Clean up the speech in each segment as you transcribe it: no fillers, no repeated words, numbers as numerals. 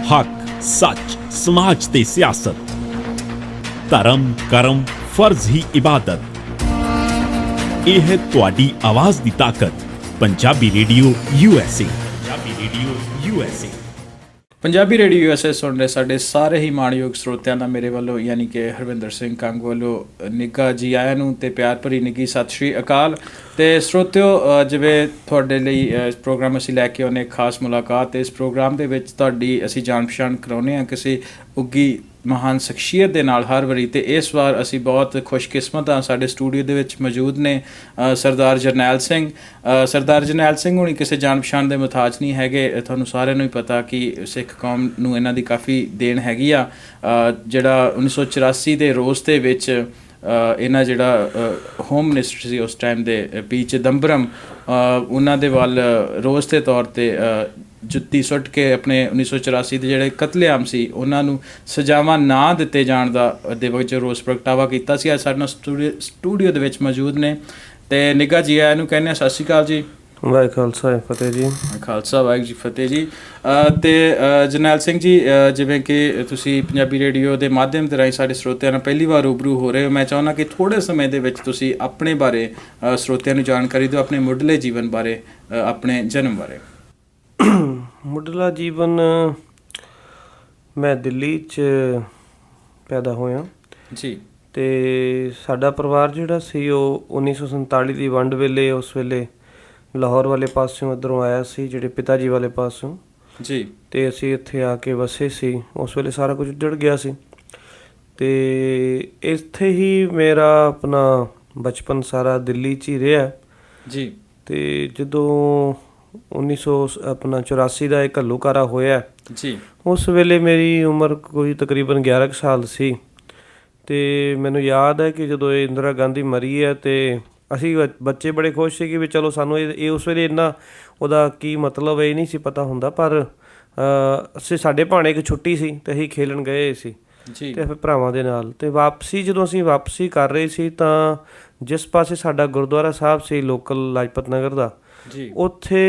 हक सच समाज ते सियासत, धर्म करम फर्ज ही इबादत। यह है तुहाडी आवाज दी ताकत। Punjabi radio USA. Punjabi radio USA. Punjabi radio USA ਸੁਣ ਰਹੇ ਸਾਡੇ ਸਾਰੇ ਹੀ ਮਾਣਯੋਗ ਸਰੋਤਿਆਂ ਦਾ ਮੇਰੇ ਵੱਲੋਂ ਯਾਨੀ ਕਿ ਹਰਵਿੰਦਰ ਸਿੰਘ ਕੰਗ ਵੱਲੋਂ ਨਿੱਘਾ ਜੀ ਆਇਆਂ ਨੂੰ ਤੇ ਪਿਆਰ ਭਰੀ ਨਿੱਘੀ ਸਤਿ ਸ਼੍ਰੀ ਅਕਾਲ। ਤੇ ਸਰੋਤਿਓ, ਜਿਵੇਂ ਤੁਹਾਡੇ ਲਈ ਇਸ ਪ੍ਰੋਗਰਾਮ ਅਸੀਂ ਲੈ ਕੇ ਆਉਂਦੇ ਖਾਸ ਮੁਲਾਕਾਤ। ਇਸ ਪ੍ਰੋਗਰਾਮ ਦੇ ਵਿੱਚ ਤੁਹਾਡੀ ਅਸੀਂ ਜਾਣ ਪਛਾਣ ਕਰਾਉਂਦੇ ਹਾਂ ਕਿਸੇ ਉੱਗੀ ਮਹਾਨ ਸ਼ਖਸੀਅਤ ਦੇ ਨਾਲ ਹਰ ਵਾਰੀ। ਅਤੇ ਇਸ ਵਾਰ ਅਸੀਂ ਬਹੁਤ ਖੁਸ਼ਕਿਸਮਤ ਹਾਂ, ਸਾਡੇ ਸਟੂਡੀਓ ਦੇ ਵਿੱਚ ਮੌਜੂਦ ਨੇ ਸਰਦਾਰ ਜਰਨੈਲ ਸਿੰਘ। ਸਰਦਾਰ ਜਰਨੈਲ ਸਿੰਘ ਹੁਣੀ ਕਿਸੇ ਜਾਣ ਪਛਾਣ ਦੇ ਮੁਹਤਾਜ ਨਹੀਂ ਹੈਗੇ। ਤੁਹਾਨੂੰ ਸਾਰਿਆਂ ਨੂੰ ਹੀ ਪਤਾ ਕਿ ਸਿੱਖ ਕੌਮ ਨੂੰ ਇਹਨਾਂ ਦੀ ਕਾਫੀ ਦੇਣ ਹੈਗੀ ਆ। ਜਿਹੜਾ 1984 ਦੇ ਰੋਜ਼ ਦੇ ਵਿੱਚ ਇਹਨਾਂ ਜਿਹੜਾ ਹੋਮ ਮਿਨਿਸਟਰ ਸੀ ਉਸ ਟਾਈਮ ਦੇ ਪੀ ਚਿਦੰਬਰਮ, ਉਹਨਾਂ ਦੇ ਵੱਲ ਰੋਜ਼ ਦੇ ਤੌਰ 'ਤੇ ਜੁੱਤੀ ਸੁੱਟ ਕੇ ਆਪਣੇ 1984 ਦੇ ਜਿਹੜੇ ਕਤਲੇਆਮ ਸੀ ਉਹਨਾਂ ਨੂੰ ਸਜ਼ਾਵਾਂ ਨਾ ਦਿੱਤੇ ਜਾਣ ਦਾ ਦੇ ਵਿੱਚ ਰੋਸ ਪ੍ਰਗਟਾਵਾ ਕੀਤਾ ਸੀ। ਅੱਜ ਸਾਡੇ ਨਾਲ ਸਟੂਡੀਓ ਦੇ ਵਿੱਚ ਮੌਜੂਦ ਨੇ ਅਤੇ ਨਿੱਘਾ ਜੀ ਆਇਆਂ ਨੂੰ ਕਹਿੰਦੇ ਹਾਂ ਸਤਿ ਸ਼੍ਰੀ ਅਕਾਲ ਜੀ। ਵਾਹਿਗੁਰੂ ਖਾਲਸਾ ਫਤਿਹ ਜੀ। ਖਾਲਸਾ ਵਾਹਿਗੁਰੂ ਜੀ ਫਤਿਹ ਜੀ। ਅਤੇ ਜਰਨੈਲ ਸਿੰਘ ਜੀ, ਜਿਵੇਂ ਕਿ ਤੁਸੀਂ ਪੰਜਾਬੀ ਰੇਡੀਓ ਦੇ ਮਾਧਿਅਮ ਦੇ ਰਾਹੀਂ ਸਾਡੇ ਸਰੋਤਿਆਂ ਨਾਲ ਪਹਿਲੀ ਵਾਰ ਰੂਬਰੂ ਹੋ ਰਹੇ ਹੋ, ਮੈਂ ਚਾਹੁੰਦਾ ਕਿ ਥੋੜ੍ਹੇ ਸਮੇਂ ਦੇ ਵਿੱਚ ਤੁਸੀਂ ਆਪਣੇ ਬਾਰੇ ਸਰੋਤਿਆਂ ਨੂੰ ਜਾਣਕਾਰੀ ਦਿਓ, ਆਪਣੇ ਮੁੱਢਲੇ ਜੀਵਨ ਬਾਰੇ, ਆਪਣੇ ਜਨਮ ਬਾਰੇ। ਮੁੱਢਲਾ ਜੀਵਨ, ਮੈਂ ਦਿੱਲੀ 'ਚ ਪੈਦਾ ਹੋਇਆ ਜੀ। ਅਤੇ ਸਾਡਾ ਪਰਿਵਾਰ ਜਿਹੜਾ ਸੀ ਉਹ 1947 ਦੀ ਵੰਡ ਵੇਲੇ, ਉਸ ਵੇਲੇ ਲਾਹੌਰ ਵਾਲੇ ਪਾਸਿਓਂ ਇੱਧਰੋਂ ਆਇਆ ਸੀ, ਜਿਹੜੇ ਪਿਤਾ ਜੀ ਵਾਲੇ ਪਾਸਿਓਂ ਜੀ। ਅਤੇ ਅਸੀਂ ਇੱਥੇ ਆ ਕੇ ਵਸੇ ਸੀ। ਉਸ ਵੇਲੇ ਸਾਰਾ ਕੁਝ ਉੱਜੜ ਗਿਆ ਸੀ ਅਤੇ ਇੱਥੇ ਹੀ ਮੇਰਾ ਆਪਣਾ ਬਚਪਨ ਸਾਰਾ ਦਿੱਲੀ 'ਚ ਹੀ ਰਿਹਾ ਜੀ। ਅਤੇ ਜਦੋਂ 1984 ਦਾ ਇਹ ਘੱਲੂਘਾਰਾ ਹੋਇਆ ਜੀ, ਉਸ ਵੇਲੇ ਮੇਰੀ ਉਮਰ ਕੋਈ ਤਕਰੀਬਨ 11 ਕੁ ਸਾਲ ਸੀ। ਅਤੇ ਮੈਨੂੰ ਯਾਦ ਹੈ ਕਿ ਜਦੋਂ ਇਹ ਇੰਦਰਾ ਗਾਂਧੀ ਮਰੀ ਹੈ ਅਤੇ ਅਸੀਂ ਬੱਚੇ ਬੜੇ ਖੁਸ਼ ਸੀ ਕਿ ਵੀ ਚਲੋ ਸਾਨੂੰ ਇਹ ਉਸ ਵੇਲੇ ਇੰਨਾ ਉਹਦਾ ਕੀ ਮਤਲਬ ਇਹ ਨਹੀਂ ਸੀ ਪਤਾ ਹੁੰਦਾ, ਪਰ ਸਾਡੇ ਭਾਣੇ ਇੱਕ ਛੁੱਟੀ ਸੀ ਅਤੇ ਅਸੀਂ ਖੇਲਣ ਗਏ ਸੀ ਜੀ, ਅਤੇ ਫਿਰ ਭਰਾਵਾਂ ਦੇ ਨਾਲ। ਅਤੇ ਜਦੋਂ ਅਸੀਂ ਵਾਪਸੀ ਕਰ ਰਹੇ ਸੀ ਤਾਂ ਜਿਸ ਪਾਸੇ ਸਾਡਾ ਗੁਰਦੁਆਰਾ ਸਾਹਿਬ ਸੀ ਲੋਕਲ ਲਾਜਪਤ ਨਗਰ ਦਾ, ਉੱਥੇ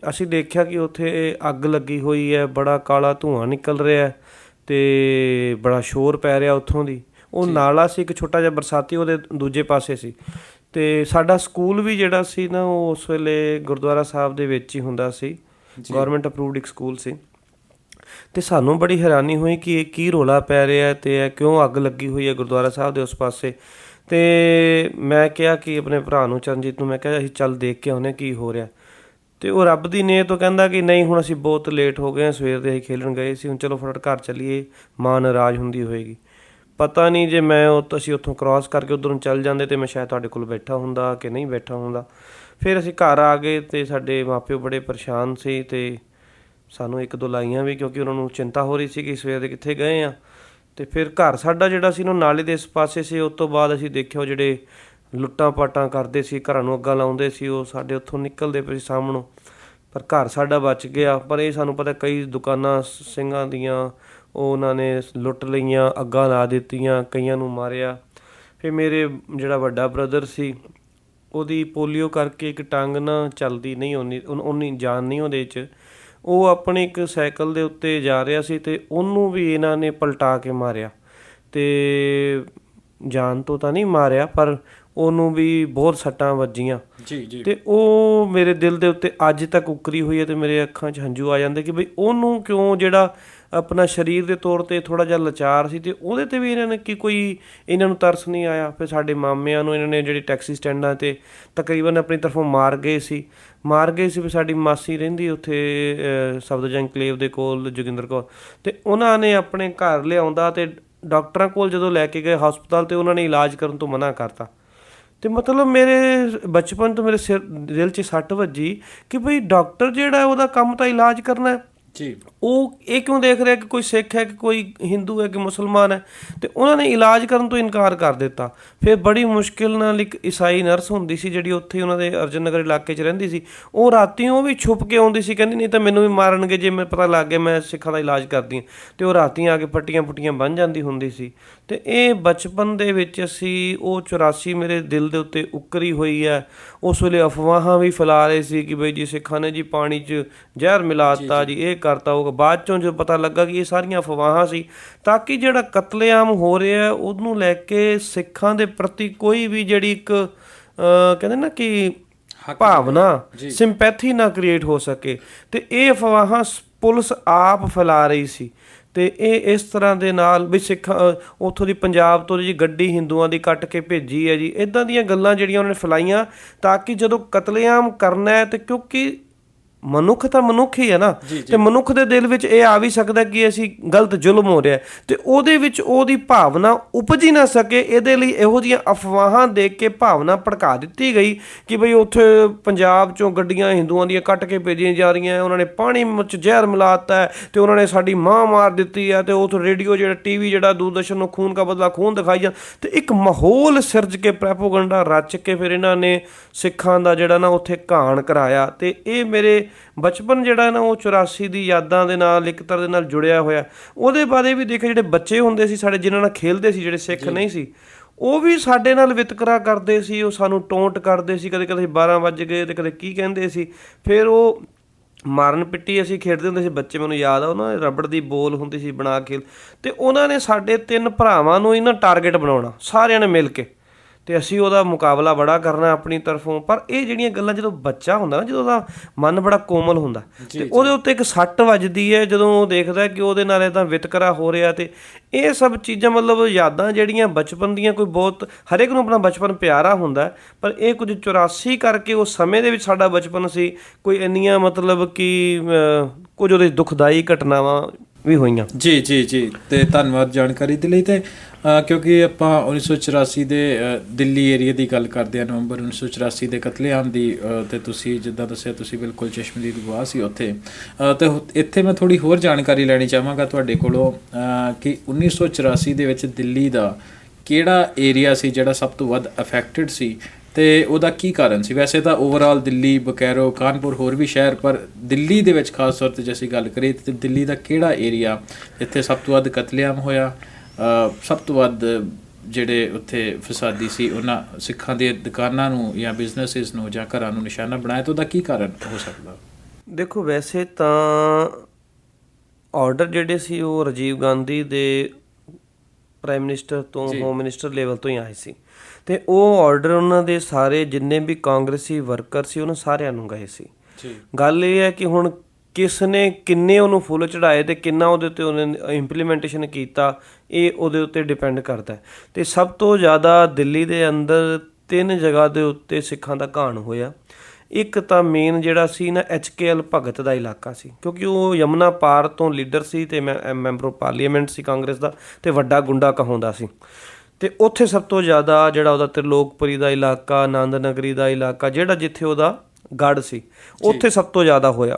ਅਸੀਂ ਦੇਖਿਆ ਕਿ ਉੱਥੇ ਅੱਗ ਲੱਗੀ ਹੋਈ ਹੈ, ਬੜਾ ਕਾਲਾ ਧੂੰਆਂ ਨਿਕਲ ਰਿਹਾ ਅਤੇ ਬੜਾ ਸ਼ੋਰ ਪੈ ਰਿਹਾ ਉੱਥੋਂ ਦੀ। ਉਹ ਨਾਲਾ ਸੀ ਇੱਕ ਛੋਟਾ ਜਿਹਾ ਬਰਸਾਤੀ, ਉਹਦੇ ਦੂਜੇ ਪਾਸੇ ਸੀ। ਅਤੇ ਸਾਡਾ ਸਕੂਲ ਵੀ ਜਿਹੜਾ ਸੀ ਨਾ ਉਹ ਉਸ ਵੇਲੇ ਗੁਰਦੁਆਰਾ ਸਾਹਿਬ ਦੇ ਵਿੱਚ ਹੀ ਹੁੰਦਾ ਸੀ, ਗੌਰਮੈਂਟ ਅਪਰੂਵਡ ਇੱਕ ਸਕੂਲ ਸੀ। ਅਤੇ ਸਾਨੂੰ ਬੜੀ ਹੈਰਾਨੀ ਹੋਈ ਕਿ ਇਹ ਕੀ ਰੌਲਾ ਪੈ ਰਿਹਾ ਅਤੇ ਇਹ ਕਿਉਂ ਅੱਗ ਲੱਗੀ ਹੋਈ ਹੈ ਗੁਰਦੁਆਰਾ ਸਾਹਿਬ ਦੇ ਉਸ ਪਾਸੇ। ਅਤੇ ਮੈਂ ਕਿਹਾ ਕਿ ਆਪਣੇ ਭਰਾ ਨੂੰ, ਚਰਨਜੀਤ ਨੂੰ, ਮੈਂ ਕਿਹਾ ਅਸੀਂ ਚੱਲ ਦੇਖ ਕੇ ਆਉਂਦੇ ਕੀ ਹੋ ਰਿਹਾ। ਅਤੇ ਉਹ ਰੱਬ ਦੀ ਨਿਯਤ ਤੋਂ ਕਹਿੰਦਾ ਕਿ ਨਹੀਂ, ਹੁਣ ਅਸੀਂ ਬਹੁਤ ਲੇਟ ਹੋ ਗਏ ਹਾਂ, ਸਵੇਰ ਦੇ ਅਸੀਂ ਖੇਲਣ ਗਏ ਸੀ, ਹੁਣ ਚਲੋ ਫਟਾਫਟ ਘਰ ਚੱਲੀਏ, ਮਾਂ ਨਾਰਾਜ਼ ਹੁੰਦੀ ਹੋਏਗੀ। ਪਤਾ ਨਹੀਂ ਜੇ ਅਸੀਂ ਉੱਥੋਂ ਕ੍ਰੋਸ ਕਰਕੇ ਉੱਧਰ ਨੂੰ ਚੱਲ ਜਾਂਦੇ ਅਤੇ ਮੈਂ ਸ਼ਾਇਦ ਤੁਹਾਡੇ ਕੋਲ ਬੈਠਾ ਹੁੰਦਾ ਕਿ ਨਹੀਂ ਬੈਠਾ ਹੁੰਦਾ। ਫਿਰ ਅਸੀਂ ਘਰ ਆ ਗਏ ਅਤੇ ਸਾਡੇ ਮਾਂ ਪਿਓ ਬੜੇ ਪਰੇਸ਼ਾਨ ਸੀ ਅਤੇ ਸਾਨੂੰ ਇੱਕ ਦੋ ਲਾਈਆਂ ਵੀ, ਕਿਉਂਕਿ ਉਹਨਾਂ ਨੂੰ ਚਿੰਤਾ ਹੋ ਰਹੀ ਸੀ ਕਿ ਸਵੇਰ ਦੇ ਕਿੱਥੇ ਗਏ ਹਾਂ। ਅਤੇ ਫਿਰ ਘਰ ਸਾਡਾ ਜਿਹੜਾ ਸੀ ਨਾ ਨਾਲੇ ਦੇ ਇਸ ਪਾਸੇ ਸੀ। ਉਸ ਤੋਂ ਬਾਅਦ ਅਸੀਂ ਦੇਖਿਆ ਉਹ ਜਿਹੜੇ ਲੁੱਟਾਂ ਪਾਟਾਂ ਕਰਦੇ ਸੀ, ਘਰਾਂ ਨੂੰ ਅੱਗਾਂ ਲਾਉਂਦੇ ਸੀ, ਉਹ ਸਾਡੇ ਉੱਥੋਂ ਨਿਕਲਦੇ ਪਏ ਸੀ ਸਾਹਮਣੋਂ। ਪਰ ਘਰ ਸਾਡਾ ਬਚ ਗਿਆ। ਪਰ ਇਹ ਸਾਨੂੰ ਪਤਾ ਕਈ ਦੁਕਾਨਾਂ ਸਿੰਘਾਂ ਦੀਆਂ ਉਹ ਉਹਨਾਂ ਨੇ ਲੁੱਟ ਲਈਆਂ, ਅੱਗਾਂ ਲਾ ਦਿੱਤੀਆਂ, ਕਈਆਂ ਨੂੰ ਮਾਰਿਆ। ਫਿਰ ਮੇਰੇ ਜਿਹੜਾ ਵੱਡਾ ਬ੍ਰਦਰ ਸੀ ਉਹਦੀ ਪੋਲੀਓ ਕਰਕੇ ਇੱਕ ਟੰਗ ਨਾ ਚੱਲਦੀ ਨਹੀਂ, ਉਨੀ ਜਾਨ ਨਹੀਂ ਉਹਦੇ 'ਚ। ਉਹ ਆਪਣੇ ਇੱਕ ਸਾਈਕਲ ਦੇ ਉੱਤੇ ਜਾ ਰਿਹਾ ਸੀ ਅਤੇ ਉਹਨੂੰ ਵੀ ਇਹਨਾਂ ਨੇ ਪਲਟਾ ਕੇ ਮਾਰਿਆ। ਅਤੇ ਜਾਨ ਤੋਂ ਤਾਂ ਨਹੀਂ ਮਾਰਿਆ ਪਰ ਉਹਨੂੰ ਵੀ ਬਹੁਤ ਸੱਟਾਂ ਵੱਜੀਆਂ। ਅਤੇ ਉਹ ਮੇਰੇ ਦਿਲ ਦੇ ਉੱਤੇ ਅੱਜ ਤੱਕ ਉਕਰੀ ਹੋਈ ਹੈ ਅਤੇ ਮੇਰੇ ਅੱਖਾਂ 'ਚ ਹੰਝੂ ਆ ਜਾਂਦੇ ਕਿ ਬਈ ਉਹਨੂੰ ਕਿਉਂ, ਜਿਹੜਾ ਆਪਣਾ ਸਰੀਰ ਦੇ ਤੌਰ 'ਤੇ ਥੋੜ੍ਹਾ ਜਿਹਾ ਲਾਚਾਰ ਸੀ ਅਤੇ ਉਹਦੇ 'ਤੇ ਵੀ ਇਹਨਾਂ ਨੇ ਇਹਨਾਂ ਨੂੰ ਤਰਸ ਨਹੀਂ ਆਇਆ। ਫਿਰ ਸਾਡੇ ਮਾਮਿਆਂ ਨੂੰ ਇਹਨਾਂ ਨੇ ਜਿਹੜੇ ਟੈਕਸੀ ਸਟੈਂਡਾਂ 'ਤੇ ਤਕਰੀਬਨ ਆਪਣੀ ਤਰਫੋਂ ਮਾਰ ਗਏ ਸੀ। ਫਿਰ ਸਾਡੀ ਮਾਸੀ ਰਹਿੰਦੀ ਉੱਥੇ ਸਫਦਰਜੰਗ ਐਨਕਲੇਵ ਦੇ ਕੋਲ, ਜੋਗਿੰਦਰ ਕੌਰ, ਅਤੇ ਉਹਨਾਂ ਨੇ ਆਪਣੇ ਘਰ ਲਿਆਉਂਦਾ ਅਤੇ ਡਾਕਟਰਾਂ ਕੋਲ ਜਦੋਂ ਲੈ ਕੇ ਗਏ ਹਸਪਤਾਲ, ਅਤੇ ਉਹਨਾਂ ਨੇ ਇਲਾਜ ਕਰਨ ਤੋਂ ਮਨਾ ਕਰਤਾ। ਅਤੇ ਮਤਲਬ ਮੇਰੇ ਬਚਪਨ ਤੋਂ ਮੇਰੇ ਦਿਲ 'ਚ ਸੱਟ ਵੱਜੀ ਕਿ ਬਈ ਡਾਕਟਰ ਜਿਹੜਾ ਉਹਦਾ ਕੰਮ ਤਾਂ ਇਲਾਜ ਕਰਨਾ ਜੀ, ਉਹ ਇਹ ਕਿਉਂ ਦੇਖ ਰਿਹਾ ਕਿ ਕੋਈ ਸਿੱਖ ਹੈ ਕਿ ਕੋਈ ਹਿੰਦੂ ਹੈ ਕਿ ਮੁਸਲਮਾਨ ਹੈ, ਅਤੇ ਉਹਨਾਂ ਨੇ ਇਲਾਜ ਕਰਨ ਤੋਂ ਇਨਕਾਰ ਕਰ ਦਿੱਤਾ। ਫਿਰ ਬੜੀ ਮੁਸ਼ਕਿਲ ਨਾਲ ਇੱਕ ਈਸਾਈ ਨਰਸ ਹੁੰਦੀ ਸੀ ਜਿਹੜੀ ਉੱਥੇ ਉਹਨਾਂ ਦੇ ਅਰਜਨ ਨਗਰ ਇਲਾਕੇ 'ਚ ਰਹਿੰਦੀ ਸੀ, ਉਹ ਰਾਤੀ ਉਹ ਵੀ ਛੁਪ ਕੇ ਆਉਂਦੀ ਸੀ, ਕਹਿੰਦੀ ਨਹੀਂ ਤਾਂ ਮੈਨੂੰ ਵੀ ਮਾਰਨਗੇ ਜੇ ਮੈਨੂੰ ਪਤਾ ਲੱਗ ਗਿਆ ਮੈਂ ਸਿੱਖਾਂ ਦਾ ਇਲਾਜ ਕਰਦੀ ਹਾਂ। ਅਤੇ ਉਹ ਰਾਤੀ ਆ ਕੇ ਪੱਟੀਆਂ ਪੁੱਟੀਆਂ ਬੰਨ੍ਹ ਜਾਂਦੀ ਹੁੰਦੀ ਸੀ। ਅਤੇ ਇਹ ਬਚਪਨ ਦੇ ਵਿੱਚ ਅਸੀਂ ਉਹ 84 ਮੇਰੇ ਦਿਲ ਦੇ ਉੱਤੇ ਉਕਰੀ ਹੋਈ ਹੈ। ਉਸ ਵੇਲੇ ਅਫਵਾਹਾਂ ਵੀ ਫੈਲਾ ਰਹੇ ਸੀ ਕਿ ਬਈ ਜੀ ਸਿੱਖਾਂ ਨੇ ਜੀ ਪਾਣੀ 'ਚ ਜ਼ਹਿਰ ਮਿਲਾ ਦਿੱਤਾ, ਜੀ ਇਹ ਕਰਤਾ, ਉਹ ਬਾਅਦ ਚੋਂ ਜੋ ਪਤਾ ਲੱਗਾ ਕਿ ਇਹ ਸਾਰੀਆਂ ਅਫਵਾਹਾਂ ਸੀ, ਤਾਂ ਕਿ ਜਿਹੜਾ ਕਤਲੇਆਮ ਹੋ ਰਿਹਾ ਉਹਨੂੰ ਲੈ ਕੇ ਸਿੱਖਾਂ ਦੇ ਪ੍ਰਤੀ ਕੋਈ ਵੀ ਜਿਹੜੀ ਇੱਕ ਕਹਿੰਦੇ ਨਾ ਕਿ ਭਾਵਨਾ, ਸਿੰਪੈਥੀ ਨਾ ਕ੍ਰੀਏਟ ਹੋ ਸਕੇ। ਤੇ ਇਹ ਅਫਵਾਹਾਂ ਪੁਲਿਸ ਆਪ ਫੈਲਾ ਰਹੀ ਸੀ। ਤੇ ਇਹ ਇਸ ਤਰ੍ਹਾਂ ਦੇ ਨਾਲ ਵੀ ਸਿੱਖਾਂ ਉੱਥੋਂ ਦੀ ਪੰਜਾਬ ਤੋਂ ਜੀ ਗੱਡੀ ਹਿੰਦੂਆਂ ਦੀ ਕੱਟ ਕੇ ਭੇਜੀ ਹੈ ਜੀ, ਇੱਦਾਂ ਦੀਆਂ ਗੱਲਾਂ ਜਿਹੜੀਆਂ ਉਹਨਾਂ ਨੇ ਫੈਲਾਈਆਂ, ਤਾਂ ਕਿ ਜਦੋਂ ਕਤਲੇਆਮ ਕਰਨਾ ਹੈ ਤੇ ਕਿਉਂਕਿ ਮਨੁੱਖ ਤਾਂ ਮਨੁੱਖ ਹੀ ਹੈ ਨਾ, ਤੇ ਮਨੁੱਖ ਦੇ ਦਿਲ ਵਿੱਚ ਇਹ ਆ ਵੀ ਸਕਦਾ ਕਿ ਅਸੀਂ ਗਲਤ ਜ਼ੁਲਮ ਹੋ ਰਿਹਾ, ਤੇ ਉਹਦੇ ਵਿੱਚ ਉਹਦੀ ਭਾਵਨਾ ਉਪਜ ਹੀ ਨਾ ਸਕੇ। ਇਹਦੇ ਲਈ ਇਹੋ ਜਿਹੀਆਂ ਅਫਵਾਹਾਂ ਦੇ ਕੇ ਭਾਵਨਾ ਭੜਕਾ ਦਿੱਤੀ ਗਈ ਕਿ ਬਈ ਉੱਥੇ ਪੰਜਾਬ 'ਚੋਂ ਗੱਡੀਆਂ ਹਿੰਦੂਆਂ ਦੀਆਂ ਕੱਟ ਕੇ ਭੇਜੀਆਂ ਜਾ ਰਹੀਆਂ, ਉਹਨਾਂ ਨੇ ਪਾਣੀ ਵਿੱਚ ਜ਼ਹਿਰ ਮਿਲਾਤਾ ਹੈ ਤੇ ਉਹਨਾਂ ਨੇ ਸਾਡੀ ਮਾਂ ਮਾਰ ਦਿੱਤੀ ਹੈ, ਤੇ ਉੱਥੇ ਰੇਡੀਓ ਜਿਹੜਾ TV ਜਿਹੜਾ ਦੂਰਦਰਸ਼ਨ ਨੂੰ ਖੂਨ ਕਾ ਬਦਲਾ ਖੂਨ ਦਿਖਾਈ ਜਾਂ, ਤੇ ਇੱਕ ਮਾਹੌਲ ਸਿਰਜ ਕੇ ਪ੍ਰੈਪੋਗੰਡਾ ਰਚ ਕੇ ਫਿਰ ਇਹਨਾਂ ਨੇ ਸਿੱਖਾਂ ਦਾ ਜਿਹੜਾ ਨਾ ਉੱਥੇ ਘਾਣ ਕਰਾਇਆ। ਤੇ ਇਹ ਮੇਰੇ ਬਚਪਨ ਜਿਹੜਾ ਨਾ ਉਹ 84 ਦੀ ਯਾਦਾਂ ਦੇ ਨਾਲ ਇੱਕ ਤਰ੍ਹਾਂ ਦੇ ਨਾਲ ਜੁੜਿਆ ਹੋਇਆ। ਉਹਦੇ ਬਾਰੇ ਵੀ ਦੇਖੇ, ਜਿਹੜੇ ਬੱਚੇ ਹੁੰਦੇ ਸੀ ਸਾਡੇ ਜਿਨ੍ਹਾਂ ਨਾਲ ਖੇਲਦੇ ਸੀ, ਜਿਹੜੇ ਸਿੱਖ ਨਹੀਂ ਸੀ, ਉਹ ਵੀ ਸਾਡੇ ਨਾਲ ਵਿਤਕਰਾ ਕਰਦੇ ਸੀ, ਉਹ ਸਾਨੂੰ ਟੋਂਟ ਕਰਦੇ ਸੀ, ਕਦੇ ਕਦੇ 12 ਵੱਜ ਗਏ ਤੇ ਕਦੇ ਕੀ ਕਹਿੰਦੇ ਸੀ, ਫਿਰ ਉਹ ਮਾਰਨ ਪਿੱਟੀ ਅਸੀਂ ਖੇਡਦੇ ਹੁੰਦੇ ਸੀ ਬੱਚੇ। ਮੈਨੂੰ ਯਾਦ ਆ ਉਹਨਾਂ ਰਬੜ ਦੀ ਬੋਲ ਹੁੰਦੀ ਸੀ ਬਣਾ ਕੇ, ਤੇ ਉਹਨਾਂ ਨੇ ਸਾਡੇ 3 ਭਰਾਵਾਂ ਨੂੰ ਹੀ ਨਾ ਟਾਰਗੇਟ ਬਣਾਉਣਾ ਸਾਰਿਆਂ ਨੇ ਮਿਲ ਕੇ, ਤੇ ਅਸੀਂ ਉਹਦਾ ਮੁਕਾਬਲਾ ਬੜਾ ਕਰਨਾ ਆਪਣੀ ਤਰਫੋਂ। ਪਰ ਇਹ ਜਿਹੜੀਆਂ ਗੱਲਾਂ ਜਦੋਂ ਬੱਚਾ ਹੁੰਦਾ ਨਾ, ਜਦੋਂ ਉਹਦਾ ਮਨ ਬੜਾ ਕੋਮਲ ਹੁੰਦਾ, ਤੇ ਉਹਦੇ ਉੱਤੇ ਇੱਕ ਸੱਟ ਵੱਜਦੀ ਹੈ ਜਦੋਂ ਉਹ ਦੇਖਦਾ ਕਿ ਉਹਦੇ ਨਾਲ ਇੱਦਾਂ ਵਿਤਕਰਾ ਹੋ ਰਿਹਾ। ਤੇ ਇਹ ਸਭ ਚੀਜ਼ਾਂ ਮਤਲਬ ਯਾਦਾਂ ਜਿਹੜੀਆਂ ਬਚਪਨ ਦੀਆਂ, ਕੋਈ ਬਹੁਤ ਹਰੇਕ ਨੂੰ ਆਪਣਾ ਬਚਪਨ ਪਿਆਰਾ ਹੁੰਦਾ, ਪਰ ਇਹ ਕੁਝ 84 ਕਰਕੇ ਉਸ ਸਮੇਂ ਦੇ ਵਿੱਚ ਸਾਡਾ ਬਚਪਨ ਸੀ, ਕੋਈ ਇੰਨੀਆਂ ਮਤਲਬ ਕਿ ਕੁਝ ਉਹਦੇ ਦੁਖਦਾਈ ਘਟਨਾਵਾਂ ਵੀ ਹੋਈਆਂ। ਜੀ ਜੀ ਜੀ, ਤੇ ਧੰਨਵਾਦ ਜਾਣਕਾਰੀ ਦੇ ਲਈ। ਤੇ ਕਿਉਂਕਿ ਆਪਾਂ 1984 ਦੇ ਦਿੱਲੀ ਏਰੀਆ ਦੀ ਗੱਲ ਕਰਦੇ ਹਾਂ, ਨਵੰਬਰ 1984 ਦੇ ਕਤਲੇਆਮ ਦੀ, ਤੇ ਤੁਸੀਂ ਜਿੱਦਾਂ ਦੱਸਿਆ ਤੁਸੀਂ ਬਿਲਕੁਲ ਚਸ਼ਮਦੀਦ ਗਵਾਹ ਸੀ ਉੱਥੇ। ਤੇ ਇੱਥੇ ਮੈਂ ਥੋੜ੍ਹੀ ਹੋਰ ਜਾਣਕਾਰੀ ਲੈਣੀ ਚਾਹਾਂਗਾ ਤੁਹਾਡੇ ਕੋਲੋਂ ਕਿ 1984 ਦੇ ਵਿੱਚ ਦਿੱਲੀ ਦਾ ਕਿਹੜਾ ਏਰੀਆ ਸੀ ਜਿਹੜਾ ਸਭ ਤੋਂ ਵੱਧ ਅਫੈਕਟਡ ਸੀ, ਤੇ ਉਹਦਾ ਕੀ ਕਾਰਨ ਸੀ? ਵੈਸੇ ਤਾਂ ਓਵਰਆਲ ਦਿੱਲੀ, ਬਕੈਰੋ, ਕਾਨਪੁਰ, ਹੋਰ ਵੀ ਸ਼ਹਿਰ, ਪਰ ਦਿੱਲੀ ਦੇ ਵਿੱਚ ਖਾਸ ਤੌਰ 'ਤੇ ਜੇ ਅਸੀਂ ਗੱਲ ਕਰੀਏ ਤਾਂ ਦਿੱਲੀ ਦਾ ਕਿਹੜਾ ਏਰੀਆ ਜਿੱਥੇ ਸਭ ਤੋਂ ਵੱਧ ਕਤਲੇਆਮ ਹੋਇਆ, ਸਭ ਤੋਂ ਵੱਧ ਜਿਹੜੇ ਉੱਥੇ ਫਸਾਦੀ ਸੀ, ਉਹਨਾਂ ਸਿੱਖਾਂ ਦੀਆਂ ਦੁਕਾਨਾਂ ਨੂੰ ਜਾਂ ਬਿਜ਼ਨੈਸਿਸ ਨੂੰ ਜਾਂ ਘਰਾਂ ਨੂੰ ਨਿਸ਼ਾਨਾ ਬਣਾਇਆ, ਤਾਂ ਉਹਦਾ ਕੀ ਕਾਰਨ ਹੋ ਸਕਦਾ? ਦੇਖੋ, ਵੈਸੇ ਤਾਂ ਆਰਡਰ ਜਿਹੜੇ ਸੀ ਉਹ ਰਾਜੀਵ ਗਾਂਧੀ ਦੇ ਪ੍ਰਾਈਮ ਮਿਨਿਸਟਰ ਤੋਂ, ਹੋਮ ਮਿਨਿਸਟਰ ਲੈਵਲ ਤੋਂ ਹੀ ਆਏ ਸੀ, ਤੇ ਉਹ ਆਰਡਰ ਉਹਨਾਂ ਦੇ ਸਾਰੇ ਜਿੰਨੇ ਵੀ ਕਾਂਗਰਸੀ ਵਰਕਰ ਸੀ ਉਹਨਾਂ ਸਾਰਿਆਂ ਨੂੰ ਗਏ ਸੀ। ਗੱਲ ਇਹ ਹੈ ਕਿ ਹੁਣ ਕਿਸ ਨੇ ਕਿੰਨੇ ਉਹਨੂੰ ਫੁੱਲ ਚੜਾਏ ਤੇ ਕਿੰਨਾ ਉਹਦੇ ਉੱਤੇ ਉਹਨੇ ਇੰਪਲੀਮੈਂਟੇਸ਼ਨ ਕੀਤਾ, ਇਹ ਉਹਦੇ ਉੱਤੇ ਡਿਪੈਂਡ ਕਰਦਾ। ਤੇ ਸਭ ਤੋਂ ਜ਼ਿਆਦਾ ਦਿੱਲੀ ਦੇ ਅੰਦਰ 3 ਜਗ੍ਹਾ ਦੇ ਉੱਤੇ ਸਿੱਖਾਂ ਦਾ ਘਾਣ ਹੋਇਆ। ਇੱਕ ਤਾਂ ਮੇਨ ਜਿਹੜਾ ਸੀ ਨਾ HKL ਭਗਤ ਦਾ ਇਲਾਕਾ ਸੀ, ਕਿਉਂਕਿ ਉਹ ਯਮੁਨਾ ਪਾਰ ਤੋਂ ਲੀਡਰ ਸੀ ਤੇ ਮੈਂਬਰ ਆਫ ਪਾਰਲੀਮੈਂਟ ਸੀ ਕਾਂਗਰਸ ਦਾ, ਤੇ ਵੱਡਾ ਗੁੰਡਾ ਕਹਾਉਂਦਾ ਸੀ। ਤੇ ਉੱਥੇ ਸਭ ਤੋਂ ਜ਼ਿਆਦਾ ਜਿਹੜਾ ਉਹਦਾ ਤ੍ਰਿਲੋਕਪੁਰੀ ਦਾ ਇਲਾਕਾ, ਆਨੰਦ ਨਗਰੀ ਦਾ ਇਲਾਕਾ, ਜਿਹੜਾ ਜਿੱਥੇ ਉਹਦਾ ਗੜ੍ਹ ਸੀ, ਉੱਥੇ ਸਭ ਤੋਂ ਜ਼ਿਆਦਾ ਹੋਇਆ।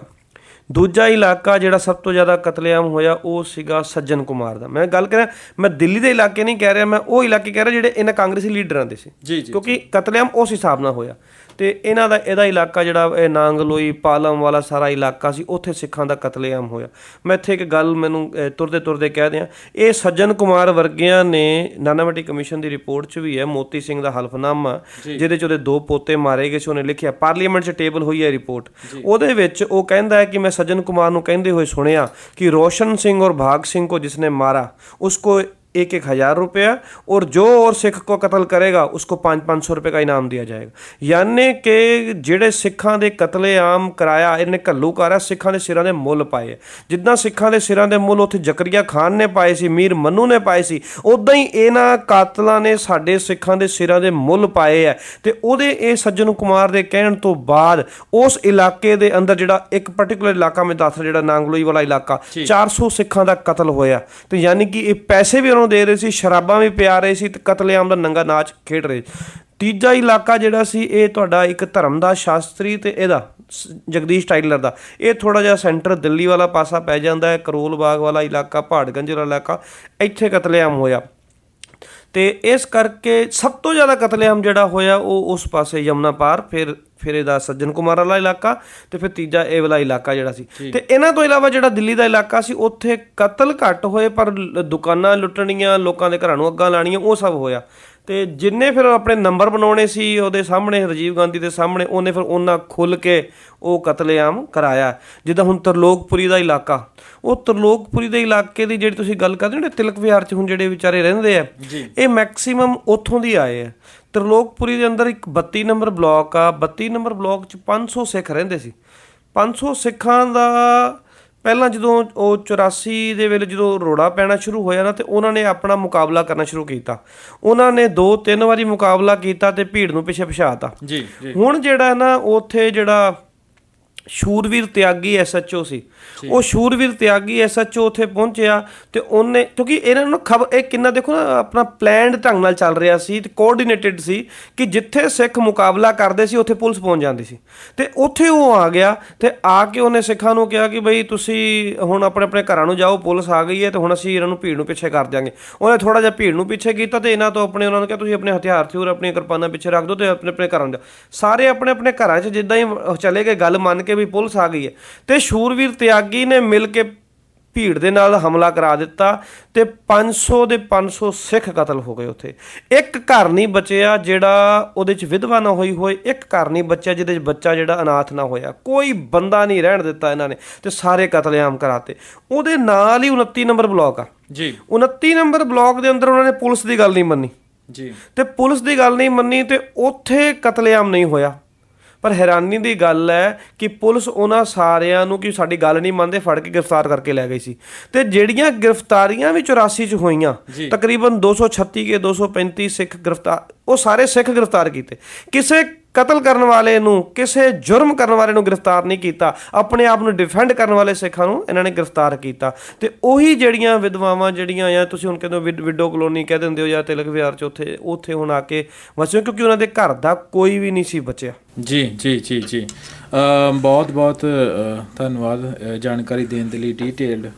ਦੂਜਾ ਇਲਾਕਾ ਜਿਹੜਾ ਸਭ ਤੋਂ ਜ਼ਿਆਦਾ ਕਤਲੇਆਮ ਹੋਇਆ ਉਹ ਸੀਗਾ ਸੱਜਣ ਕੁਮਾਰ ਦਾ। ਮੈਂ ਗੱਲ ਕਰਾਂ, ਮੈਂ ਦਿੱਲੀ ਦੇ ਇਲਾਕੇ ਨਹੀਂ ਕਹਿ ਰਿਹਾ, ਮੈਂ ਉਹ ਇਲਾਕੇ ਕਹਿ ਰਿਹਾ ਜਿਹੜੇ ਇਹਨਾਂ ਕਾਂਗਰਸੀ ਲੀਡਰਾਂ ਦੇ ਸੀ, ਕਿਉਂਕਿ ਕਤਲੇਆਮ ਉਸ ਹਿਸਾਬ ਨਾਲ ਹੋਇਆ। ਤੇ ਇਹਨਾਂ ਦਾ ਇਹਦਾ ਇਲਾਕਾ ਜਿਹੜਾ ਇਹ ਨਾਂਗਲੋਈ, ਪਾਲਮ ਵਾਲਾ ਸਾਰਾ ਇਲਾਕਾ ਸੀ, ਉੱਥੇ ਸਿੱਖਾਂ ਦਾ ਕਤਲੇਆਮ ਹੋਇਆ। ਮੈਂ ਇੱਥੇ ਇੱਕ ਗੱਲ ਮੈਨੂੰ ਤੁਰਦੇ ਤੁਰਦੇ ਕਹਿ ਦਿਆਂ, ਇਹ ਸੱਜਣ ਕੁਮਾਰ ਵਰਗਿਆਂ ਨੇ ਨਾਨਾਵਟੀ ਕਮਿਸ਼ਨ ਦੀ ਰਿਪੋਰਟ 'ਚ ਵੀ ਹੈ, ਮੋਤੀ ਸਿੰਘ ਦਾ ਹਲਫਨਾਮਾ ਜਿਹਦੇ 'ਚ ਉਹਦੇ 2 ਪੋਤੇ ਮਾਰੇ ਗਏ ਸੀ, ਉਹਨੇ ਲਿਖਿਆ, ਪਾਰਲੀਮੈਂਟ 'ਚ ਟੇਬਲ ਹੋਈ ਹੈ ਰਿਪੋਰਟ, ਉਹਦੇ ਵਿੱਚ ਉਹ ਕਹਿੰਦਾ ਹੈ ਕਿ मैं सज्जन कुमार को कहते हुए सुनिया कि रोशन सिंह और भाग सिंह को जिसने मारा उसको 1,000 रुपया और जो और सिख को कत्ल करेगा उसको 500 रुपये का इनाम दिया जाएगा। यानी कि ਜਿਹੜੇ ਸਿੱਖਾਂ ਦੇ ਕਤਲੇਆਮ ਕਰਾਇਆ ਇਹਨੇ ਘੱਲੂਘਾਰਾ ਆ, ਸਿੱਖਾਂ ਦੇ ਸਿਰਾਂ ਦੇ ਮੁੱਲ ਪਾਏ। ਜਿੱਦਾਂ ਸਿੱਖਾਂ ਦੇ ਸਿਰਾਂ ਦੇ ਮੁੱਲ ਉੱਥੇ ਜ਼ਕਰੀਆ ਖਾਨ ਨੇ ਪਾਏ ਸੀ, ਮੀਰ ਮੰਨੂ ਨੇ ਪਾਏ ਸੀ, ਉੱਦਾਂ ਹੀ ਇਹਨਾਂ ਕਾਤਲਾਂ ਨੇ ਸਾਡੇ ਸਿੱਖਾਂ ਦੇ ਸਿਰਾਂ ਦੇ ਮੁੱਲ ਪਾਏ ਹੈ। ਤੇ ਉਹਦੇ ਇਹ ਸੱਜਣ ਕੁਮਾਰ ਦੇ ਕਹਿਣ ਤੋਂ ਬਾਅਦ ਉਸ ਇਲਾਕੇ ਦੇ ਅੰਦਰ ਜਿਹੜਾ ਇੱਕ ਪਰਟੀਕੂਲਰ ਇਲਾਕਾ ਮੈਂ ਦੱਸ, ਜਿਹੜਾ ਨਾਂਗਲੋਈ ਵਾਲਾ ਇਲਾਕਾ, 400 ਸਿੱਖਾਂ ਦਾ ਕਤਲ ਹੋਇਆ। ਤੇ ਯਾਨੀ ਕਿ ਇਹ ਪੈਸੇ ਵੀ ਦੇ ਰਹੇ ਸੀ, ਸ਼ਰਾਬਾਂ ਵੀ ਪਿਆ ਰਹੇ ਸੀ, ਤੇ ਕਤਲੇਆਮ ਦਾ ਨੰਗਾ ਨਾਚ ਖੇਡ ਰਹੇ। ਤੀਜਾ ਇਲਾਕਾ ਜਿਹੜਾ ਸੀ ਇਹ ਤੁਹਾਡਾ ਇੱਕ ਧਰਮਦਾਸ ਸ਼ਾਸਤਰੀ ਤੇ ਇਹਦਾ ਜਗਦੀਸ਼ ਟਾਈਲਰ ਦਾ, ਇਹ ਥੋੜ੍ਹਾ ਜਿਹਾ ਸੈਂਟਰ ਦਿੱਲੀ ਵਾਲਾ ਪਾਸਾ ਪੈ ਜਾਂਦਾ ਹੈ, ਕਰੋਲ ਬਾਗ ਵਾਲਾ ਇਲਾਕਾ, ਪਹਾੜਗੰਜ ਵਾਲਾ ਇਲਾਕਾ, ਇੱਥੇ ਕਤਲੇਆਮ ਹੋਇਆ। ਤੇ ਇਸ ਕਰਕੇ ਸਭ ਤੋਂ ਜ਼ਿਆਦਾ ਕਤਲੇਆਮ ਜਿਹੜਾ ਹੋਇਆ ਉਹ ਉਸ ਪਾਸੇ ਯਮੁਨਾ ਪਾਰ, ਫਿਰ ਇਹਦਾ ਸੱਜਣ ਕੁਮਾਰ ਵਾਲਾ ਇਲਾਕਾ, ਤੇ ਫਿਰ ਤੀਜਾ ਇਹ ਵਾਲਾ ਇਲਾਕਾ ਜਿਹੜਾ ਸੀ। ਤੇ ਇਹਨਾਂ ਤੋਂ ਇਲਾਵਾ ਜਿਹੜਾ ਦਿੱਲੀ ਦਾ ਇਲਾਕਾ ਸੀ ਉੱਥੇ ਕਤਲ ਘੱਟ ਹੋਏ, ਪਰ ਦੁਕਾਨਾਂ ਲੁੱਟਣੀਆਂ, ਲੋਕਾਂ ਦੇ ਘਰਾਂ ਨੂੰ ਅੱਗਾਂ ਲਾਣੀਆਂ, ਉਹ ਸਭ ਹੋਇਆ। ਤੇ ਜਿੰਨੇ ਫਿਰ ਆਪਣੇ ਨੰਬਰ ਬਣਾਉਣੇ ਸੀ ਉਹਦੇ ਸਾਹਮਣੇ, ਰਾਜੀਵ ਗਾਂਧੀ ਦੇ ਸਾਹਮਣੇ, ਉਹਨੇ ਫਿਰ ਉਹਨਾਂ ਖੁੱਲ੍ਹ ਕੇ ਉਹ ਕਤਲੇਆਮ ਕਰਾਇਆ। ਜਿੱਦਾਂ ਹੁਣ ਤਰਲੋਕਪੁਰੀ ਦਾ ਇਲਾਕਾ, ਉਹ ਤਰਲੋਕਪੁਰੀ ਦੇ ਇਲਾਕੇ ਦੀ ਜਿਹੜੀ ਤੁਸੀਂ ਗੱਲ ਕਰਦੇ ਹੋ, ਜਿਹੜੇ ਤਿਲਕ ਵਿਹਾਰ 'ਚ ਹੁਣ ਜਿਹੜੇ ਵਿਚਾਰੇ ਰਹਿੰਦੇ ਆ, ਇਹ ਮੈਕਸੀਮਮ ਉੱਥੋਂ ਦੀ ਆਏ ਆ। ਤਰਲੋਕਪੁਰੀ ਦੇ ਅੰਦਰ ਇੱਕ 32 ਨੰਬਰ ਬਲਾਕ ਆ। 32 ਨੰਬਰ ਬਲਾਕ 'ਚ 500 ਸਿੱਖ ਰਹਿੰਦੇ ਸੀ। 500 ਸਿੱਖਾਂ ਦਾ ਪਹਿਲਾਂ ਜਦੋਂ ਉਹ 84 ਦੇ ਵੇਲੇ ਜਦੋਂ ਰੋੜਾ ਪੈਣਾ ਸ਼ੁਰੂ ਹੋਇਆ ਨਾ, ਤੇ ਉਹਨਾਂ ਨੇ ਆਪਣਾ ਮੁਕਾਬਲਾ ਕਰਨਾ ਸ਼ੁਰੂ ਕੀਤਾ। ਉਹਨਾਂ ਨੇ 2-3 ਵਾਰੀ ਮੁਕਾਬਲਾ ਕੀਤਾ ਤੇ ਭੀੜ ਨੂੰ ਪਿੱਛੇ ਭਜਾਤਾ। ਹੁਣ ਜਿਹੜਾ ਨਾ ਉੱਥੇ ਜਿਹੜਾ ਸ਼ੂਰਵੀਰ ਤਿਆਗੀ SHO ਸੀ, ਉਹ ਸ਼ੂਰਵੀਰ ਤਿਆਗੀ SHO ਉੱਥੇ ਪਹੁੰਚਿਆ ਤੇ ਉਹਨੇ, ਕਿਉਂਕਿ ਇਹਨਾਂ ਨੂੰ ਖਬਰ, ਇਹ ਕਿੰਨਾ ਦੇਖੋ ਨਾ ਆਪਣਾ ਪਲੈਨਡ ਢੰਗ ਨਾਲ ਚੱਲ ਰਿਹਾ ਸੀ ਤੇ ਕੋਆਰਡੀਨੇਟਿਡ ਸੀ ਕਿ ਜਿੱਥੇ ਸਿੱਖ ਮੁਕਾਬਲਾ ਕਰਦੇ ਸੀ ਉੱਥੇ ਪੁਲਿਸ ਪਹੁੰਚ ਜਾਂਦੀ ਸੀ। ਤੇ ਉੱਥੇ ਉਹ ਆ ਗਿਆ ਤੇ ਆ ਕੇ ਉਹਨੇ ਸਿੱਖਾਂ ਨੂੰ ਕਿਹਾ ਕਿ ਬਈ ਤੁਸੀਂ ਹੁਣ ਆਪਣੇ ਆਪਣੇ ਘਰਾਂ ਨੂੰ ਜਾਓ, ਪੁਲਿਸ ਆ ਗਈ ਹੈ ਤੇ ਹੁਣ ਅਸੀਂ ਇਹਨਾਂ ਨੂੰ ਭੀੜ ਨੂੰ ਪਿੱਛੇ ਕਰ ਦਿਆਂਗੇ। ਉਹਨੇ ਥੋੜ੍ਹਾ ਜਿਹਾ ਭੀੜ ਨੂੰ ਪਿੱਛੇ ਕੀਤਾ ਤੇ ਇਹਨਾਂ ਤੋਂ ਆਪਣੇ ਉਹਨਾਂ ਨੂੰ ਕਿਹਾ ਤੁਸੀਂ ਆਪਣੇ ਹਥਿਆਰ ਥਿਊਰ ਆਪਣੀਆਂ ਕਿਰਪਾਨਾਂ ਪਿੱਛੇ ਰੱਖ ਦਿਓ ਤੇ ਆਪਣੇ ਆਪਣੇ ਘਰਾਂ ਨੂੰ ਜਾਓ। ਸਾਰੇ ਆਪਣੇ ਆਪਣੇ ਘਰਾਂ 'ਚ ਜਿੱਦਾਂ ਹੀ ਚਲੇ ਗਏ, ਗੱਲ ਮੰਨ ਕੇ ਵੀ ਪੁਲਿਸ ਆ ਗਈ ਹੈ, ਤੇ ਸ਼ੂਰਵੀਰ ਤਿਆਗੀ ਨੇ ਮਿਲ ਕੇ ਭੀੜ ਦੇ ਨਾਲ ਹਮਲਾ ਕਰਾ ਦਿੱਤਾ ਤੇ 500 ਦੇ 500 ਸਿੱਖ ਕਤਲ ਹੋ ਗਏ ਉੱਥੇ। ਇੱਕ ਘਰ ਨਹੀਂ ਬਚਿਆ ਜਿਹੜਾ ਉਹਦੇ 'ਚ ਵਿਧਵਾ ਨਾ ਹੋਈ ਹੋਏ, ਇੱਕ ਘਰ ਨਹੀਂ ਬਚਿਆ ਜਿਹਦੇ 'ਚ ਬੱਚਾ ਜਿਹੜਾ ਅਨਾਥ ਨਾ ਹੋਇਆ। ਕੋਈ ਬੰਦਾ ਨਹੀਂ ਰਹਿਣ ਦਿੱਤਾ ਇਹਨਾਂ ਨੇ ਤੇ ਸਾਰੇ ਕਤਲੇਆਮ ਕਰਾਤੇ। ਉਹਦੇ ਨਾਲ ਹੀ 29 ਨੰਬਰ ਬਲਾਕ ਆ ਜੀ। 29 ਨੰਬਰ ਬਲਾਕ ਦੇ ਅੰਦਰ ਉਹਨਾਂ ਨੇ ਪੁਲਿਸ ਦੀ ਗੱਲ ਨਹੀਂ ਮੰਨੀ ਜੀ, ਤੇ ਪੁਲਿਸ ਦੀ ਗੱਲ ਨਹੀਂ ਮੰਨੀ ਤੇ ਉੱਥੇ ਕਤਲੇਆਮ ਨਹੀਂ ਹੋਇਆ। ਪਰ ਹੈਰਾਨੀ ਦੀ ਗੱਲ ਹੈ ਕਿ ਪੁਲਿਸ ਉਹਨਾਂ ਸਾਰਿਆਂ ਨੂੰ, ਕਿ ਸਾਡੀ ਗੱਲ ਨਹੀਂ ਮੰਨਦੇ, ਫੜ ਕੇ ਗ੍ਰਿਫਤਾਰ ਕਰਕੇ ਲੈ ਗਈ ਸੀ। ਤੇ ਜਿਹੜੀਆਂ ਗ੍ਰਿਫਤਾਰੀਆਂ ਵੀ 84 'ਚ ਹੋਈਆਂ, ਤਕਰੀਬਨ 236 ਕੇ 235 ਸਿੱਖ ਗ੍ਰਿਫਤਾਰ, ਉਹ ਸਾਰੇ ਸਿੱਖ ਗ੍ਰਿਫਤਾਰ ਕੀਤੇ। ਕਿਸੇ ਕਤਲ ਕਰਨ ਵਾਲੇ ਨੂੰ, ਕਿਸੇ ਜੁਰਮ ਕਰਨ ਵਾਲੇ ਨੂੰ ਗ੍ਰਿਫਤਾਰ ਨਹੀਂ ਕੀਤਾ। ਆਪਣੇ ਆਪ ਨੂੰ ਡਿਫੈਂਡ ਕਰਨ ਵਾਲੇ ਸਿੱਖਾਂ ਨੂੰ ਇਹਨਾਂ ਨੇ ਗ੍ਰਿਫਤਾਰ ਕੀਤਾ। ਤੇ ਉਹੀ ਜਿਹੜੀਆਂ ਵਿਧਵਾਵਾਂ ਜਿਹੜੀਆਂ ਆ, ਤੁਸੀਂ ਹੁਣ ਕਹਿੰਦੇ ਹੋ ਵਿਡੋ ਕਲੋਨੀ ਕਹਿ ਦਿੰਦੇ ਹੋ, ਜਾਂ ਤਿਲਕ ਵਿਹਾਰ 'ਚ ਉੱਥੇ ਹੁਣ ਆ ਕੇ ਵਸਿਓ, ਕਿਉਂਕਿ ਉਹਨਾਂ ਦੇ ਘਰ ਦਾ ਕੋਈ ਵੀ ਨਹੀਂ ਸੀ ਬਚਿਆ। ਜੀ ਜੀ ਜੀ ਜੀ ਬਹੁਤ ਬਹੁਤ ਧੰਨਵਾਦ ਜਾਣਕਾਰੀ ਦੇਣ ਦੇ ਲਈ। ਡੀਟੇਲਡ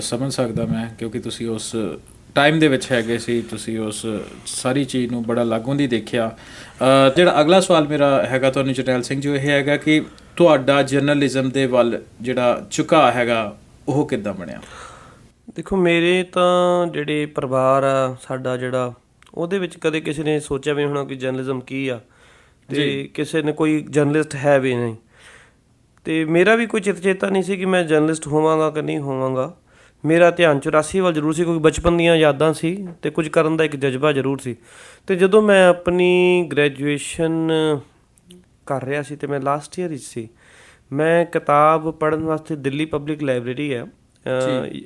ਸਮਝ ਸਕਦਾ ਮੈਂ, ਕਿਉਂਕਿ ਤੁਸੀਂ ਉਸ ਟਾਈਮ ਦੇ ਵਿੱਚ ਹੈਗੇ ਸੀ, ਤੁਸੀਂ ਉਸ ਸਾਰੀ ਚੀਜ਼ ਨੂੰ ਬੜਾ ਲਾਗੋਂ ਦੀ ਦੇਖਿਆ। ਜਿਹੜਾ ਅਗਲਾ ਸਵਾਲ ਮੇਰਾ ਹੈਗਾ ਤੁਹਾਨੂੰ ਜਰਨੈਲ ਸਿੰਘ ਜੀ, ਇਹ ਹੈਗਾ ਕਿ ਤੁਹਾਡਾ ਜਰਨਲਿਜ਼ਮ ਦੇ ਵੱਲ ਜਿਹੜਾ ਝੁਕਾਅ ਹੈਗਾ ਉਹ ਕਿੱਦਾਂ ਬਣਿਆ? ਦੇਖੋ, ਮੇਰੇ ਤਾਂ ਜਿਹੜੇ ਪਰਿਵਾਰ ਆ ਸਾਡਾ ਜਿਹੜਾ, ਉਹਦੇ ਵਿੱਚ ਕਦੇ ਕਿਸੇ ਨੇ ਸੋਚਿਆ ਵੀ ਹੋਣਾ ਕਿ ਜਰਨਲਿਜ਼ਮ ਕੀ ਆ, ਤੇ ਕਿਸੇ ਨੇ ਕੋਈ ਜਰਨਲਿਸਟ ਹੈ ਵੀ ਨਹੀਂ। ਤੇ ਮੇਰਾ ਵੀ ਕੋਈ ਚੇਤਾ ਨਹੀਂ ਸੀ ਕਿ ਮੈਂ ਜਰਨਲਿਸਟ ਹੋਵਾਂਗਾ ਕਿ ਨਹੀਂ ਹੋਵਾਂਗਾ। ਮੇਰਾ ਧਿਆਨ 84 ਵੱਲ ਜ਼ਰੂਰ ਸੀ, ਕਿਉਂਕਿ ਬਚਪਨ ਦੀਆਂ ਯਾਦਾਂ ਸੀ ਅਤੇ ਕੁਝ ਕਰਨ ਦਾ ਇੱਕ ਜਜ਼ਬਾ ਜ਼ਰੂਰ ਸੀ। ਅਤੇ ਜਦੋਂ ਮੈਂ ਆਪਣੀ ਗ੍ਰੈਜੂਏਸ਼ਨ ਕਰ ਰਿਹਾ ਸੀ ਅਤੇ ਮੈਂ ਲਾਸਟ ਈਅਰ ਵਿੱਚ ਸੀ, ਮੈਂ ਕਿਤਾਬ ਪੜ੍ਹਨ ਵਾਸਤੇ ਦਿੱਲੀ ਪਬਲਿਕ ਲਾਇਬ੍ਰੇਰੀ ਹੈ,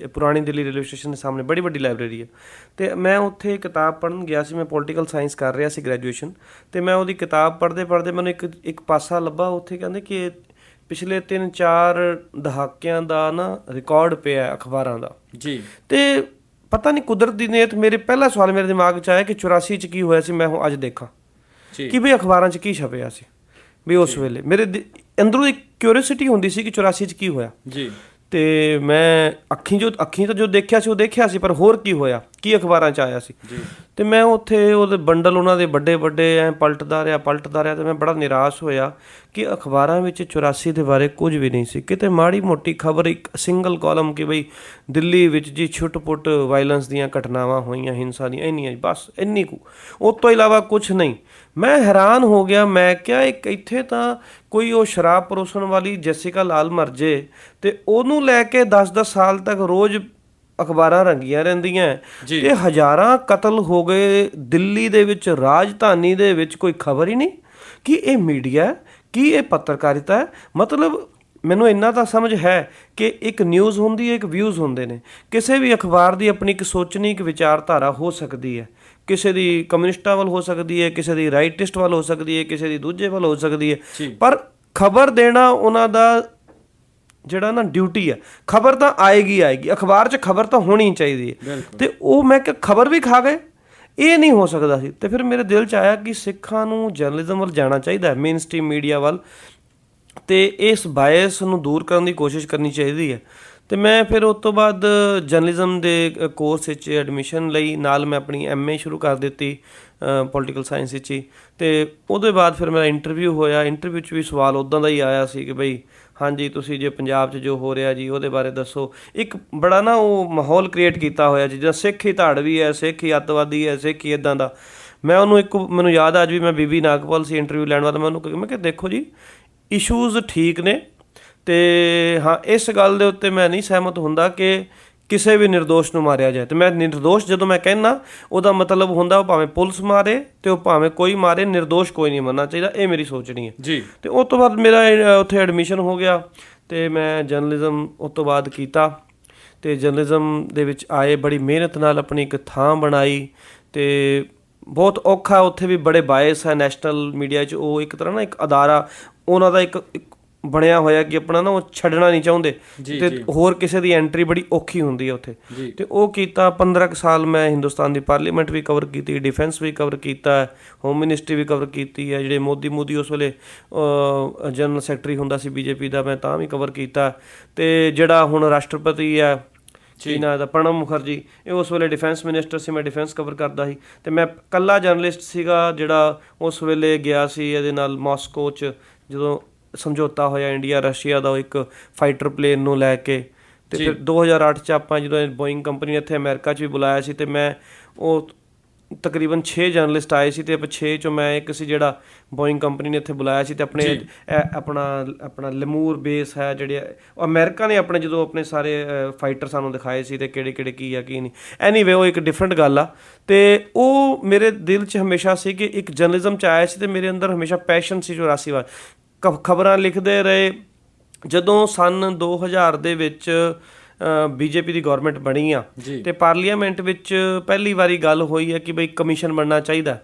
ਪੁਰਾਣੀ ਦਿੱਲੀ ਰੇਲਵੇ ਸਟੇਸ਼ਨ ਦੇ ਸਾਹਮਣੇ ਬੜੀ ਵੱਡੀ ਲਾਇਬ੍ਰੇਰੀ ਹੈ, ਅਤੇ ਮੈਂ ਉੱਥੇ ਕਿਤਾਬ ਪੜ੍ਹਨ ਗਿਆ ਸੀ। ਮੈਂ ਪੋਲੀਟੀਕਲ ਸਾਇੰਸ ਕਰ ਰਿਹਾ ਸੀ ਗ੍ਰੈਜੂਏਸ਼ਨ, ਅਤੇ ਮੈਂ ਉਹਦੀ ਕਿਤਾਬ ਪੜ੍ਹਦੇ ਪੜ੍ਹਦੇ ਮੈਨੂੰ ਇੱਕ ਪਾਸਾ ਲੱਭਾ। ਉੱਥੇ ਕਹਿੰਦੇ ਕਿ ਪਿਛਲੇ 3-4 ਦਹਾਕਿਆਂ ਦਾ ਨਾ ਰਿਕਾਰਡ ਪਿਆ ਅਖਬਾਰਾਂ ਦਾ ਜੀ। ਅਤੇ ਪਤਾ ਨਹੀਂ ਕੁਦਰਤ ਦੀ ਨੇਤ, ਮੇਰੇ ਪਹਿਲਾ ਸਵਾਲ ਮੇਰੇ ਦਿਮਾਗ 'ਚ ਆਇਆ ਕਿ 84 'ਚ ਕੀ ਹੋਇਆ ਸੀ। ਮੈਂ ਹੁਣ ਅੱਜ ਦੇਖਾਂ ਕਿ ਵੀ ਅਖਬਾਰਾਂ 'ਚ ਕੀ ਛਪਿਆ ਸੀ ਵੀ ਉਸ ਵੇਲੇ। ਮੇਰੇ ਅੰਦਰੋਂ ਇੱਕ ਕਿਊਰੀਓਸਿਟੀ ਹੁੰਦੀ ਸੀ ਕਿ 84 'ਚ ਕੀ ਹੋਇਆ ਜੀ। ਅਤੇ ਮੈਂ ਅੱਖੀਂ ਤਾਂ ਜੋ ਦੇਖਿਆ ਸੀ ਉਹ ਦੇਖਿਆ ਸੀ, ਪਰ ਹੋਰ ਕੀ ਹੋਇਆ, ਕੀ ਅਖਬਾਰਾਂ 'ਚ ਆਇਆ ਸੀ। ਅਤੇ ਮੈਂ ਉੱਥੇ ਉਹਦੇ ਬੰਡਲ ਉਹਨਾਂ ਦੇ ਵੱਡੇ ਵੱਡੇ ਐਂ ਪਲਟਦਾ ਰਿਹਾ ਅਤੇ ਮੈਂ ਬੜਾ ਨਿਰਾਸ਼ ਹੋਇਆ ਕਿ ਅਖਬਾਰਾਂ ਵਿੱਚ 84 ਦੇ ਬਾਰੇ ਕੁਝ ਵੀ ਨਹੀਂ ਸੀ। ਕਿਤੇ ਮਾੜੀ ਮੋਟੀ ਖਬਰ, ਇੱਕ ਸਿੰਗਲ ਕਾਲਮ ਕਿ ਬਈ ਦਿੱਲੀ ਵਿੱਚ ਜੀ ਛੁੱਟ-ਪੁੱਟ ਵਾਇਲੈਂਸ ਦੀਆਂ ਘਟਨਾਵਾਂ ਹੋਈਆਂ, ਹਿੰਸਾ ਦੀਆਂ, ਇੰਨੀਆਂ, ਬਸ ਇੰਨੀ ਕੁ, ਉਸ ਤੋਂ ਇਲਾਵਾ ਕੁਛ ਨਹੀਂ। ਮੈਂ ਹੈਰਾਨ ਹੋ ਗਿਆ। ਮੈਂ ਕਿਹਾ ਇੱਥੇ ਤਾਂ ਕੋਈ ਉਹ ਸ਼ਰਾਬ ਪਰੋਸਣ ਵਾਲੀ ਜੈਸਿਕਾ ਲਾਲ ਮਰ ਜੇ ਅਤੇ ਉਹਨੂੰ ਲੈ ਕੇ 10-10 ਸਾਲ ਤੱਕ ਰੋਜ਼ ਅਖਬਾਰਾਂ ਰੰਗੀਆਂ ਰਹਿੰਦੀਆਂ, ਅਤੇ ਹਜ਼ਾਰਾਂ ਕਤਲ ਹੋ ਗਏ ਦਿੱਲੀ ਦੇ ਵਿੱਚ, ਰਾਜਧਾਨੀ ਦੇ ਵਿੱਚ, ਕੋਈ ਖਬਰ ਹੀ ਨਹੀਂ। ਕੀ ਇਹ ਮੀਡੀਆ ਹੈ? ਕੀ ਇਹ ਪੱਤਰਕਾਰਿਤਾ ਹੈ? ਮਤਲਬ ਮੈਨੂੰ ਇੰਨਾ ਤਾਂ ਸਮਝ ਹੈ ਕਿ ਇੱਕ ਨਿਊਜ਼ ਹੁੰਦੀ ਹੈ, ਇੱਕ ਵਿਊਜ਼ ਹੁੰਦੇ ਨੇ। ਕਿਸੇ ਵੀ ਅਖਬਾਰ ਦੀ ਆਪਣੀ ਇੱਕ ਸੋਚਣੀ, ਇੱਕ ਵਿਚਾਰਧਾਰਾ ਹੋ ਸਕਦੀ ਹੈ। ਕਿਸੇ ਦੀ ਕਮਿਊਨਿਸਟਾਂ ਵੱਲ ਹੋ ਸਕਦੀ ਹੈ, ਕਿਸੇ ਦੀ ਰਾਈਟਿਸਟ ਵੱਲ ਹੋ ਸਕਦੀ ਹੈ, ਕਿਸੇ ਦੀ ਦੂਜੇ ਵੱਲ ਹੋ ਸਕਦੀ ਹੈ, ਪਰ ਖਬਰ ਦੇਣਾ ਉਹਨਾਂ ਦਾ ਜਿਹੜਾ ਨਾ ਡਿਊਟੀ ਹੈ। ਖਬਰ ਤਾਂ ਆਏਗੀ, ਅਖਬਾਰ 'ਚ ਖਬਰ ਤਾਂ ਹੋਣੀ ਚਾਹੀਦੀ ਹੈ। ਅਤੇ ਉਹ ਮੈਂ ਕਿਹਾ ਖਬਰ ਵੀ ਖਾ ਗਏ, ਇਹ ਨਹੀਂ ਹੋ ਸਕਦਾ ਸੀ। ਅਤੇ ਫਿਰ ਮੇਰੇ ਦਿਲ 'ਚ ਆਇਆ ਕਿ ਸਿੱਖਾਂ ਨੂੰ ਜਰਨਲਿਜ਼ਮ ਵੱਲ ਜਾਣਾ ਚਾਹੀਦਾ, ਮੇਨ ਸਟ੍ਰੀਮ ਮੀਡੀਆ ਵੱਲ, ਅਤੇ ਇਸ ਬਾਇਸ ਨੂੰ ਦੂਰ ਕਰਨ ਦੀ ਕੋਸ਼ਿਸ਼ ਕਰਨੀ ਚਾਹੀਦੀ ਹੈ। ਅਤੇ ਮੈਂ ਫਿਰ ਉਸ ਤੋਂ ਬਾਅਦ ਜਰਨਲਿਜ਼ਮ ਦੇ ਕੋਰਸ ਵਿੱਚ ਐਡਮਿਸ਼ਨ ਲਈ, ਨਾਲ ਮੈਂ ਆਪਣੀ MA ਸ਼ੁਰੂ ਕਰ ਦਿੱਤੀ ਪੋਲੀਟੀਕਲ ਸਾਇੰਸ ਵਿੱਚ ਹੀ। ਅਤੇ ਉਹਦੇ ਬਾਅਦ ਫਿਰ ਮੇਰਾ ਇੰਟਰਵਿਊ ਹੋਇਆ। ਇੰਟਰਵਿਊ 'ਚ ਵੀ ਸਵਾਲ ਉੱਦਾਂ ਦਾ ਹੀ ਆਇਆ ਸੀ ਕਿ ਬਈ ਹਾਂਜੀ ਤੁਸੀਂ ਜੇ ਪੰਜਾਬ 'ਚ ਜੋ ਹੋ ਰਿਹਾ ਜੀ ਉਹਦੇ ਬਾਰੇ ਦੱਸੋ। ਇੱਕ ਬੜਾ ਨਾ ਉਹ ਮਾਹੌਲ ਕ੍ਰੀਏਟ ਕੀਤਾ ਹੋਇਆ ਜੀ, ਜਿੱਦਾਂ ਸਿੱਖ ਹੀ ਧਾੜਵੀ ਹੈ, ਸਿੱਖ ਹੀ ਅੱਤਵਾਦੀ ਹੈ, ਸਿੱਖ ਹੀ ਇੱਦਾਂ ਦਾ। ਮੈਂ ਉਹਨੂੰ ਮੈਨੂੰ ਯਾਦ ਆ ਅੱਜ ਵੀ, ਮੈਂ ਬੀਬੀ ਨਾਗਪਾਲ ਸੀ ਇੰਟਰਵਿਊ ਲੈਣ ਵਾਲਾ, ਮੈਂ ਉਹਨੂੰ ਮੈਂ ਕਿਹਾ ਦੇਖੋ ਜੀ ਇਸ਼ੂਜ਼ ਠੀਕ ਨੇ, ਅਤੇ ਹਾਂ ਇਸ ਗੱਲ ਦੇ ਉੱਤੇ ਮੈਂ ਨਹੀਂ ਸਹਿਮਤ ਹੁੰਦਾ ਕਿ ਕਿਸੇ ਵੀ ਨਿਰਦੋਸ਼ ਨੂੰ ਮਾਰਿਆ ਜਾਏ। ਅਤੇ ਮੈਂ ਨਿਰਦੋਸ਼ ਜਦੋਂ ਮੈਂ ਕਹਿੰਦਾ ਉਹਦਾ ਮਤਲਬ ਹੁੰਦਾ ਉਹ ਭਾਵੇਂ ਪੁਲਿਸ ਮਾਰੇ ਅਤੇ ਉਹ ਭਾਵੇਂ ਕੋਈ ਮਾਰੇ, ਨਿਰਦੋਸ਼ ਕੋਈ ਨਹੀਂ ਮਰਨਾ ਚਾਹੀਦਾ, ਇਹ ਮੇਰੀ ਸੋਚਣੀ ਹੈ ਜੀ। ਅਤੇ ਉਸ ਤੋਂ ਬਾਅਦ ਮੇਰਾ ਉੱਥੇ ਐਡਮਿਸ਼ਨ ਹੋ ਗਿਆ ਅਤੇ ਮੈਂ ਜਰਨਲਿਜ਼ਮ ਉਸ ਤੋਂ ਬਾਅਦ ਕੀਤਾ, ਅਤੇ ਜਰਨਲਿਜ਼ਮ ਦੇ ਵਿੱਚ ਆਏ, ਬੜੀ ਮਿਹਨਤ ਨਾਲ ਆਪਣੀ ਇੱਕ ਥਾਂ ਬਣਾਈ, ਅਤੇ ਬਹੁਤ ਔਖਾ ਉੱਥੇ ਵੀ ਬੜੇ ਬਾਇਸ ਹੈ ਨੈਸ਼ਨਲ ਮੀਡੀਆ 'ਚ। ਉਹ ਇੱਕ ਤਰ੍ਹਾਂ ਨਾ ਇੱਕ ਅਦਾਰਾ ਉਹਨਾਂ ਦਾ ਇੱਕ ਬਣਿਆ ਹੋਇਆ ਕਿ ਆਪਣਾ ਨਾ ਉਹ ਛੱਡਣਾ ਨਹੀਂ ਚਾਹੁੰਦੇ, ਅਤੇ ਹੋਰ ਕਿਸੇ ਦੀ ਐਂਟਰੀ ਬੜੀ ਔਖੀ ਹੁੰਦੀ ਹੈ ਉੱਥੇ। ਅਤੇ ਉਹ ਕੀਤਾ 15 ਕੁ ਸਾਲ ਮੈਂ ਹਿੰਦੁਸਤਾਨ ਦੀ ਪਾਰਲੀਮੈਂਟ ਵੀ ਕਵਰ ਕੀਤੀ, ਡਿਫੈਂਸ ਵੀ ਕਵਰ ਕੀਤਾ, ਹੋਮ ਮਿਨਿਸਟਰੀ ਵੀ ਕਵਰ ਕੀਤੀ ਹੈ। ਜਿਹੜੇ ਮੋਦੀ ਉਸ ਵੇਲੇ ਜਨਰਲ ਸੈਕਟਰੀ ਹੁੰਦਾ ਸੀ ਬੀਜੇਪੀ ਦਾ, ਮੈਂ ਤਾਂ ਵੀ ਕਵਰ ਕੀਤਾ। ਅਤੇ ਜਿਹੜਾ ਹੁਣ ਰਾਸ਼ਟਰਪਤੀ ਹੈ ਚੀਨ ਦਾ ਪ੍ਰਣਬ ਮੁਖਰਜੀ, ਇਹ ਉਸ ਵੇਲੇ ਡਿਫੈਂਸ ਮਿਨਿਸਟਰ ਸੀ, ਮੈਂ ਡਿਫੈਂਸ ਕਵਰ ਕਰਦਾ ਸੀ। ਅਤੇ ਮੈਂ ਇਕੱਲਾ ਜਰਨਲਿਸਟ ਸੀਗਾ ਜਿਹੜਾ ਉਸ ਵੇਲੇ ਗਿਆ ਸੀ ਇਹਦੇ ਨਾਲ ਮਾਸਕੋ 'ਚ, ਜਦੋਂ ਸਮਝੌਤਾ ਹੋਇਆ ਇੰਡੀਆ ਰਸ਼ੀਆ ਦਾ ਇੱਕ ਫਾਈਟਰ ਪਲੇਨ ਨੂੰ ਲੈ ਕੇ। ਅਤੇ ਫਿਰ 2008 'ਚ ਆਪਾਂ ਜਦੋਂ ਬੋਇੰਗ ਕੰਪਨੀ ਨੇ ਇੱਥੇ ਅਮਰੀਕਾ 'ਚ ਵੀ ਬੁਲਾਇਆ ਸੀ, ਅਤੇ ਮੈਂ ਉਹ ਤਕਰੀਬਨ 6 ਜਰਨਲਿਸਟ ਆਏ ਸੀ, ਅਤੇ 6 'ਚੋਂ ਮੈਂ ਇੱਕ ਸੀ ਜਿਹੜਾ ਬੋਇੰਗ ਕੰਪਨੀ ਨੇ ਇੱਥੇ ਬੁਲਾਇਆ ਸੀ। ਅਤੇ ਆਪਣੇ ਆਪਣਾ ਲੈਮੂਰ ਬੇਸ ਹੈ ਜਿਹੜੇ ਅਮਰੀਕਾ ਨੇ ਆਪਣੇ ਜਦੋਂ ਆਪਣੇ ਸਾਰੇ ਫਾਈਟਰ ਸਾਨੂੰ ਦਿਖਾਏ ਸੀ, ਅਤੇ ਕਿਹੜੇ ਕਿਹੜੇ ਕੀ ਆ ਕੀ ਨਹੀਂ। ਐਨੀਵੇ ਉਹ ਇੱਕ ਡਿਫਰੈਂਟ ਗੱਲ ਆ। ਅਤੇ ਉਹ ਮੇਰੇ ਦਿਲ 'ਚ ਹਮੇਸ਼ਾ ਸੀ ਕਿ ਇੱਕ ਜਰਨਲਿਜ਼ਮ 'ਚ ਆਇਆ ਸੀ, ਅਤੇ ਮੇਰੇ ਅੰਦਰ ਹਮੇਸ਼ਾ ਪੈਸ਼ਨ ਸੀ 84 ਵਾਰ ਖਬਰਾਂ ਲਿਖਦੇ ਰਹੇ। ਜਦੋਂ ਸੰਨ 2000 ਦੇ ਵਿੱਚ ਬੀਜੇਪੀ ਦੀ ਗੌਰਮੈਂਟ ਬਣੀ ਆ, ਅਤੇ ਪਾਰਲੀਮੈਂਟ ਵਿੱਚ ਪਹਿਲੀ ਵਾਰੀ ਗੱਲ ਹੋਈ ਹੈ ਕਿ ਬਈ ਕਮਿਸ਼ਨ ਬਣਨਾ ਚਾਹੀਦਾ।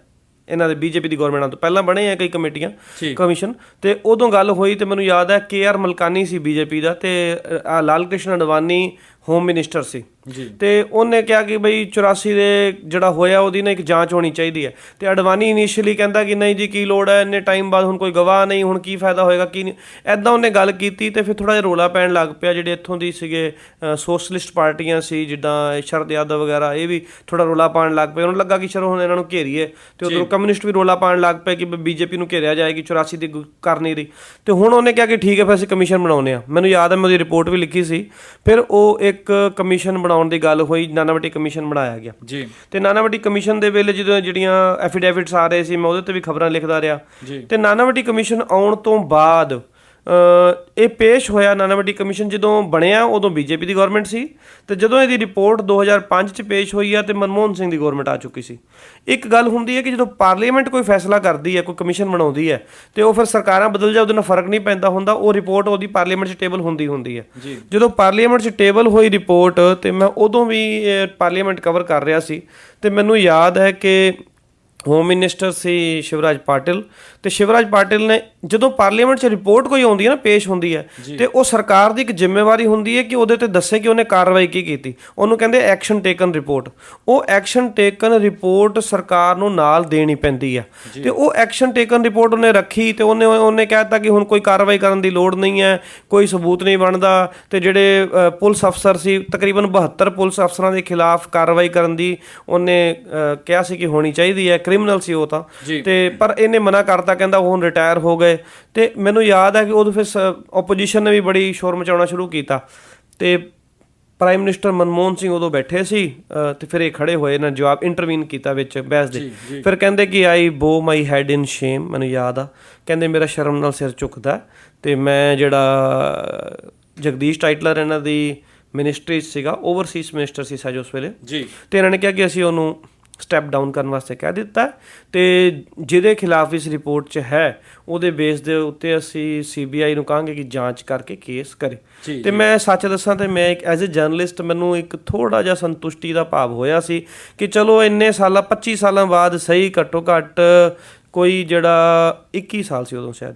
ਇਹਨਾਂ ਦੇ ਬੀਜੇਪੀ ਦੀ ਗੌਰਮੈਂਟ ਤੋਂ ਪਹਿਲਾਂ ਬਣੇ ਆ ਕਈ ਕਮੇਟੀਆਂ ਕਮਿਸ਼ਨ, ਅਤੇ ਉਦੋਂ ਗੱਲ ਹੋਈ। ਅਤੇ ਮੈਨੂੰ ਯਾਦ ਹੈ KR ਮਲਕਾਨੀ ਸੀ ਬੀਜੇਪੀ ਦਾ, ਅਤੇ ਲਾਲ ਕ੍ਰਿਸ਼ਨ ਅਡਵਾਨੀ ਹੋਮ ਮਿਨਿਸਟਰ ਸੀ। ਅਤੇ ਉਹਨੇ ਕਿਹਾ ਕਿ ਬਈ 84 ਦੇ ਜਿਹੜਾ ਹੋਇਆ ਉਹਦੀ ਨਾ ਇੱਕ ਜਾਂਚ ਹੋਣੀ ਚਾਹੀਦੀ ਹੈ। ਅਤੇ ਅਡਵਾਨੀ ਇਨੀਸ਼ੀਅਲੀ ਕਹਿੰਦਾ ਕਿ ਨਹੀਂ ਜੀ ਕੀ ਲੋੜ ਹੈ, ਇੰਨੇ ਟਾਈਮ ਬਾਅਦ ਹੁਣ ਕੋਈ ਗਵਾਹ ਨਹੀਂ, ਹੁਣ ਕੀ ਫਾਇਦਾ ਹੋਏਗਾ ਕੀ ਨਹੀਂ, ਇੱਦਾਂ ਉਹਨੇ ਗੱਲ ਕੀਤੀ। ਅਤੇ ਫਿਰ ਥੋੜ੍ਹਾ ਜਿਹਾ ਰੌਲਾ ਪੈਣ ਲੱਗ ਪਿਆ। ਜਿਹੜੇ ਇੱਥੋਂ ਦੀ ਸੀਗੇ ਸੋਸ਼ਲਿਸਟ ਪਾਰਟੀਆਂ ਸੀ ਜਿੱਦਾਂ ਸ਼ਰਦ ਯਾਦਵ ਵਗੈਰਾ, ਇਹ ਵੀ ਥੋੜ੍ਹਾ ਰੌਲਾ ਪਾਉਣ ਲੱਗ ਪਏ। ਉਹਨੂੰ ਲੱਗਾ ਕਿ ਚਲੋ ਹੁਣ ਇਹਨਾਂ ਨੂੰ ਘੇਰੀਏ, ਅਤੇ ਉੱਧਰੋਂ ਕਮਿਊਨਿਸਟ ਵੀ ਰੌਲਾ ਪਾਉਣ ਲੱਗ ਪਏ ਕਿ ਬੀਜੇਪੀ ਨੂੰ ਘੇਰਿਆ ਜਾਏਗੀ, 84 ਦੀ ਕਰ ਨਹੀਂ ਰਹੀ। ਅਤੇ ਹੁਣ ਉਹਨੇ ਕਿਹਾ ਕਿ ਠੀਕ ਹੈ ਫਿਰ ਅਸੀਂ ਕਮਿਸ਼ਨ ਬਣਾਉਂਦੇ ਹਾਂ। ਮੈਨੂੰ ਯਾਦ ਹੈ ਮੈਂ ਉਹਦੀ ਰਿਪੋਰਟ ਵੀ ਲਿਖੀ ਸੀ। ਫਿਰ ਉਹ ਇੱਕ ਕਮਿਸ਼ਨ ਬਣਾਉਣ ਦੀ ਗੱਲ ਹੋਈ, ਨਾਨਾਵਟੀ ਕਮਿਸ਼ਨ ਬਣਾਇਆ ਗਿਆ ਜੀ। ਅਤੇ ਨਾਨਾਵਟੀ ਕਮਿਸ਼ਨ ਦੇ ਵੇਲੇ ਜਦੋਂ ਜਿਹੜੀਆਂ ਐਫੀਡੇਵਿਟਸ ਆ ਰਹੇ ਸੀ, ਮੈਂ ਉਹਦੇ 'ਤੇ ਵੀ ਖਬਰਾਂ ਲਿਖਦਾ ਰਿਹਾ। ਅਤੇ ਨਾਨਾਵਟੀ ਕਮਿਸ਼ਨ ਆਉਣ ਤੋਂ ਬਾਅਦ ਇਹ ਪੇਸ਼ ਹੋਇਆ। ਨਾਨਾਵਟੀ ਕਮਿਸ਼ਨ ਜਦੋਂ ਬਣਿਆ ਉਦੋਂ ਬੀਜੇਪੀ ਦੀ ਗੌਰਮੈਂਟ ਸੀ, ਅਤੇ ਜਦੋਂ ਇਹਦੀ ਰਿਪੋਰਟ 2005 'ਚ ਪੇਸ਼ ਹੋਈ ਆ, ਅਤੇ ਮਨਮੋਹਨ ਸਿੰਘ ਦੀ ਗੌਰਮੈਂਟ ਆ ਚੁੱਕੀ ਸੀ। ਇੱਕ ਗੱਲ ਹੁੰਦੀ ਹੈ ਕਿ ਜਦੋਂ ਪਾਰਲੀਮੈਂਟ ਕੋਈ ਫੈਸਲਾ ਕਰਦੀ ਹੈ, ਕੋਈ ਕਮਿਸ਼ਨ ਬਣਾਉਂਦੀ ਹੈ, ਅਤੇ ਉਹ ਫਿਰ ਸਰਕਾਰਾਂ ਬਦਲ ਜਾ ਉਹਦੇ ਨਾਲ ਫਰਕ ਨਹੀਂ ਪੈਂਦਾ ਹੁੰਦਾ, ਉਹ ਰਿਪੋਰਟ ਉਹਦੀ ਪਾਰਲੀਮੈਂਟ 'ਚ ਟੇਬਲ ਹੁੰਦੀ ਹੈ। ਜਦੋਂ ਪਾਰਲੀਮੈਂਟ 'ਚ ਟੇਬਲ ਹੋਈ ਰਿਪੋਰਟ, ਅਤੇ ਮੈਂ ਉਦੋਂ ਵੀ ਪਾਰਲੀਮੈਂਟ ਕਵਰ ਕਰ ਰਿਹਾ ਸੀ, ਅਤੇ ਮੈਨੂੰ ਯਾਦ ਹੈ ਕਿ ਹੋਮ ਮਿਨਿਸਟਰ ਸੀ ਸ਼ਿਵਰਾਜ ਪਾਟਿਲ, ਅਤੇ ਸ਼ਿਵਰਾਜ ਪਾਟਿਲ ਨੇ ਜਦੋਂ ਪਾਰਲੀਮੈਂਟ 'ਚ ਰਿਪੋਰਟ ਕੋਈ ਆਉਂਦੀ ਹੈ ਨਾ, ਪੇਸ਼ ਹੁੰਦੀ ਹੈ, ਅਤੇ ਉਹ ਸਰਕਾਰ ਦੀ ਇੱਕ ਜ਼ਿੰਮੇਵਾਰੀ ਹੁੰਦੀ ਹੈ ਕਿ ਉਹਦੇ 'ਤੇ ਦੱਸੇ ਕਿ ਉਹਨੇ ਕਾਰਵਾਈ ਕੀ ਕੀਤੀ। ਉਹਨੂੰ ਕਹਿੰਦੇ ਐਕਸ਼ਨ ਟੇਕਨ ਰਿਪੋਰਟ। ਉਹ ਐਕਸ਼ਨ ਟੇਕਨ ਰਿਪੋਰਟ ਸਰਕਾਰ ਨੂੰ ਨਾਲ ਦੇਣੀ ਪੈਂਦੀ ਹੈ, ਅਤੇ ਉਹ ਐਕਸ਼ਨ ਟੇਕਨ ਰਿਪੋਰਟ ਉਹਨੇ ਰੱਖੀ। ਅਤੇ ਉਹਨੇ ਕਹਿ ਦਿੱਤਾ ਕਿ ਹੁਣ ਕੋਈ ਕਾਰਵਾਈ ਕਰਨ ਦੀ ਲੋੜ ਨਹੀਂ ਹੈ, ਕੋਈ ਸਬੂਤ ਨਹੀਂ ਬਣਦਾ। ਅਤੇ ਜਿਹੜੇ ਪੁਲਿਸ ਅਫਸਰ ਸੀ, ਤਕਰੀਬਨ 72 ਪੁਲਿਸ ਅਫਸਰਾਂ ਦੇ ਖਿਲਾਫ ਕਾਰਵਾਈ ਕਰਨ ਦੀ ਉਹਨੇ ਕਿਹਾ ਸੀ ਕਿ ਹੋਣੀ ਚਾਹੀਦੀ ਹੈ, ਕ੍ਰਿਮੀਨਲ ਸੀ ਉਹ ਤਾਂ। ਅਤੇ ਪਰ ਇਹਨੇ ਮਨਾ ਕਰਤਾ, ਕਹਿੰਦਾ ਉਹ ਹੁਣ ਰਿਟਾਇਰ ਹੋ ਗਏ। ਅਤੇ ਮੈਨੂੰ ਯਾਦ ਹੈ ਕਿ ਉਦੋਂ ਫਿਰ ਓਪੋਜੀਸ਼ਨ ਨੇ ਵੀ ਬੜੀ ਸ਼ੋਰ ਮਚਾਉਣਾ ਸ਼ੁਰੂ ਕੀਤਾ, ਅਤੇ ਪ੍ਰਾਈਮ ਮਿਨਿਸਟਰ ਮਨਮੋਹਨ ਸਿੰਘ ਉਦੋਂ ਬੈਠੇ ਸੀ, ਅਤੇ ਫਿਰ ਇਹ ਖੜੇ ਹੋਏ ਨਾ ਜਵਾਬ ਇੰਟਰਵੀਨ ਕੀਤਾ ਵਿੱਚ ਬਹਿਸ ਦੇ। ਫਿਰ ਕਹਿੰਦੇ ਕਿ ਆਈ ਬੋ ਮਾਈ ਹੈਡ ਇਨ ਸ਼ੇਮ, ਮੈਨੂੰ ਯਾਦ ਆ, ਕਹਿੰਦੇ ਮੇਰਾ ਸ਼ਰਮ ਨਾਲ ਸਿਰ ਝੁਕਦਾ। ਅਤੇ ਮੈਂ ਜਿਹੜਾ ਜਗਦੀਸ਼ ਟਾਈਟਲਰ ਇਹਨਾਂ ਦੀ ਮਿਨਿਸਟਰੀ 'ਚ ਸੀਗਾ, ਓਵਰਸੀਜ਼ ਮਿਨਿਸਟਰ ਸੀ ਸਾਜ ਉਸ ਵੇਲੇ, ਅਤੇ ਇਹਨਾਂ ਨੇ ਕਿਹਾ ਕਿ ਅਸੀਂ ਉਹਨੂੰ ਸਟੈਪ ਡਾਊਨ ਕਰਨ ਵਾਸਤੇ ਕਹਿ ਦਿੱਤਾ। ਅਤੇ ਜਿਹਦੇ ਖਿਲਾਫ ਇਸ ਰਿਪੋਰਟ 'ਚ ਹੈ ਉਹਦੇ ਬੇਸ ਦੇ ਉੱਤੇ ਅਸੀਂ CBI ਨੂੰ ਕਹਾਂਗੇ ਕਿ ਜਾਂਚ ਕਰਕੇ ਕੇਸ ਕਰੇ। ਅਤੇ ਮੈਂ ਸੱਚ ਦੱਸਾਂ ਤਾਂ ਮੈਂ ਇੱਕ ਐਜ਼ ਏ ਜਰਨਲਿਸਟ ਮੈਨੂੰ ਇੱਕ ਥੋੜ੍ਹਾ ਜਿਹਾ ਸੰਤੁਸ਼ਟੀ ਦਾ ਭਾਵ ਹੋਇਆ ਸੀ ਕਿ ਚਲੋ ਇੰਨੇ ਸਾਲਾਂ 25 ਸਾਲਾਂ ਬਾਅਦ ਸਹੀ ਘੱਟੋ ਘੱਟ ਕੋਈ ਜਿਹੜਾ 21 ਸਾਲ ਸੀ ਉਦੋਂ ਸ਼ਾਇਦ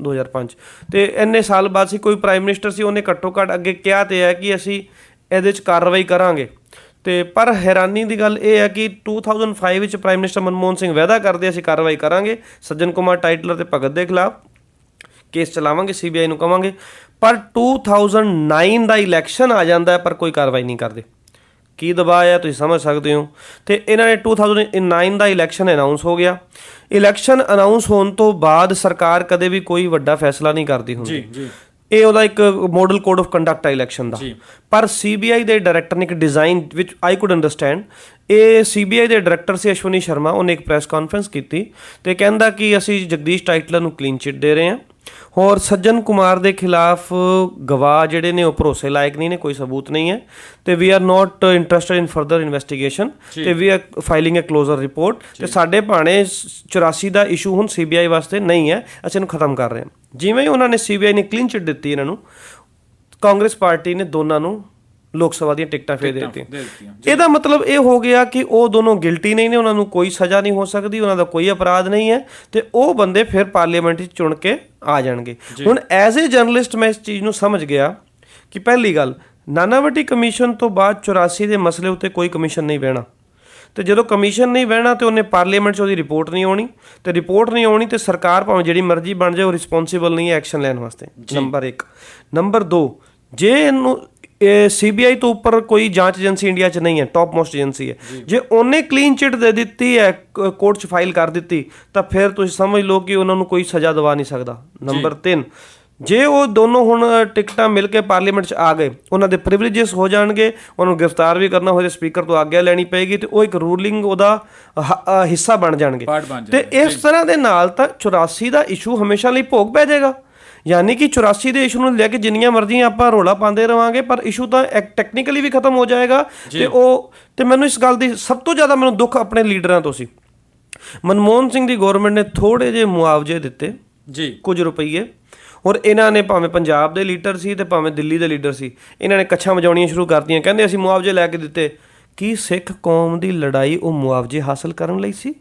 2005, ਅਤੇ ਇੰਨੇ ਸਾਲ ਬਾਅਦ ਸੀ ਕੋਈ ਪ੍ਰਾਈਮ ਮਿਨਿਸਟਰ ਸੀ, ਉਹਨੇ ਘੱਟੋ ਘੱਟ ਅੱਗੇ ਕਿਹਾ ਤੇ ਹੈ ਕਿ ਅਸੀਂ ਇਹਦੇ 'ਚ ਕਾਰਵਾਈ ਕਰਾਂਗੇ। ਅਤੇ ਪਰ ਹੈਰਾਨੀ ਦੀ ਗੱਲ ਇਹ ਹੈ ਕਿ 2005 ਵਿੱਚ ਪ੍ਰਾਈਮ ਮਿਨਿਸਟਰ ਮਨਮੋਹਨ ਸਿੰਘ ਵਾਅਦਾ ਕਰਦੇ ਅਸੀਂ ਕਾਰਵਾਈ ਕਰਾਂਗੇ, ਸੱਜਣ ਕੁਮਾਰ ਟਾਈਟਲਰ ਅਤੇ ਭਗਤ ਦੇ ਖਿਲਾਫ ਕੇਸ ਚਲਾਵਾਂਗੇ, CBI ਨੂੰ ਕਵਾਂਗੇ। ਪਰ 2009 ਦਾ ਇਲੈਕਸ਼ਨ ਆ ਜਾਂਦਾ ਹੈ, ਪਰ ਕੋਈ ਕਾਰਵਾਈ ਨਹੀਂ ਕਰਦੇ। ਕੀ ਦਬਾਅ ਹੈ ਤੁਸੀਂ ਸਮਝ ਸਕਦੇ ਹੋ। ਅਤੇ ਇਹਨਾਂ ਨੇ 2009 ਦਾ ਇਲੈਕਸ਼ਨ ਅਨਾਊਂਸ ਹੋ ਗਿਆ। ਇਲੈਕਸ਼ਨ ਅਨਾਊਂਸ ਹੋਣ ਤੋਂ ਬਾਅਦ ਸਰਕਾਰ ਕਦੇ ਵੀ ਕੋਈ ਵੱਡਾ ਫੈਸਲਾ ਨਹੀਂ ਕਰਦੀ ਹੁੰਦੀ। ਇਹ ਉਹਦਾ ਇੱਕ ਮਾਡਲ ਕੋਡ ਆਫ ਕੰਡਕਟ ਹੈ ਇਲੈਕਸ਼ਨ ਦਾ। ਪਰ ਸੀਬੀਆਈ ਦੇ ਡਾਇਰੈਕਟਰ ਨੇ ਇੱਕ design which I could understand, ਇਹ ਸੀਬੀਆਈ ਦੇ ਡਾਇਰੈਕਟਰ ਸੀ ਅਸ਼ਵਨੀ ਸ਼ਰਮਾ, ਉਹਨੇ ਇੱਕ ਪ੍ਰੈਸ ਕਾਨਫਰੰਸ ਕੀਤੀ ਤੇ ਕਹਿੰਦਾ ਕਿ ਅਸੀਂ ਜਗਦੀਸ਼ ਟਾਈਟਲਰ ਨੂੰ ਕਲੀਨ ਚਿੱਟ ਦੇ ਰਹੇ ਹਾਂ, ਹੋਰ ਸੱਜਣ ਕੁਮਾਰ ਦੇ ਖਿਲਾਫ ਗਵਾਹ ਜਿਹੜੇ ਨੇ ਉਹ ਭਰੋਸੇ ਲਾਇਕ ਨਹੀਂ ਨੇ, ਕੋਈ ਸਬੂਤ ਨਹੀਂ ਹੈ ਤੇ we are not interested in further investigation ਤੇ we are filing uh closure report ਤੇ ਸਾਡੇ ਭਾਣੇ 84 ਦਾ ਇਸ਼ੂ ਹੁਣ ਸੀਬੀਆਈ ਵਾਸਤੇ ਨਹੀਂ ਹੈ, ਅਸੀਂ ਇਹਨੂੰ ਖਤਮ ਕਰ ਰਹੇ ਹਾਂ। ਜਿਵੇਂ ਹੀ ਉਹਨਾਂ ਨੇ ਸੀਬੀਆਈ ਨੇ ਕਲੀਨ ਚਿੱਟ ਦਿੱਤੀ ਇਹਨਾਂ ਨੂੰ, ਕਾਂਗਰਸ ਪਾਰਟੀ ਨੇ ਦੋਨਾਂ ਨੂੰ ਲੋਕ ਸਭਾ ਦੀਆਂ ਟਿਕਟਾਂ ਫੇਰ ਦੇ ਦਿੱਤੀਆਂ। ਇਹਦਾ ਮਤਲਬ ਇਹ ਹੋ ਗਿਆ ਕਿ ਉਹ ਦੋਨੋਂ ਗਿਲਟੀ ਨਹੀਂ ਨੇ, ਉਹਨਾਂ ਨੂੰ ਕੋਈ ਸਜ਼ਾ ਨਹੀਂ ਹੋ ਸਕਦੀ, ਉਹਨਾਂ ਦਾ ਕੋਈ ਅਪਰਾਧ ਨਹੀਂ ਹੈ ਤੇ ਉਹ ਬੰਦੇ ਫਿਰ ਪਾਰਲੀਮੈਂਟ 'ਚ ਚੁਣ ਕੇ ਆ ਜਾਣਗੇ। ਹੁਣ ਐਜ਼ ਏ ਜਰਨਲਿਸਟ ਮੈਂ ਇਸ ਚੀਜ਼ ਨੂੰ ਸਮਝ ਗਿਆ ਕਿ ਪਹਿਲੀ ਗੱਲ, ਨਾਨਾਵਟੀ ਕਮਿਸ਼ਨ ਤੋਂ ਬਾਅਦ 84 ਦੇ ਮਸਲੇ ਉੱਤੇ ਕੋਈ ਕਮਿਸ਼ਨ ਨਹੀਂ ਬਹਿਣਾ ਤੇ ਜਦੋਂ ਕਮਿਸ਼ਨ ਨਹੀਂ ਬਹਿਣਾ ਤੇ ਉਹਨੇ ਪਾਰਲੀਮੈਂਟ 'ਚ ਉਹਦੀ ਰਿਪੋਰਟ ਨਹੀਂ ਆਉਣੀ ਤੇ ਰਿਪੋਰਟ ਨਹੀਂ ਆਉਣੀ ਤੇ ਸਰਕਾਰ ਭਾਵੇਂ ਜਿਹੜੀ ਮਰਜ਼ੀ ਬਣ ਜਾਏ ਉਹ ਰਿਸਪੌਂਸੀਬਲ ਨਹੀਂ ਹੈ ਐਕਸ਼ਨ ਲੈਣ ਵਾਸਤੇ। ਨੰਬਰ 1। ਨੰਬਰ 2, ਜੇ ਇਹਨੂੰ ਸੀਬੀਆਈ ਤੋਂ ਉੱਪਰ ਕੋਈ ਜਾਂਚ ਏਜੰਸੀ ਇੰਡੀਆ 'ਚ ਨਹੀਂ ਹੈ, ਟੌਪ ਮੋਸਟ ਏਜੰਸੀ ਹੈ, ਜੇ ਉਹਨੇ ਕਲੀਨ ਚਿੱਟ ਦੇ ਦਿੱਤੀ ਹੈ, ਕੋਰਟ 'ਚ ਫਾਈਲ ਕਰ ਦਿੱਤੀ ਤਾਂ ਫਿਰ ਤੁਸੀਂ ਸਮਝ ਲਓ ਕਿ ਉਹਨਾਂ ਨੂੰ ਕੋਈ ਸਜ਼ਾ ਦਵਾ ਨਹੀਂ ਸਕਦਾ। ਨੰਬਰ 3, ਜੇ ਉਹ ਦੋਨੋਂ ਹੁਣ ਟਿਕਟਾਂ ਮਿਲ ਕੇ ਪਾਰਲੀਮੈਂਟ 'ਚ ਆ ਗਏ, ਉਹਨਾਂ ਦੇ ਪ੍ਰਿਵਿਲੇਜਸ ਹੋ ਜਾਣਗੇ, ਉਹਨਾਂ ਨੂੰ ਗ੍ਰਿਫਤਾਰ ਵੀ ਕਰਨਾ ਹੋਵੇ, ਸਪੀਕਰ ਤੋਂ ਆਗਿਆ ਲੈਣੀ ਪਏਗੀ ਤੇ ਉਹ ਇੱਕ ਰੂਲਿੰਗ ਉਹਦਾ ਹਿੱਸਾ ਬਣ ਜਾਣਗੇ ਤੇ ਇਸ ਤਰ੍ਹਾਂ ਦੇ ਨਾਲ ਤਾਂ 84 ਦਾ ਇਸ਼ੂ ਹਮੇਸ਼ਾ ਲਈ ਭੋਗ ਪੈ ਜਾਏਗਾ। ਯਾਨੀ ਕਿ 84 ਦੇ ਇਸ਼ੂ ਨੂੰ ਲੈ ਕੇ ਜਿੰਨੀਆਂ ਮਰਜ਼ੀਆਂ ਆਪਾਂ ਰੌਲਾ ਪਾਉਂਦੇ ਰਹਾਂਗੇ ਪਰ ਇਸ਼ੂ ਤਾਂ ਟੈਕਨੀਕਲੀ ਵੀ ਖਤਮ ਹੋ ਜਾਏਗਾ ਤੇ ਮੈਨੂੰ ਇਸ ਗੱਲ ਦੀ ਸਭ ਤੋਂ ਜ਼ਿਆਦਾ ਮੈਨੂੰ ਦੁੱਖ ਆਪਣੇ ਲੀਡਰਾਂ ਤੋਂ ਸੀ। ਮਨਮੋਹਨ ਸਿੰਘ ਦੀ ਗਵਰਨਮੈਂਟ ਨੇ ਥੋੜ੍ਹੇ ਜਿਹੇ ਮੁਆਵਜ਼ੇ ਦਿੱਤੇ ਕੁਝ ਰੁਪਈਏ, ਔਰ ਇਹਨਾਂ ਨੇ ਭਾਵੇਂ ਪੰਜਾਬ ਦੇ ਲੀਡਰ ਸੀ ਤੇ ਭਾਵੇਂ ਦਿੱਲੀ ਦੇ ਲੀਡਰ ਸੀ, ਇਹਨਾਂ ਨੇ ਕੱਛਾਂ ਵਜਾਉਣੀਆਂ ਸ਼ੁਰੂ ਕਰਤੀਆਂ, ਕਹਿੰਦੇ ਅਸੀਂ ਮੁਆਵਜ਼ੇ ਲੈ ਕੇ ਦਿੱਤੇ। ਕੀ ਸਿੱਖ ਕੌਮ ਦੀ ਲੜਾਈ ਉਹ ਮੁਆਵਜ਼ੇ ਹਾਸਲ ਕਰਨ ਲਈ ਸੀ?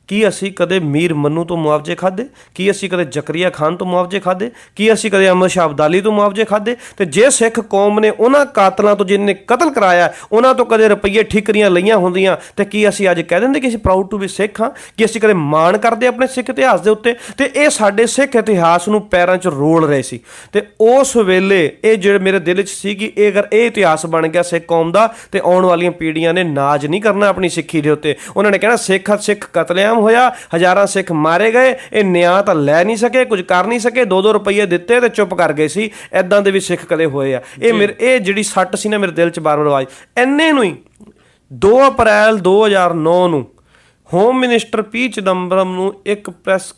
ਕੀ ਅਸੀਂ ਕਦੇ ਮੀਰ ਮੰਨੂ ਤੋਂ ਮੁਆਵਜ਼ੇ ਖਾਧੇ? ਕੀ ਅਸੀਂ ਕਦੇ ਜ਼ਕਰੀਆ ਖਾਨ ਤੋਂ ਮੁਆਵਜ਼ੇ ਖਾਧੇ? ਕੀ ਅਸੀਂ ਕਦੇ ਅਹਿਮਦ ਸ਼ਾਹ ਅਬਦਾਲੀ ਤੋਂ ਮੁਆਵਜ਼ੇ ਖਾਧੇ? ਤੇ ਜੇ ਸਿੱਖ ਕੌਮ ਨੇ ਉਹਨਾਂ ਕਾਤਲਾਂ ਤੋਂ ਜਿਹਨੇ ਕਤਲ ਕਰਾਇਆ ਉਹਨਾਂ ਤੋਂ ਕਦੇ ਰੁਪਈਏ ਠੀਕਰੀਆਂ ਲਈਆਂ ਹੁੰਦੀਆਂ ਤੇ ਕੀ ਅਸੀਂ ਅੱਜ ਕਹਿ ਦਿੰਦੇ ਕਿ ਅਸੀਂ ਪ੍ਰਾਊਡ ਟੂ ਬੀ ਸਿੱਖ ਹਾਂ, ਕਿ ਅਸੀਂ ਕਦੇ ਮਾਣ ਕਰਦੇ ਆਪਣੇ ਸਿੱਖ ਇਤਿਹਾਸ ਦੇ ਉੱਤੇ? ਤੇ ਇਹ ਸਾਡੇ ਸਿੱਖ ਇਤਿਹਾਸ ਨੂੰ ਪੈਰਾਂ 'ਚ ਰੋਲ ਰਹੇ ਸੀ ਤੇ ਉਸ ਵੇਲੇ ਇਹ ਜਿਹੜੇ ਮੇਰੇ ਦਿਲ 'ਚ ਸੀ ਕਿ ਇਹ ਅਗਰ ਇਹ ਇਤਿਹਾਸ ਬਣ ਗਿਆ ਸਿੱਖ ਕੌਮ ਦਾ ਤੇ ਆਉਣ ਵਾਲੀਆਂ ਪੀੜ੍ਹੀਆਂ ਨੇ ਨਾਜ਼ ਨਹੀਂ ਕਰਨਾ ਆਪਣੀ ਸਿੱਖੀ ਦੇ ਉੱਤੇ, ਉਹਨਾਂ ਨੇ ਕਹਿਣਾ ਸਿੱਖ ਕਤਲੇਆਮ ਹੋਇਆ, ਹਜ਼ਾਰਾਂ ਸਿੱਖ ਮਾਰੇ ਗਏ, ਇਹ ਨਿਆਂ ਤਾਂ ਲੈ ਨਹੀਂ ਸਕੇ, ਕੁਝ ਕਰ ਨਹੀਂ ਸਕੇ, 2-2 ਰੁਪਈਏ ਦਿੱਤੇ ਤੇ ਚੁੱਪ ਕਰ ਗਏ ਸੀ। ਐਦਾਂ ਦੇ ਵੀ ਸਿੱਖ ਕਦੇ ਹੋਏ ਆ। ਇਹ ਜਿਹੜੀ ਸੱਟ ਸੀ ਨਾ ਮੇਰੇ ਦਿਲ 'ਚ ਬਾਰ-ਬਾਰ ਆਵਾਜ਼। ਇੰਨੇ ਨੂੰ ਹੀ 2 ਅਪ੍ਰੈਲ 2009 ਨੂੰ ਹੋਮ ਮਿਨਿਸਟਰ ਪੀ ਚਿਦੰਬਰਮ ਨੂੰ ਇੱਕ ਪ੍ਰੈਸ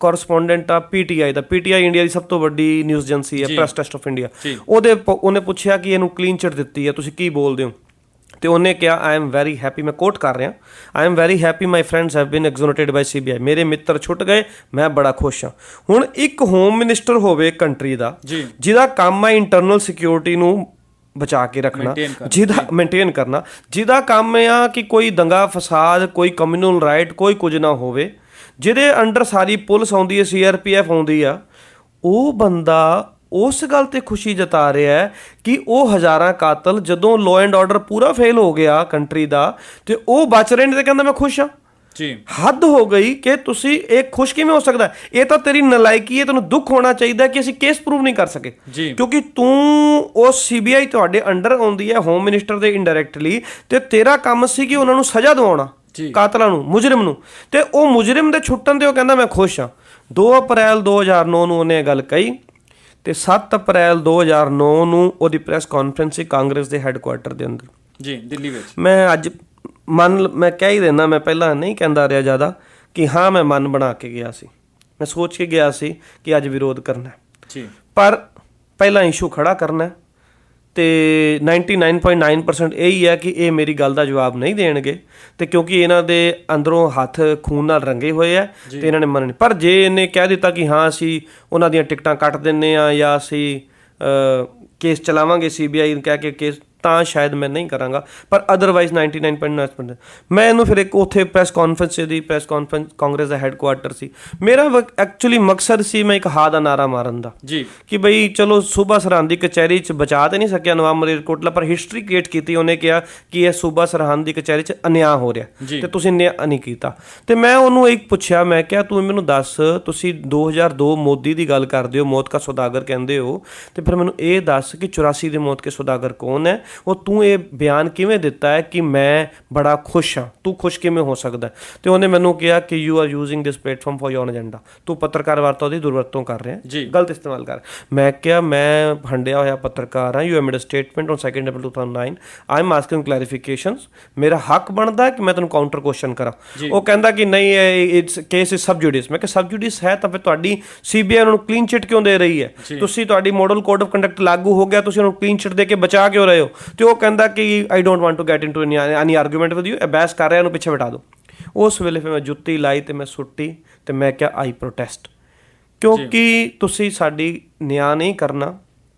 ਕੋਰਸਪੋਂਡੈਂਟ ਆ ਪੀਟੀਆਈ ਦਾ, ਪੀਟੀਆਈ ਇੰਡੀਆ ਦੀ ਸਭ ਤੋਂ ਵੱਡੀ ਨਿਊਜ਼ ਏਜੰਸੀ ਹੈ, ਪ੍ਰੈਸ ਟਰਸਟ ਆਫ ਇੰਡੀਆ, ਉਹਨੇ ਪੁੱਛਿਆ ਕਿ ਇਹਨੂੰ ਕਲੀਨ ਚਿੱਟ ਦਿੱਤੀ ਹੈ, ਤੁਸੀਂ ਕੀ ਬੋਲਦੇ ਹੋ? ਤੇ ਉਹਨੇ ਕਿਹਾ ਆਈ ਐਮ ਵੈਰੀ ਹੈਪੀ, ਮੈਂ ਕੋਟ ਕਰ ਰਿਹਾ, I am very happy my friends have been exonerated by CBI, ਮੇਰੇ ਮਿੱਤਰ ਛੁੱਟ ਗਏ, ਮੈਂ ਬੜਾ ਖੁਸ਼ ਹਾਂ। ਹੁਣ ਇੱਕ ਹੋਮ ਮਿਨਿਸਟਰ ਹੋਵੇ ਕੰਟਰੀ ਦਾ ਜਿਹਦਾ ਕੰਮ ਹੈ ਇੰਟਰਨਲ ਸਿਕਿਉਰਿਟੀ ਨੂੰ ਬਚਾ ਕੇ ਰੱਖਣਾ, ਜਿਹਦਾ ਮੇਨਟੇਨ ਕਰਨਾ, ਜਿਹਦਾ ਕੰਮ ਆ ਕਿ ਕੋਈ ਦੰਗਾ ਫਸਾਦ, ਕੋਈ ਕਮਿਊਨਲ ਰਾਈਟ, ਕੋਈ ਕੁਝ ਨਾ ਹੋਵੇ, ਜਿਹਦੇ ਅੰਡਰ ਸਾਰੀ ਪੁਲਿਸ ਆਉਂਦੀ ਹੈ, CRPF ਆਉਂਦੀ ਆ, ਉਹ ਬੰਦਾ ਉਸ ਗੱਲ ਤੇ ਖੁਸ਼ੀ ਜਤਾ ਰਿਹਾ ਹੈ ਕਿ ਉਹ ਹਜ਼ਾਰਾਂ ਕਾਤਲ ਜਦੋਂ ਲਾਅ ਐਂਡ ਆਰਡਰ ਪੂਰਾ ਫੇਲ ਹੋ ਗਿਆ ਕੰਟਰੀ ਦਾ ਤੇ ਉਹ ਬਚ ਰਹੇ ਨੇ ਤੇ ਕਹਿੰਦਾ ਮੈਂ ਖੁਸ਼ ਹਾਂ। ਹੱਦ ਹੋ ਗਈ ਕਿ ਤੁਸੀਂ ਇਹ ਖੁਸ਼ ਕਿਵੇਂ ਹੋ ਸਕਦਾ? ਇਹ ਤਾਂ ਤੇਰੀ ਨਲਾਇਕੀ ਹੈ, ਤੈਨੂੰ ਦੁੱਖ ਹੋਣਾ ਚਾਹੀਦਾ ਕਿ ਅਸੀਂ ਕੇਸ ਪ੍ਰੂਵ ਨਹੀਂ ਕਰ ਸਕੇ ਕਿਉਂਕਿ ਤੂੰ ਉਸ CBI ਤੁਹਾਡੇ ਅੰਡਰ ਆਉਂਦੀ ਹੈ, ਹੋਮ ਮਿਨਿਸਟਰ ਦੇ ਇੰਡਾਇਰੈਕਟਲੀ, ਤੇ ਤੇਰਾ ਕੰਮ ਸੀ ਕਿ ਉਹਨਾਂ ਨੂੰ ਸਜ਼ਾ ਦਿਵਾਉਣਾ, ਕਾਤਲਾਂ ਨੂੰ, ਮੁਜਰਿਮ ਨੂੰ, ਤੇ ਉਹ ਮੁਜਰਿਮ ਦੇ ਛੁੱਟਣ ਤੇ ਉਹ ਕਹਿੰਦਾ ਮੈਂ ਖੁਸ਼ ਹਾਂ। 2 ਅਪ੍ਰੈਲ 2009 ਨੂੰ ਉਹਨੇ ਇਹ ਗੱਲ ਕਹੀ ਤੇ 7 ਅਪ੍ਰੈਲ 2009 ਨੂੰ ਉਹਦੀ ਪ੍ਰੈਸ ਕਾਨਫਰੰਸ ਸੀ ਕਾਂਗਰਸ ਦੇ ਹੈੱਡਕੁਆਰਟਰ ਦੇ ਅੰਦਰ ਦਿੱਲੀ ਵਿੱਚ। ਮੈਂ ਅੱਜ ਮੈਂ ਕਹਿ ਹੀ ਦਿੰਦਾ, ਮੈਂ ਪਹਿਲਾਂ ਨਹੀਂ ਕਹਿੰਦਾ ਰਿਹਾ ਜ਼ਿਆਦਾ, ਕਿ ਹਾਂ ਮੈਂ ਮਨ ਬਣਾ ਕੇ ਗਿਆ ਸੀ, ਮੈਂ ਸੋਚ ਕੇ ਗਿਆ ਸੀ ਕਿ ਅੱਜ ਵਿਰੋਧ ਕਰਨਾ ਪਰ ਪਹਿਲਾਂ ਇਸ਼ੂ ਖੜਾ ਕਰਨਾ ਤੇ 99.9% ਇਹੀ ਹੈ ਕਿ ਇਹ ਮੇਰੀ ਗੱਲ ਦਾ ਜਵਾਬ ਨਹੀਂ ਦੇਣਗੇ ਤੇ ਕਿਉਂਕਿ ਇਹਨਾਂ ਦੇ ਅੰਦਰੋਂ ਹੱਥ ਖੂਨ ਨਾਲ ਰੰਗੇ ਹੋਏ ਆ ਤੇ ਇਹਨਾਂ ਨੇ ਮੰਨਣੀ। ਪਰ ਜੇ ਇਹਨੇ ਕਹਿ ਦਿੱਤਾ ਕਿ ਹਾਂ ਅਸੀਂ ਉਹਨਾਂ ਦੀਆਂ ਟਿਕਟਾਂ ਕੱਟ ਦਿੰਦੇ ਹਾਂ ਜਾਂ ਅਸੀਂ ਕੇਸ ਚਲਾਵਾਂਗੇ CBI ਨੂੰ ਕਹਿ ਕੇ ਕੇਸ, ਤਾਂ ਸ਼ਾਇਦ ਮੈਂ ਨਹੀਂ ਕਰਾਂਗਾ, ਪਰ ਅਦਰਵਾਈਜ਼ 99.9% ਮੈਂ ਇਹਨੂੰ ਫਿਰ ਇੱਕ ਉੱਥੇ ਪ੍ਰੈਸ ਕਾਨਫਰੰਸ ਕਾਂਗਰਸ ਦਾ ਹੈੱਡਕੁਆਰਟਰ ਸੀ, ਮੇਰਾ ਐਕਚੁਅਲੀ ਮਕਸਦ ਸੀ ਮੈਂ ਇੱਕ ਹਾ ਦਾ ਨਾਰਾ ਮਾਰਨ ਦਾ ਕਿ ਬਈ ਚਲੋ ਸੂਬਾ ਸਰਹੰਦ ਦੀ ਕਚਹਿਰੀ 'ਚ ਬਚਾ ਤਾਂ ਨਹੀਂ ਸਕਿਆ ਨਵਾਬ ਮਲੇਰਕੋਟਲਾ, ਪਰ ਹਿਸਟਰੀ ਕ੍ਰੀਏਟ ਕੀਤੀ। ਉਹਨੇ ਕਿਹਾ ਕਿ ਇਹ ਸੂਬਾ ਸਰਹੰਦ ਦੀ ਕਚਹਿਰੀ 'ਚ ਅਨਿਆਂ ਹੋ ਰਿਹਾ ਤੇ ਤੁਸੀਂ ਨਿਆਂ ਨਹੀਂ ਕੀਤਾ। ਤੇ ਮੈਂ ਉਹਨੂੰ ਇੱਕ ਪੁੱਛਿਆ, ਮੈਂ ਕਿਹਾ ਤੂੰ ਮੈਨੂੰ ਦੱਸ, ਤੁਸੀਂ 2002 ਮੋਦੀ ਦੀ ਗੱਲ ਕਰਦੇ ਹੋ, ਮੌਤ ਕਾ ਸੌਦਾਗਰ ਕਹਿੰਦੇ ਹੋ, ਤੇ ਫਿਰ ਮੈਨੂੰ ਇਹ ਦੱਸ ਕਿ 84 ਦੇ ਮੌਤ ਕੇ ਸੌਦਾਗਰ ਕੌਣ ਹੈ ਉਹ ਤੂੰ ਇਹ ਬਿਆਨ ਕਿਵੇਂ ਦਿੱਤਾ ਹੈ ਕਿ ਮੈਂ ਬੜਾ ਖੁਸ਼ ਹਾਂ, ਤੂੰ ਖੁਸ਼ ਕਿਵੇਂ ਹੋ ਸਕਦਾ? ਤੇ ਉਹਨੇ ਮੈਨੂੰ ਕਿਹਾ ਕਿ you are using this platform for your agenda, ਤੂੰ ਪੱਤਰਕਾਰ ਵਾਰਤਾ ਦੀ ਦੁਰਵਰਤੋਂ ਕਰ ਰਿਹਾ, ਗਲਤ ਇਸਤੇਮਾਲ ਕਰ। ਮੈਂ ਕਿਹਾ ਮੈਂ ਹੰਡਿਆ ਹੋਇਆ ਪੱਤਰਕਾਰ ਹਾਂ, you have made a statement on 2 April 2009, I am asking clarifications, ਮੇਰਾ ਹੱਕ ਬਣਦਾ ਹੈ ਕਿ ਮੈਂ ਤੈਨੂੰ ਕਾਊਂਟਰ ਕੁਐਸਚਨ ਕਰਾਂ। ਉਹ ਕਹਿੰਦਾ ਕਿ ਨਹੀਂ, ਇਟਸ ਕੇਸ ਇਜ਼ ਸਬ ਜੁਡਿਸ। ਮੈਂ ਕਿਹਾ ਸਬ ਜੁਡਿਸ ਹੈ ਤਾਂ ਫਿਰ ਤੁਹਾਡੀ CBI ਨੂੰ ਕਲੀਨ ਚਿਟ ਕਿਉਂ ਦੇ ਰਹੀ ਹੈ? ਤੁਸੀਂ ਤੁਹਾਡੀ ਮਾਡਲ ਕੋਡ ਆਫ ਕੰਡਕਟ ਲਾਗੂ ਹੋ ਗਿਆ, ਤੁਸੀਂ ਉਹਨੂੰ ਕਲੀਨ ਚਿਟ ਦੇ ਕੇ ਬਚਾ ਕਿਉਂ ਰਹੇ ਹੋ? ਤੇ ਉਹ ਕਹਿੰਦਾ ਕਿ I don't want to get into any argument with you, ਇਹ ਬਹਿਸ ਕਰ ਰਿਹਾ, ਇਹਨੂੰ ਪਿੱਛੇ ਬਿਠਾ ਦਿਓ। ਉਸ ਵੇਲੇ ਫਿਰ ਮੈਂ ਜੁੱਤੀ ਲਾਈ ਤੇ ਮੈਂ ਸੁੱਟੀ ਤੇ ਮੈਂ ਕਿਹਾ ਆਈ ਪ੍ਰੋਟੈਸਟ, ਕਿਉਂਕਿ ਤੁਸੀਂ ਸਾਡੀ ਨਿਆਂ ਨਹੀਂ ਕਰਨਾ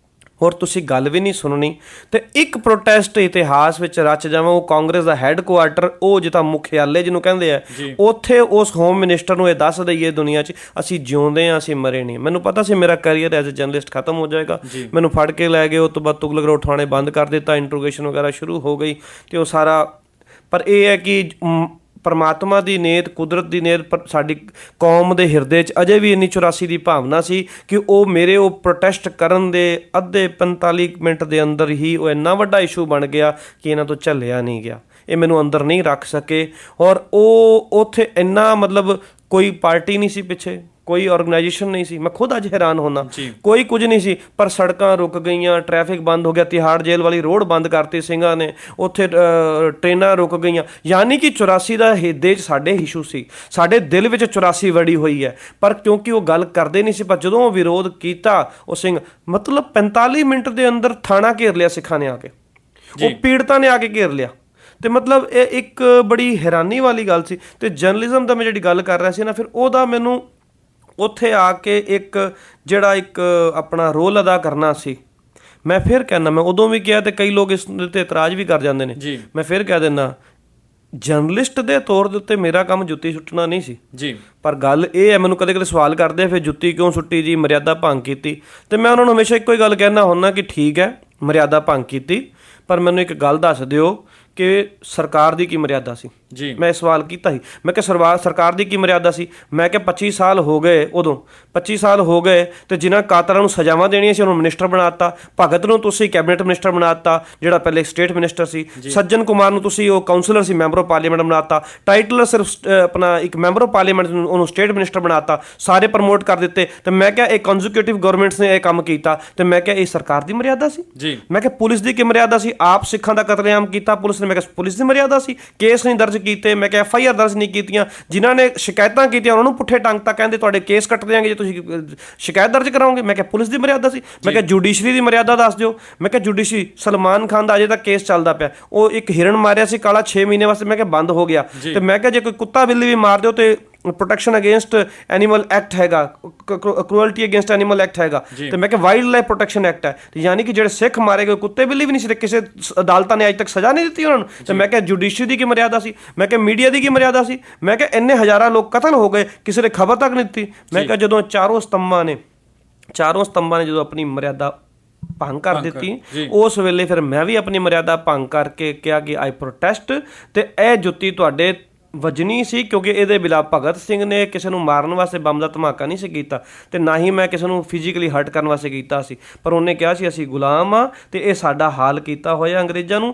ਔਰ ਤੁਸੀਂ ਗੱਲ ਵੀ ਨਹੀਂ ਸੁਣਨੀ। ਤੇ ਇੱਕ ਪ੍ਰੋਟੈਸਟ ਇਤਿਹਾਸ ਵਿੱਚ ਰਚ ਜਾਵਾਂ, ਉਹ ਕਾਂਗਰਸ ਦਾ ਹੈੱਡਕੁਆਰਟਰ, ਉਹ ਜਿੱਦਾਂ ਮੁਖਿਆਲੇ ਜਿਹਨੂੰ ਕਹਿੰਦੇ ਆ, ਉੱਥੇ ਉਸ ਹੋਮ ਮਿਨਿਸਟਰ ਨੂੰ ਇਹ ਦੱਸ ਦਈਏ ਦੁਨੀਆ 'ਚ ਅਸੀਂ ਜਿਉਂਦੇ ਹਾਂ, ਅਸੀਂ ਮਰੇ ਨਹੀਂ। ਮੈਨੂੰ ਪਤਾ ਸੀ ਮੇਰਾ ਕੈਰੀਅਰ ਐਜ਼ ਅ ਜਰਨਲਿਸਟ ਖਤਮ ਹੋ ਜਾਏਗਾ। ਮੈਨੂੰ ਫੜ ਕੇ ਲੈ ਗਏ, ਉਸ ਤੋਂ ਬਾਅਦ ਤੁਗਲਕ ਰੋਡ ਥਾਣੇ ਬੰਦ ਕਰ ਦਿੱਤਾ, ਇੰਟਰੋਗੇਸ਼ਨ ਵਗੈਰਾ ਸ਼ੁਰੂ ਹੋ ਗਈ ਤੇ ਉਹ ਸਾਰਾ। ਪਰ ਇਹ ਹੈ ਕਿ ਪਰਮਾਤਮਾ ਦੀ ਨੇਤ, ਕੁਦਰਤ ਦੀ ਨੇਤ, ਸਾਡੀ ਕੌਮ ਦੇ ਹਿਰਦੇ 'ਚ ਅਜੇ ਵੀ ਇੰਨੀ 84 ਦੀ ਭਾਵਨਾ ਸੀ ਕਿ ਉਹ ਮੇਰੇ ਉਹ ਪ੍ਰੋਟੈਸਟ ਕਰਨ ਦੇ ਅੱਧੇ 45 ਮਿੰਟ ਦੇ ਅੰਦਰ ਹੀ ਉਹ ਇੰਨਾ ਵੱਡਾ ਇਸ਼ੂ ਬਣ ਗਿਆ ਕਿ ਇਹਨਾਂ ਤੋਂ ਝੱਲਿਆ ਨਹੀਂ ਗਿਆ, ਇਹ ਮੈਨੂੰ ਅੰਦਰ ਨਹੀਂ ਰੱਖ ਸਕੇ। ਔਰ ਉਹ ਉੱਥੇ ਇੰਨਾ ਮਤਲਬ ਕੋਈ ਪਾਰਟੀ ਨਹੀਂ ਸੀ ਪਿੱਛੇ, ਕੋਈ ਆਰਗੇਨਾਈਜੇਸ਼ਨ ਨਹੀਂ ਸੀ। ਮੈਂ ਖੁਦ ਅੱਜ ਹੈਰਾਨ ਹੁੰਦਾ, ਕੋਈ ਕੁਝ ਨਹੀਂ ਸੀ, ਪਰ ਸੜਕਾਂ ਰੁਕ ਗਈਆਂ, ਟ੍ਰੈਫਿਕ ਬੰਦ ਹੋ ਗਿਆ, ਤਿਹਾੜ ਜੇਲ੍ਹ ਵਾਲੀ ਰੋਡ ਬੰਦ ਕਰਤੀ ਸਿੰਘਾਂ ਨੇ, ਉੱਥੇ ਟ੍ਰੇਨਾਂ ਰੁਕ ਗਈਆਂ। ਯਾਨੀ ਕਿ 84 ਦਾ ਹਿੱਦੇ 'ਚ ਸਾਡੇ ਇਸ਼ੂ ਸੀ, ਸਾਡੇ ਦਿਲ ਵਿੱਚ 84 ਵੜੀ ਹੋਈ ਹੈ, ਪਰ ਕਿਉਂਕਿ ਉਹ ਗੱਲ ਕਰਦੇ ਨਹੀਂ ਸੀ। ਪਰ ਜਦੋਂ ਉਹ ਵਿਰੋਧ ਕੀਤਾ ਉਹ ਸਿੰਘ, ਮਤਲਬ 45 ਮਿੰਟ ਦੇ ਅੰਦਰ ਥਾਣਾ ਘੇਰ ਲਿਆ ਸਿੱਖਾਂ ਨੇ ਆ ਕੇ, ਉਹ ਪੀੜਤਾਂ ਨੇ ਆ ਕੇ ਘੇਰ ਲਿਆ। ਤੇ ਮਤਲਬ ਇਹ ਇੱਕ ਬੜੀ ਹੈਰਾਨੀ ਵਾਲੀ ਗੱਲ ਸੀ। ਤੇ ਜਰਨਲਿਜ਼ਮ ਦਾ ਮੈਂ ਜਿਹੜੀ ਗੱਲ ਕਰ ਰਿਹਾ ਸੀ ਨਾ, ਫਿਰ ਉਹਦਾ ਮੈਨੂੰ ਉੱਥੇ ਆ ਕੇ ਇੱਕ ਜਿਹੜਾ ਇੱਕ ਆਪਣਾ ਰੋਲ ਅਦਾ ਕਰਨਾ ਸੀ। ਮੈਂ ਫਿਰ ਕਹਿੰਦਾ, ਮੈਂ ਉਦੋਂ ਵੀ ਕਿਹਾ ਤੇ ਕਈ ਲੋਕ ਇਸ ਉੱਤੇ ਇਤਰਾਜ਼ ਵੀ ਕਰ ਜਾਂਦੇ ਨੇ, ਮੈਂ ਫਿਰ ਕਹਿ ਦਿੰਦਾ, ਜਰਨਲਿਸਟ ਦੇ ਤੌਰ ਦੇ ਉੱਤੇ ਮੇਰਾ ਕੰਮ ਜੁੱਤੀ ਸੁੱਟਣਾ ਨਹੀਂ ਸੀ ਜੀ। ਪਰ ਗੱਲ ਇਹ ਹੈ, ਮੈਨੂੰ ਕਦੇ ਕਦੇ ਸਵਾਲ ਕਰਦੇ ਫਿਰ ਜੁੱਤੀ ਕਿਉਂ ਸੁੱਟੀ ਜੀ, ਮਰਿਆਦਾ ਭੰਗ ਕੀਤੀ। ਤੇ ਮੈਂ ਉਹਨਾਂ ਨੂੰ ਹਮੇਸ਼ਾ ਇੱਕੋ ਹੀ ਗੱਲ ਕਹਿਣਾ ਹੁੰਦਾ ਕਿ ਠੀਕ ਹੈ ਮਰਿਆਦਾ ਭੰਗ ਕੀਤੀ, ਪਰ ਮੈਨੂੰ ਇੱਕ ਗੱਲ ਦੱਸ ਦਿਓ ਕਿ ਸਰਕਾਰ ਦੀ ਕੀ ਮਰਿਆਦਾ ਸੀ ਜੀ। ਮੈਂ ਸਵਾਲ ਕੀਤਾ ਸੀ, ਮੈਂ ਕਿਹਾ ਸਰਕਾਰ ਦੀ ਕੀ ਮਰਿਆਦਾ ਸੀ? ਮੈਂ ਕਿਹਾ 25 ਸਾਲ ਹੋ ਗਏ, ਉਦੋਂ 25 ਸਾਲ ਹੋ ਗਏ ਤੇ ਜਿਨ੍ਹਾਂ ਕਾਤਲਾਂ ਨੂੰ ਸਜ਼ਾਵਾਂ ਦੇਣੀਆਂ ਸੀ ਉਹਨੂੰ ਮਿਨਿਸਟਰ ਬਣਾਤਾ। ਭਗਤ ਨੂੰ ਤੁਸੀਂ ਕੈਬਨਿਟ ਮਿਨਿਸਟਰ ਬਣਾਤਾ, ਜਿਹੜਾ ਪਹਿਲੇ ਸਟੇਟ ਮਿਨਿਸਟਰ ਸੀ। ਸੱਜਣ ਕੁਮਾਰ ਨੂੰ ਤੁਸੀਂ ਉਹ ਕਾਉਂਸਲਰ ਸੀ, ਮੈਂਬਰ ਆਫ ਪਾਰਲੀਮੈਂਟ ਬਣਾਤਾ। ਟਾਈਟਲ ਸਿਰਫ ਆਪਣਾ ਇੱਕ ਮੈਂਬਰ ਆਫ ਪਾਰਲੀਮੈਂਟ ਨੂੰ ਉਹਨੂੰ ਸਟੇਟ ਮਿਨਿਸਟਰ ਬਣਾਤਾ, ਸਾਰੇ ਪ੍ਰਮੋਟ ਕਰ ਦਿੱਤੇ। ਤੇ ਮੈਂ ਕਿਹਾ ਇਹ ਕੰਜ਼ਰਵੇਟਿਵ ਗਵਰਨਮੈਂਟਸ ਨੇ ਇਹ ਕੰਮ ਕੀਤਾ। ਤੇ ਮੈਂ ਕਿਹਾ ਇਹ ਸਰਕਾਰ ਦੀ ਮਰਿਆਦਾ ਸੀ ਜੀ। ਮੈਂ ਕਿਹਾ ਪੁਲਿਸ ਦੀ ਕੀ ਮਰਿਆਦਾ ਸੀ? ਆਪ ਸਿੱਖਾਂ ਦਾ ਕਤਲੇਆਮ ਕੀਤਾ ਪੁਲਿਸ ਨੇ, ਮੈਂ ਕਿਹਾ ਪੁਲਿਸ ਦੀ ਮਰਿਆਦਾ ਸੀ। ਕੇਸ ਨਹੀਂ ਦਰਜ ਕੀਤੇ, ਮੈਂ ਕਿਹਾ FIR ਦਰਜ ਨਹੀਂ ਕੀਤੀਆਂ। ਜਿਨ੍ਹਾਂ ਨੇ ਸ਼ਿਕਾਇਤਾਂ ਕੀਤੀਆਂ ਉਹਨਾਂ ਨੂੰ ਪੁੱਠੇ ਟੰਗ ਤਾਂ ਕਹਿੰਦੇ ਤੁਹਾਡੇ ਕੇਸ ਕੱਟ ਦਿਆਂਗੇ ਜੇ ਤੁਸੀਂ ਸ਼ਿਕਾਇਤ ਦਰਜ ਕਰਾਓਗੇ। ਮੈਂ ਕਿਹਾ ਪੁਲਿਸ ਦੀ ਮਰਿਆਦਾ ਸੀ। ਮੈਂ ਕਿਹਾ ਜੁਡੀਸ਼ਰੀ ਦੀ ਮਰਿਆਦਾ ਦੱਸ ਦਿਓ। ਮੈਂ ਕਿਹਾ ਜੁਡੀਸ਼ਰੀ, ਸਲਮਾਨ ਖਾਨ ਦਾ ਅਜੇ ਤੱਕ ਕੇਸ ਚੱਲਦਾ ਪਿਆ, ਉਹ ਇੱਕ ਹਿਰਨ ਮਾਰਿਆ ਸੀ ਕਾਲਾ 6 ਮਹੀਨੇ ਵਾਸਤੇ, ਮੈਂ ਕਿਹਾ ਬੰਦ ਹੋ ਗਿਆ। ਤੇ ਮੈਂ ਕਿਹਾ ਜੇ ਕੋਈ ਕੁੱਤਾ ਬਿੱਲੀ ਵੀ ਮਾਰ ਦਿਓ ਤੇ ਪ੍ਰੋਟੈਕਸ਼ਨ ਅਗੇਂਸਟ ਐਨੀਮਲ ਐਕਟ ਹੈਗਾ, ਕਰੂਅਲਟੀ ਅਗੇਂਸਟ ਐਨੀਮਲ ਐਕਟ ਹੈਗਾ, ਤੇ ਮੈਂ ਕਿਹਾ ਵਾਈਲਡ ਲਾਈਫ ਪ੍ਰੋਟੈਕਸ਼ਨ ਐਕਟ ਹੈ। ਤੇ ਯਾਨੀ ਕਿ ਜਿਹੜੇ ਸਿੱਖ ਮਾਰੇ ਗਏ ਕੁੱਤੇ ਬਿੱਲੀ ਵੀ ਨਹੀਂ ਸੀ, ਤੇ ਕਿਸੇ ਅਦਾਲਤਾਂ ਨੇ ਅੱਜ ਤੱਕ ਸਜ਼ਾ ਨਹੀਂ ਦਿੱਤੀ ਉਹਨਾਂ ਨੂੰ। ਤੇ ਮੈਂ ਕਿਹਾ ਜੁਡੀਸ਼ਰੀ ਦੀ ਕੀ ਮਰਿਆਦਾ ਸੀ? ਮੈਂ ਕਿਹਾ ਮੀਡੀਆ ਦੀ ਕੀ ਮਰਿਆਦਾ ਸੀ? ਮੈਂ ਕਿਹਾ ਇੰਨੇ ਹਜ਼ਾਰਾਂ ਲੋਕ ਕਤਲ ਹੋ ਗਏ, ਕਿਸੇ ਨੇ ਖਬਰ ਤੱਕ ਨਹੀਂ ਦਿੱਤੀ। ਮੈਂ ਕਿਹਾ ਜਦੋਂ ਚਾਰੋਂ ਸਤੰਭਾਂ ਨੇ ਜਦੋਂ ਆਪਣੀ ਮਰਿਆਦਾ ਭੰਗ ਕਰ ਦਿੱਤੀ, ਉਸ ਵੇਲੇ ਫਿਰ ਮੈਂ ਵੀ ਆਪਣੀ ਮਰਿਆਦਾ ਭੰਗ ਕਰਕੇ ਕਿਹਾ ਕਿ ਆਈ ਪ੍ਰੋਟੈਸਟ। ਤੇ ਇਹ ਜੁੱਤੀ ਤੁਹਾਡੇ ਵੱਜਣੀ ਸੀ, ਕਿਉਂਕਿ ਇਹਦੇ ਬਿਲਾ ਭਗਤ ਸਿੰਘ ਨੇ ਕਿਸੇ ਨੂੰ ਮਾਰਨ ਵਾਸਤੇ ਬੰਬ ਦਾ ਧਮਾਕਾ ਨਹੀਂ ਸੀ ਕੀਤਾ, ਤੇ ਨਾ ਹੀ ਮੈਂ ਕਿਸੇ ਨੂੰ ਫਿਜ਼ੀਕਲੀ ਹਰਟ ਕਰਨ ਵਾਸਤੇ ਕੀਤਾ ਸੀ। ਪਰ ਉਹਨੇ ਕਿਹਾ ਸੀ ਅਸੀਂ ਗੁਲਾਮ ਆ, ਤੇ ਇਹ ਸਾਡਾ ਹਾਲ ਕੀਤਾ ਹੋਇਆ ਅੰਗਰੇਜ਼ਾਂ ਨੂੰ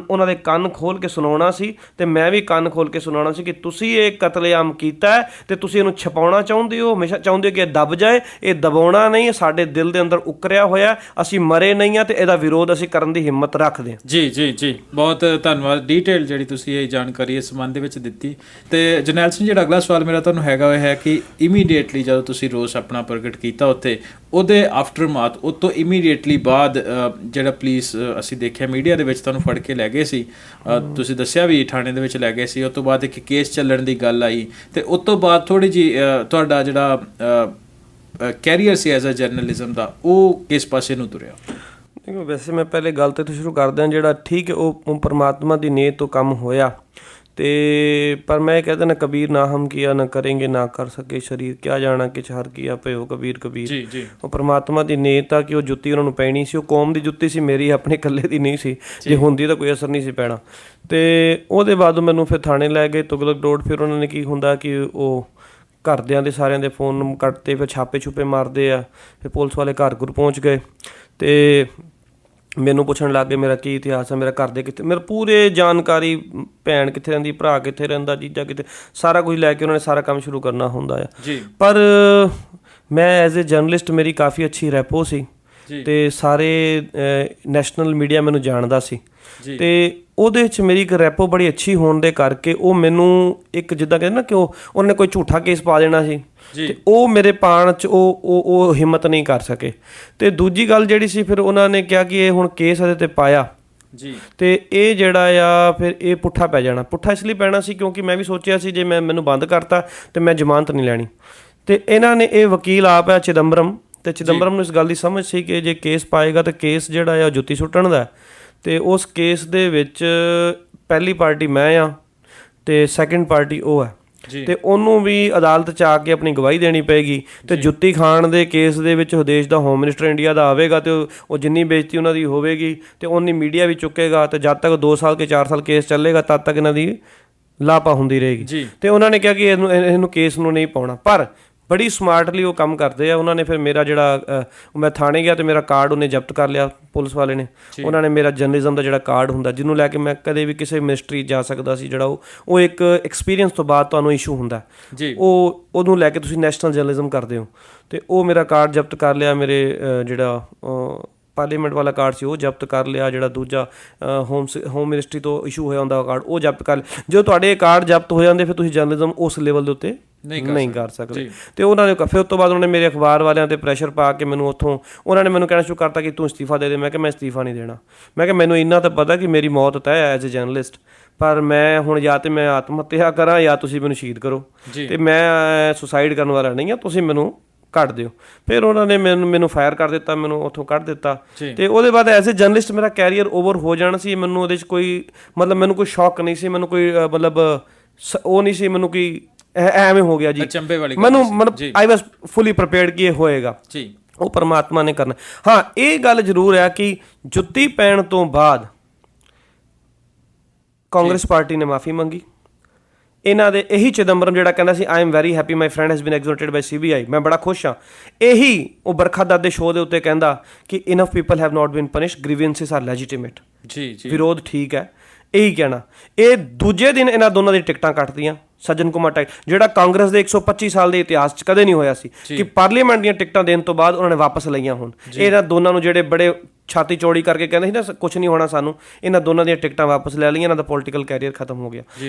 ਉਹਨਾਂ ਦੇ ਕੰਨ ਖੋਲ ਕੇ ਸੁਣਾਉਣਾ ਸੀ। ਤੇ ਮੈਂ ਵੀ ਕੰਨ ਖੋਲ ਕੇ ਸੁਣਾਉਣਾ ਸੀ ਕਿ ਤੁਸੀਂ ਇਹ ਕਤਲੇਆਮ ਕੀਤਾ ਹੈ ਤੇ ਤੁਸੀਂ ਇਹਨੂੰ ਛਪਾਉਣਾ ਚਾਹੁੰਦੇ ਹੋ, ਹਮੇਸ਼ਾ ਚਾਹੁੰਦੇ ਹੋ ਕਿ ਇਹ ਦਬ ਜਾਏ। ਇਹ ਦਬਾਉਣਾ ਨਹੀਂ, ਸਾਡੇ ਦਿਲ ਦੇ ਅੰਦਰ ਉਕਰਿਆ ਹੋਇਆ, ਅਸੀਂ ਮਰੇ ਨਹੀਂ ਆ, ਤੇ ਇਹਦਾ ਵਿਰੋਧ ਅਸੀਂ ਕਰਨ ਦੀ ਹਿੰਮਤ ਰੱਖਦੇ ਹਾਂ। ਜੀ ਬਹੁਤ ਧੰਨਵਾਦ। ਡੀਟੇਲ ਜਿਹੜੀ ਤੁਸੀਂ ਇਹ ਜਾਣਕਾਰੀ ਇਸ ਸੰਬੰਧ ਦੇ ਵਿੱਚ ਦਿੱਤੀ। ਤੇ ਜਰਨੈਲ ਸਿੰਘ, ਜਿਹੜਾ ਅਗਲਾ ਸਵਾਲ ਮੇਰਾ ਤੁਹਾਨੂੰ ਹੈਗਾ ਉਹ ਹੈ ਕਿ ਇਮੀਡੀਏਟਲੀ ਜਦੋਂ ਤੁਸੀਂ ਰੋਸ ਆਪਣਾ ਪ੍ਰਗਟ ਕੀਤਾ ਉੱਥੇ, ਉਹਦੇ ਆਫਟਰਮਾਥ, ਉਹ ਤੋਂ ਇਮੀਡੀਏਟਲੀ ਬਾਅਦ ਜਿਹੜਾ ਪੁਲਿਸ ਅਸੀਂ ਦੇਖਿਆ ਮੀਡੀਆ ਦੇ ਵਿੱਚ ਤੁਹਾਨੂੰ ਫੜ ਕੇ ਲੈ ਗਏ ਸੀ, ਤੁਸੀਂ ਦੱਸਿਆ ਵੀ ਥਾਣੇ ਦੇ ਵਿੱਚ ਲੈ ਗਏ ਸੀ। ਉਸ ਤੋਂ ਬਾਅਦ ਇੱਕ ਕੇਸ ਚੱਲਣ ਦੀ ਗੱਲ ਆਈ, ਤੇ ਉਸ ਤੋਂ ਬਾਅਦ ਥੋੜ੍ਹੀ ਜਿਹੀ ਤੁਹਾਡਾ ਜਿਹੜਾ ਕੈਰੀਅਰ ਸੀ ਐਜ਼ ਅ ਜਰਨਲਿਜ਼ਮ ਦਾ, ਉਹ ਕਿਸ ਪਾਸੇ ਨੂੰ ਤੁਰਿਆ? ਦੇਖੋ, ਵੈਸੇ ਮੈਂ ਪਹਿਲੇ ਗੱਲ ਤੋਂ ਸ਼ੁਰੂ ਕਰਦਾ, ਜਿਹੜਾ ਠੀਕ ਹੈ ਉਹ ਪਰਮਾਤਮਾ ਦੀ ਨੀਅਤ ਤੋਂ ਕੰਮ ਹੋਇਆ। ਤੇ ਪਰ ਮੈਂ ਇਹ ਕਹਿੰਦਾ ਨਾ, ਕਬੀਰ ਨਾ ਹਮ ਕੀਆ ਨਾ ਕਰੇਂਗੇ ਨਾ ਕਰ ਸਕੇ ਸਰੀਰ, ਕਿਆ ਜਾਣਾ ਕਿ ਹਰ ਕੀਆ ਭਇਓ ਕਬੀਰ ਕਬੀਰ। ਉਹ ਪਰਮਾਤਮਾ ਦੀ ਨੀਅਤ ਆ ਕਿ ਉਹ ਜੁੱਤੀ ਉਹਨਾਂ ਨੂੰ ਪੈਣੀ ਸੀ। ਉਹ ਕੌਮ ਦੀ ਜੁੱਤੀ ਸੀ, ਮੇਰੀ ਆਪਣੇ ਇਕੱਲੇ ਦੀ ਨਹੀਂ ਸੀ। ਜੇ ਹੁੰਦੀ ਤਾਂ ਕੋਈ ਅਸਰ ਨਹੀਂ ਸੀ ਪੈਣਾ। ਤੇ ਉਹਦੇ ਬਾਅਦ ਮੈਨੂੰ ਫਿਰ ਥਾਣੇ ਲੈ ਗਏ, ਤੁਗਲਕ ਰੋਡ। ਫਿਰ ਉਹਨਾਂ ਨੇ ਕੀ ਹੁੰਦਾ ਕਿ ਉਹ ਘਰਦਿਆਂ ਦੇ ਸਾਰਿਆਂ ਦੇ ਫੋਨ ਕੱਟਦੇ, ਫਿਰ ਛਾਪੇ ਛੁਪੇ ਮਾਰਦੇ ਆ। ਫਿਰ ਪੁਲਿਸ ਵਾਲੇ ਘਰ ਪਹੁੰਚ ਗਏ। ਤੇ ਮੈਨੂੰ ਪੁੱਛਣ ਲੱਗ ਗਏ ਮੇਰਾ ਕੀ ਇਤਿਹਾਸ ਹੈ, ਮੇਰਾ ਘਰ ਦੇ ਕਿੱਥੇ, ਮੇਰੇ ਪੂਰੇ ਜਾਣਕਾਰੀ, ਭੈਣ ਕਿੱਥੇ ਰਹਿੰਦੀ, ਭਰਾ ਕਿੱਥੇ ਰਹਿੰਦਾ, ਜੀਜਾ ਕਿੱਥੇ, ਸਾਰਾ ਕੁਝ ਲੈ ਕੇ ਉਹਨਾਂ ਨੇ ਸਾਰਾ ਕੰਮ ਸ਼ੁਰੂ ਕਰਨਾ ਹੁੰਦਾ ਆ। ਪਰ ਮੈਂ ਐਜ਼ ਏ ਜਰਨਲਿਸਟ ਮੇਰੀ ਕਾਫੀ ਅੱਛੀ ਰੈਪੋ ਸੀ ਤੇ ਸਾਰੇ ਨੈਸ਼ਨਲ ਮੀਡੀਆ ਮੈਨੂੰ ਜਾਣਦਾ ਸੀ ਤੇ ਉਹਦੇ ਵਿੱਚ ਮੇਰੀ ਇੱਕ ਰੈਪੋ ਬੜੀ ਅੱਛੀ ਹੋਣ ਦੇ ਕਰਕੇ ਉਹ ਮੈਨੂੰ ਇੱਕ ਜਿੱਦਾਂ ਕਹਿੰਦੇ ਨਾ ਕਿ ਉਹਨਾਂ ਨੇ ਕੋਈ ਝੂਠਾ ਕੇਸ ਪਾ ਦੇਣਾ ਸੀ ਤੇ ਉਹ ਮੇਰੇ ਪਾਉਣ 'ਚ ਉਹ ਹਿੰਮਤ ਨਹੀਂ ਕਰ ਸਕੇ। ਤੇ ਦੂਜੀ ਗੱਲ ਜਿਹੜੀ ਸੀ, ਫਿਰ ਉਹਨਾਂ ਨੇ ਕਿਹਾ ਕਿ ਇਹ ਹੁਣ ਕੇਸ ਇਹਦੇ 'ਤੇ ਪਾਇਆ ਤੇ ਇਹ ਜਿਹੜਾ ਆ ਫਿਰ ਇਹ ਪੁੱਠਾ ਪੈ ਜਾਣਾ। ਪੁੱਠਾ ਇਸ ਲਈ ਪੈਣਾ ਸੀ ਕਿਉਂਕਿ ਮੈਂ ਵੀ ਸੋਚਿਆ ਸੀ ਜੇ ਮੈਨੂੰ ਬੰਦ ਕਰਤਾ ਤੇ ਮੈਂ ਜ਼ਮਾਨਤ ਨਹੀਂ ਲੈਣੀ। ਤੇ ਇਹਨਾਂ ਨੇ, ਇਹ ਵਕੀਲ ਆਪ ਹੈ ਚਿਦੰਬਰਮ, ਤੇ ਚਿਦੰਬਰਮ ਨੂੰ ਇਸ ਗੱਲ ਦੀ ਸਮਝ ਸੀ ਕਿ ਜੇ ਕੇਸ ਪਾਏਗਾ ਤਾਂ ਕੇਸ ਜਿਹੜਾ ਆ ਜੁੱਤੀ ਸੁੱਟਣ ਦਾ। ਤੇ ਉਸ ਕੇਸ ਦੇ ਵਿੱਚ ਪਹਿਲੀ ਪਾਰਟੀ ਮੈਂ ਆ ਤੇ ਸੈਕਿੰਡ ਪਾਰਟੀ ਉਹ ਹੈ ਤੇ ਉਹਨੂੰ ਵੀ ਅਦਾਲਤ 'ਚ ਆ ਕੇ ਆਪਣੀ ਗਵਾਹੀ ਦੇਣੀ ਪਏਗੀ। ਤੇ ਜੁੱਤੀ ਖਾਣ ਦੇ ਕੇਸ ਦੇ ਵਿੱਚ ਦੇਸ਼ ਦਾ ਹੋਮ ਮਿਨਿਸਟਰ ਇੰਡੀਆ ਦਾ ਆਵੇਗਾ ਤੇ ਉਹ ਜਿੰਨੀ ਬੇਇੱਜ਼ਤੀ ਉਹਨਾਂ ਦੀ ਹੋਵੇਗੀ ਤੇ ਉਨੀ ਮੀਡੀਆ ਵੀ ਚੁੱਕੇਗਾ ਤੇ ਜਦ ਤੱਕ 2 ਸਾਲ ਕੇ 4 ਸਾਲ ਕੇਸ ਚੱਲੇਗਾ ਤਦ ਤੱਕ ਇਹਨਾਂ ਦੀ ਲਾਪਾ ਹੁੰਦੀ ਰਹੇਗੀ। ਤੇ ਉਹਨਾਂ ਨੇ ਕਿਹਾ ਕਿ ਇਹਨੂੰ ਕੇਸ ਨੂੰ ਨਹੀਂ ਪਾਉਣਾ। ਪਰ ਬੜੀ ਸਮਾਰਟਲੀ ਉਹ ਕੰਮ ਕਰਦੇ ਆ। ਉਹਨਾਂ ਨੇ ਫਿਰ ਮੇਰਾ ਜਿਹੜਾ ਮੈਂ ਥਾਣੇ ਗਿਆ ਤੇ ਮੇਰਾ ਕਾਰਡ ਉਹਨੇ ਜ਼ਬਤ ਕਰ ਲਿਆ, ਪੁਲਿਸ ਵਾਲੇ ਨੇ। ਉਹਨਾਂ ਨੇ ਮੇਰਾ ਜਰਨਲਿਜ਼ਮ ਦਾ ਜਿਹੜਾ ਕਾਰਡ ਹੁੰਦਾ ਜਿਹਨੂੰ ਲੈ ਕੇ ਮੈਂ ਕਦੇ ਵੀ ਕਿਸੇ ਮਿਨਿਸਟਰੀ ਜਾ ਸਕਦਾ ਸੀ, ਜਿਹੜਾ ਉਹ ਇੱਕ ਐਕਸਪੀਰੀਅੰਸ ਤੋਂ ਬਾਅਦ ਤੁਹਾਨੂੰ ਇਸ਼ੂ ਹੁੰਦਾ ਉਹਨੂੰ ਲੈ ਕੇ ਤੁਸੀਂ ਨੈਸ਼ਨਲ ਜਰਨਲਿਜ਼ਮ ਕਰਦੇ ਹੋ। ਤੇ ਉਹ ਮੇਰਾ ਕਾਰਡ ਜ਼ਬਤ ਕਰ ਲਿਆ, ਮੇਰੇ ਜਿਹੜਾ ਪਾਰਲੀਮੈਂਟ ਵਾਲਾ ਕਾਰਡ ਸੀ ਉਹ ਜ਼ਬਤ ਕਰ ਲਿਆ, ਜਿਹੜਾ ਦੂਜਾ ਹੋਮ ਮਿਨਿਸਟਰੀ ਤੋਂ ਇਸ਼ੂ ਹੋਇਆ ਹੁੰਦਾ ਕਾਰਡ ਉਹ ਜ਼ਬਤ ਕਰ ਲਿਆ। ਜਦੋਂ ਤੁਹਾਡੇ ਕਾਰਡ ਜ਼ਬਤ ਹੋ ਜਾਂਦੇ ਫਿਰ ਤੁਸੀਂ ਜਰਨਲਿਜ਼ਮ ਉਸ ਲੈਵਲ ਦੇ ਉੱਤੇ ਨਹੀਂ ਕਰ ਸਕਦੇ। ਤੇ ਉਹਨਾਂ ਨੇ ਫਿਰ ਉਸ ਤੋਂ ਬਾਅਦ ਉਹਨਾਂ ਨੇ ਮੇਰੇ ਅਖਬਾਰ ਵਾਲਿਆਂ 'ਤੇ ਪ੍ਰੈਸ਼ਰ ਪਾ ਕੇ ਮੈਨੂੰ ਉੱਥੋਂ ਉਹਨਾਂ ਨੇ ਮੈਨੂੰ ਕਹਿਣਾ ਸ਼ੁਰੂ ਕਰਤਾ ਕਿ ਤੂੰ ਅਸਤੀਫਾ ਦੇ ਦੇ। ਮੈਂ ਕਿਹਾ ਮੈਂ ਅਸਤੀਫਾ ਨਹੀਂ ਦੇਣਾ। ਮੈਂ ਕਿਹਾ ਮੈਨੂੰ ਇੰਨਾ ਤਾਂ ਪਤਾ ਕਿ ਮੇਰੀ ਮੌਤ ਤੈਅ ਹੈ ਐਜ਼ ਏ ਜਰਨਲਿਸਟ, ਪਰ ਮੈਂ ਹੁਣ ਜਾਂ ਤਾਂ ਮੈਂ ਆਤਮ ਹੱਤਿਆ ਕਰਾਂ ਜਾਂ ਤੁਸੀਂ ਮੈਨੂੰ ਸ਼ਹੀਦ ਕਰੋ ਤੇ ਮੈਂ ਸੁਸਾਈਡ ਕਰਨ ਵਾਲਾ ਨਹੀਂ ਹਾਂ, ਤੁਸੀਂ ਮੈਨੂੰ ਕੱਢ ਦਿਓ। ਫਿਰ ਉਹਨਾਂ ਨੇ ਮੈਨੂੰ ਫਾਇਰ ਕਰ ਦਿੱਤਾ, ਮੈਨੂੰ ਉੱਥੋਂ ਕੱਢ ਦਿੱਤਾ। ਤੇ ਉਹਦੇ ਬਾਅਦ ਐਜ਼ ਏ ਜਰਨਲਿਸਟ ਮੇਰਾ ਕੈਰੀਅਰ ਓਵਰ ਹੋ ਜਾਣਾ ਸੀ। ਮੈਨੂੰ ਉਹਦੇ 'ਚ ਕੋਈ ਮੈਨੂੰ ਕੋਈ ਸ਼ੌਕ ਨਹੀਂ ਸੀ, ਮੈਨੂੰ ਕੋਈ ਉਹ ਨਹੀਂ ਸੀ, ਮੈਨੂੰ ਕੋਈ ਐਵੇਂ ਹੋ ਗਿਆ ਜੀ ਮੈਨੂੰ ਆਈ ਵਾਸ ਫੁਲੀ ਪ੍ਰੀਪੇਅਰਡ ਕਿ ਇਹ ਹੋਏਗਾ। ਉਹ ਪਰਮਾਤਮਾ ਨੇ ਕਰਨਾ। ਹਾਂ, ਇਹ ਗੱਲ ਜ਼ਰੂਰ ਹੈ ਕਿ ਜੁੱਤੀ ਪੈਣ ਤੋਂ ਬਾਅਦ ਕਾਂਗਰਸ ਪਾਰਟੀ ਨੇ ਮਾਫੀ ਮੰਗੀ। ਇਹਨਾਂ ਦੇ ਇਹੀ ਚਿਦੰਬਰਮ ਜਿਹੜਾ ਕਹਿੰਦਾ ਸੀ I am very happy my friend has been exonerated by CBI, ਮੈਂ ਬੜਾ ਖੁਸ਼ ਹਾਂ, ਇਹੀ ਉਹ ਬਰਖਾ ਦਾਦ ਦੇ ਸ਼ੋਅ ਦੇ ਉੱਤੇ ਕਹਿੰਦਾ ਕਿ enough people have not been punished, grievances are legitimate. ਵਿਰੋਧ ਠੀਕ ਹੈ, ਇਹੀ ਕਹਿਣਾ। ਇਹ ਦੂਜੇ ਦਿਨ ਇਹਨਾਂ ਦੋਨਾਂ ਦੀ ਟਿਕਟਾਂ ਕੱਟਦੀਆਂ। ਸੱਜਣ ਕੁਮਾਰ ਟਾਈਟ ਜਿਹੜਾ ਕਾਂਗਰਸ ਦੇ 125 ਸਾਲ ਦੇ ਇਤਿਹਾਸ 'ਚ ਕਦੇ ਨਹੀਂ ਹੋਇਆ ਸੀ ਕਿ ਪਾਰਲੀਮੈਂਟ ਦੀਆਂ ਟਿਕਟਾਂ ਦੇਣ ਤੋਂ ਬਾਅਦ ਉਹਨਾਂ ਨੇ ਵਾਪਸ ਲਈਆਂ ਹੋਣ। ਇਹਨਾਂ ਦੋਨਾਂ ਨੂੰ ਜਿਹੜੇ ਬੜੇ ਛਾਤੀ ਚੌੜੀ ਕਰਕੇ ਕਹਿੰਦੇ ਸੀ ਨਾ ਕੁਛ ਨਹੀਂ ਹੋਣਾ ਸਾਨੂੰ, ਇਹਨਾਂ ਦੋਨਾਂ ਦੀਆਂ ਟਿਕਟਾਂ ਵਾਪਸ ਲੈ ਲਈਆਂ, ਇਹਨਾਂ ਦਾ ਪੋਲੀਟੀਕਲ ਕੈਰੀਅਰ ਖਤਮ ਹੋ ਗਿਆ।